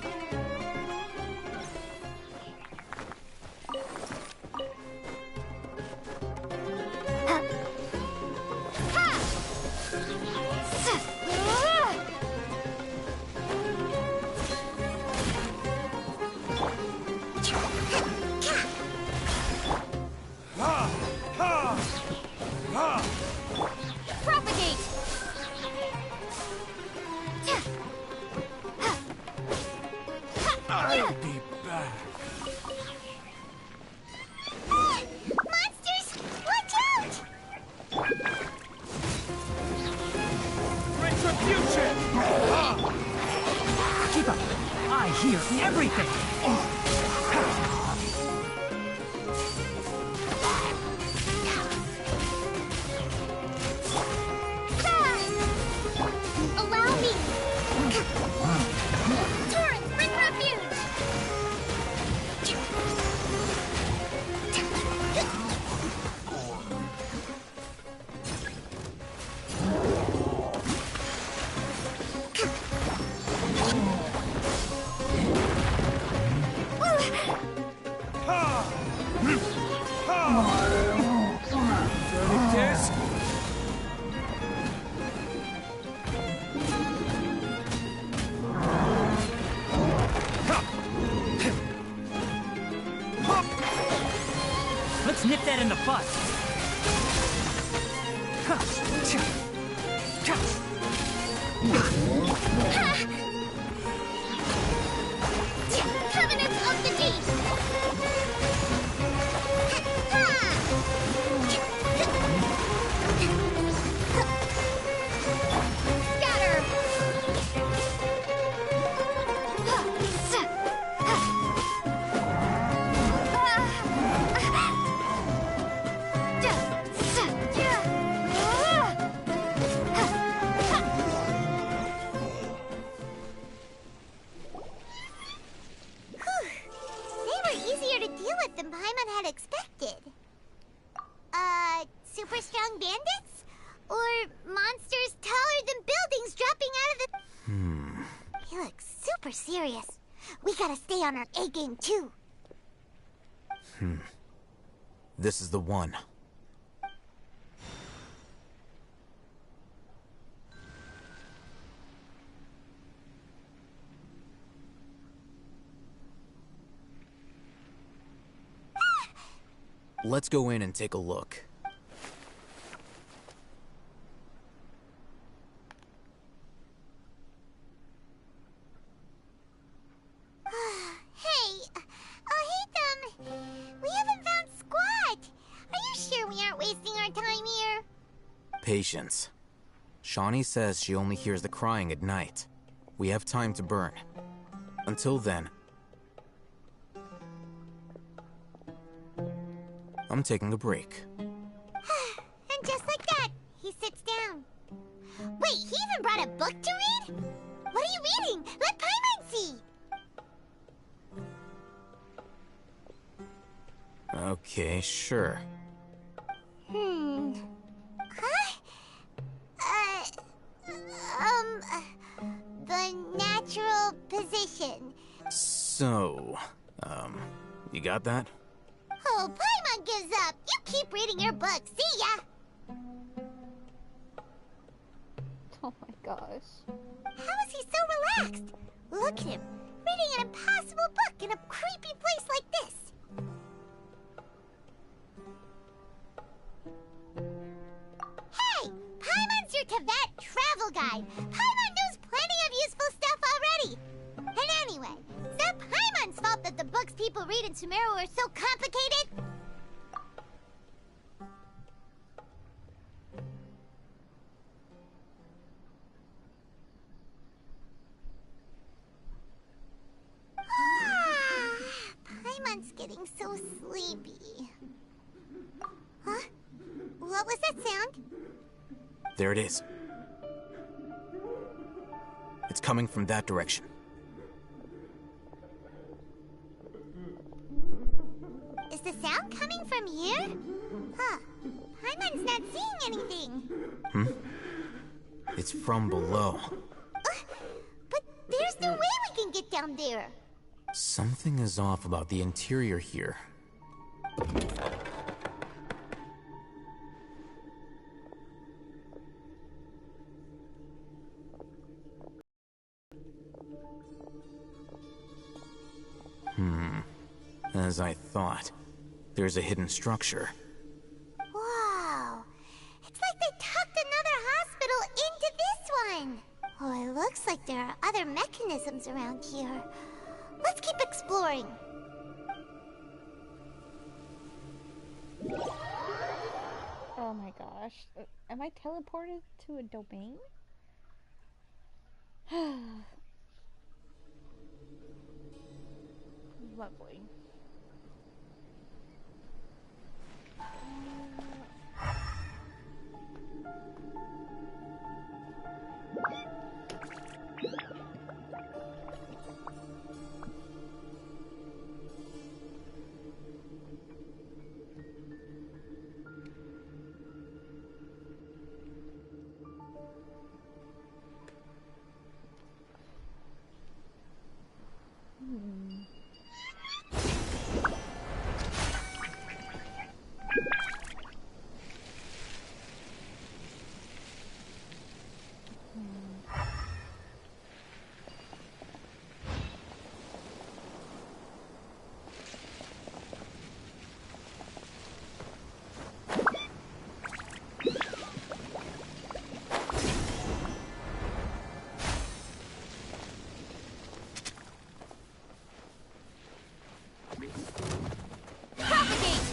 Propagate! I'll be back. Monsters! Watch out! Retribution! Keep up! I hear everything! Allow me! Torrent, bring refuge! Verdict is... Let's nip that in the bud. Covenant of the Deep! Scatter! They were easier to deal with than Paimon had expected. Super strong bandits? Or monsters taller than buildings dropping out of the... He looks super serious. We gotta stay on our A game too. This is the one. Let's go in and take a look. Hey, Ethan! We haven't found squat! Are you sure we aren't wasting our time here? Patience. Shawnee says she only hears the crying at night. We have time to burn. Until then, I'm taking a break. And just like that, he sits down. Wait, he even brought a book to read? What are you reading? Let Paimon see! Okay, sure. Huh? The natural position. So, you got that? Oh, Paimon gives up. You keep reading your book. See ya! Oh my gosh. How is he so relaxed? Look at him, reading an impossible book in a creepy place like this. Hey! Paimon's your Tibet travel guide. Paimon knows plenty of useful stuff already. And anyway, is that Paimon's fault that the books people read in Sumeru are so complicated? Paimon's getting so sleepy. Huh? What was that sound? There it is. It's coming from that direction. Is the sound coming from here? Huh. Paimon's not seeing anything. It's from below. But there's no way we can get down there. Something is off about the interior here. As I thought. There's a hidden structure. Wow. It's like they tucked another hospital into this one. Oh, it looks like there are other mechanisms around here. Let's keep exploring. Oh my gosh. Am I teleported to a domain? Lovely. Propagate!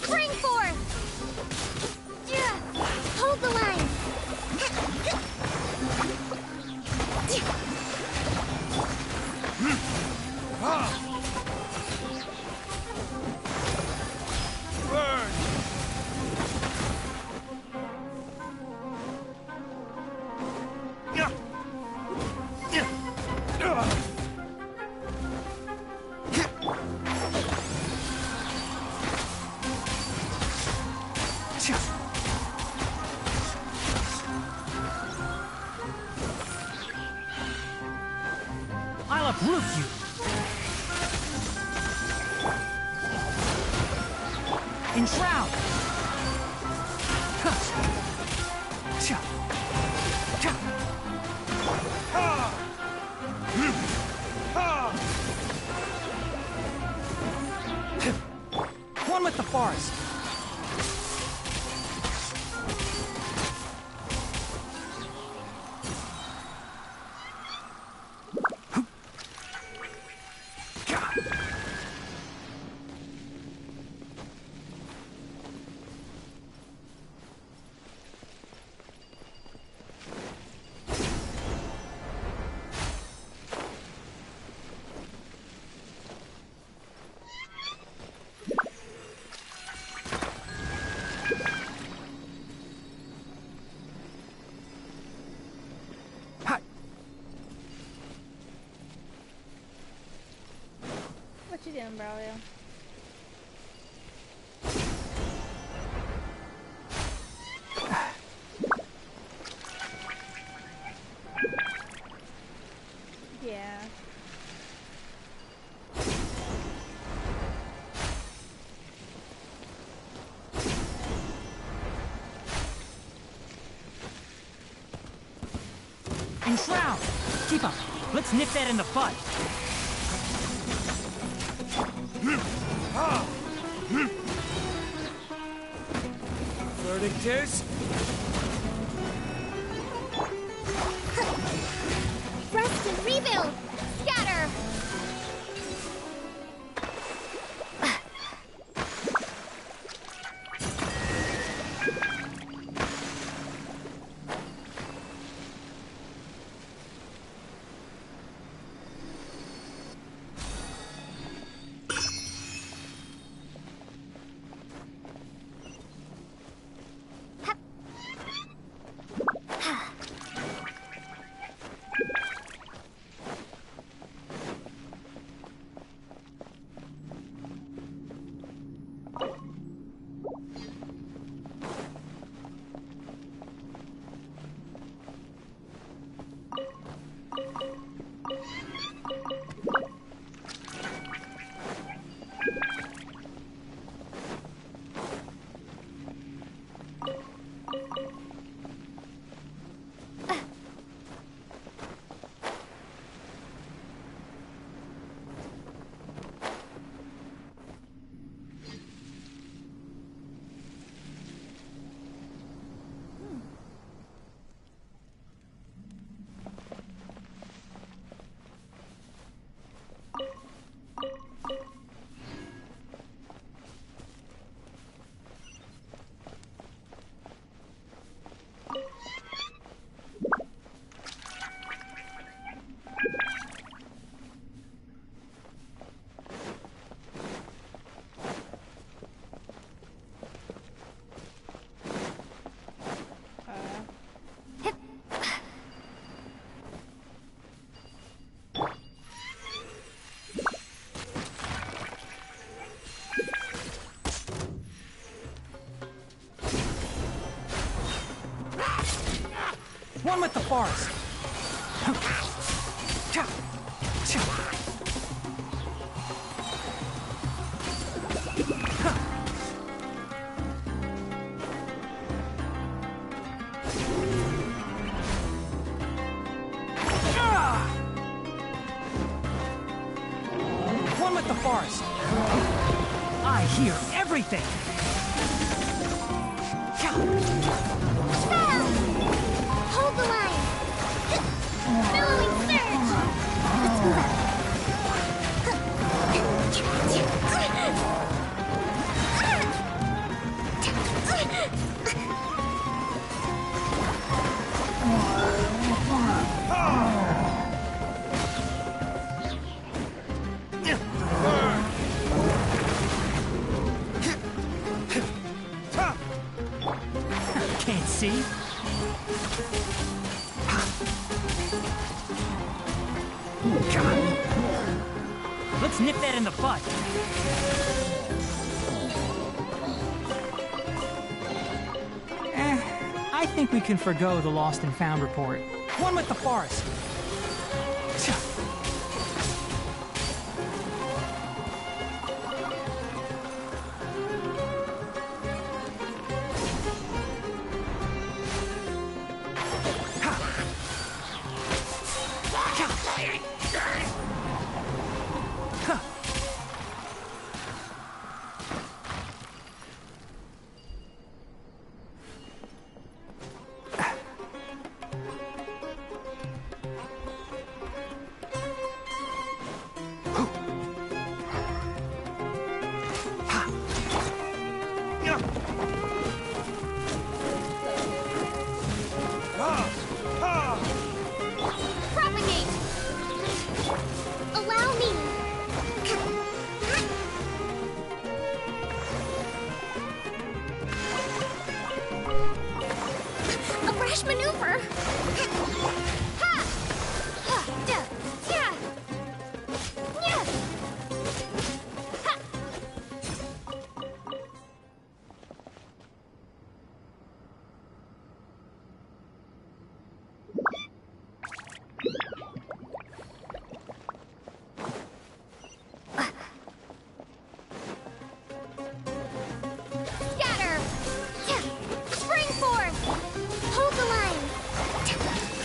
Spring forth! Hold the line! I'll uproot you! Enshroud! One with the forest! What you doing, Braulio? and drown! Keep up. Let's nip that in the bud. Verdict is... Rest and rebuild! Scatter! One with the forest. One with the forest. I hear everything. Hold the line! Billowing surge! Let's move out. Can't see? Let's nip that in the bud. I think we can forgo the lost and found report. One with the forest. Propagate! Allow me! A brash maneuver! Ha! Ha! Da! Yeah! Yeah! Ha! Scatter! Yeah. Spring forth! Hold the line!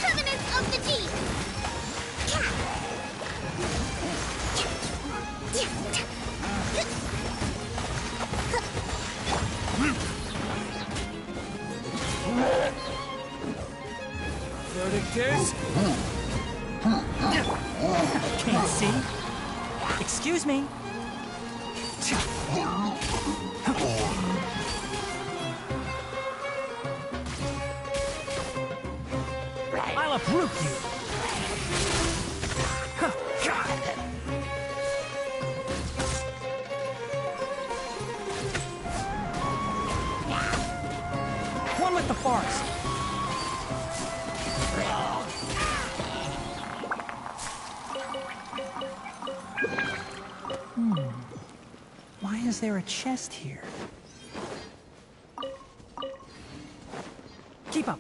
Covenants of Verdict is... Can't see. Excuse me. I'll uproot you. One with the forest. Why is there a chest here? Keep up.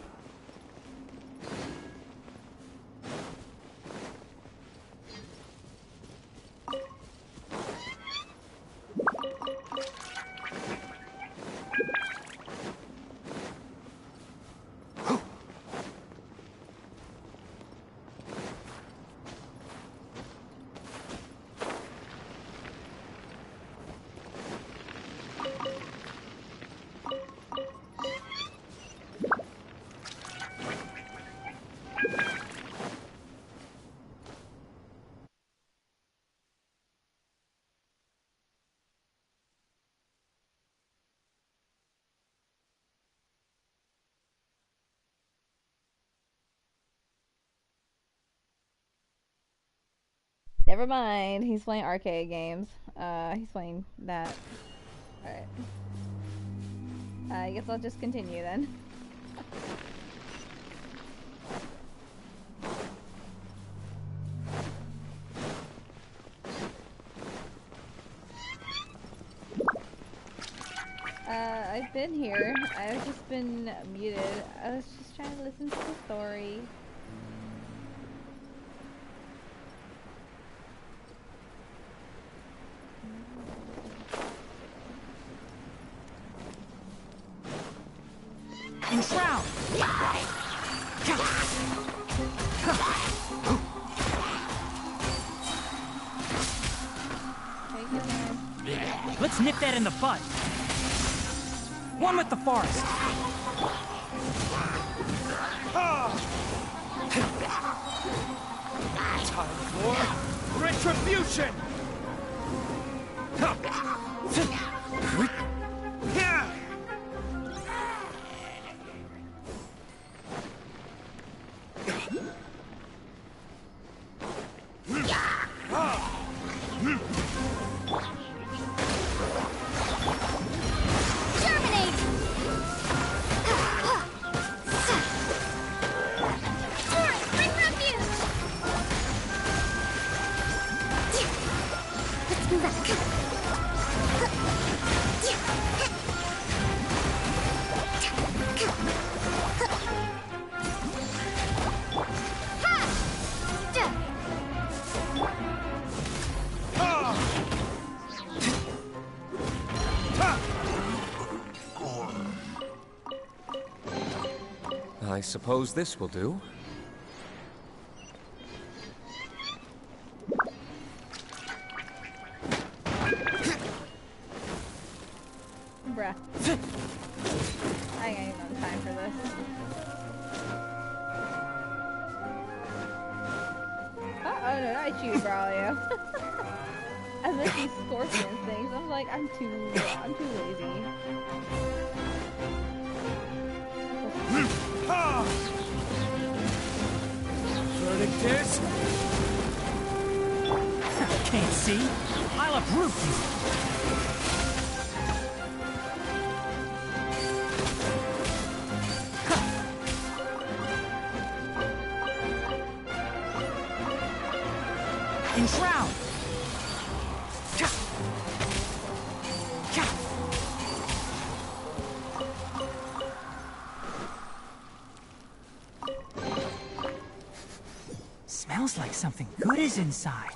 Never mind. He's playing arcade games. He's playing that. Alright. I guess I'll just continue then. I've been here. I've just been muted. I was just trying to listen to the story. Enshroud! Let's nip that in the bud. One with the forest. Time for retribution! I suppose this will do. Bruh. I ain't even have time for this. Oh no, I shoot Braulio. As if these scorpion things. I'm like, I'm too lazy. Verdict is... Can't see? I'll uproot you. Enshroud! Smells like something good is inside.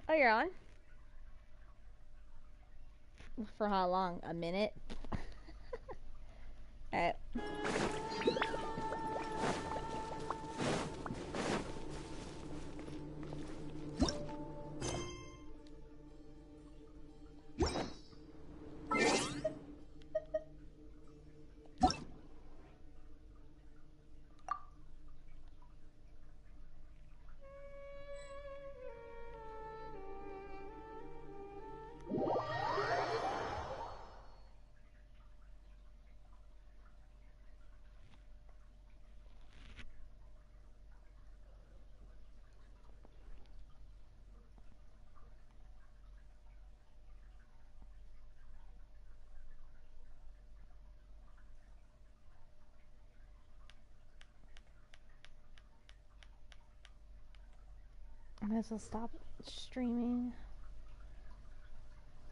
Oh, you're on? For how long? A minute? Alright. I might as well stop streaming.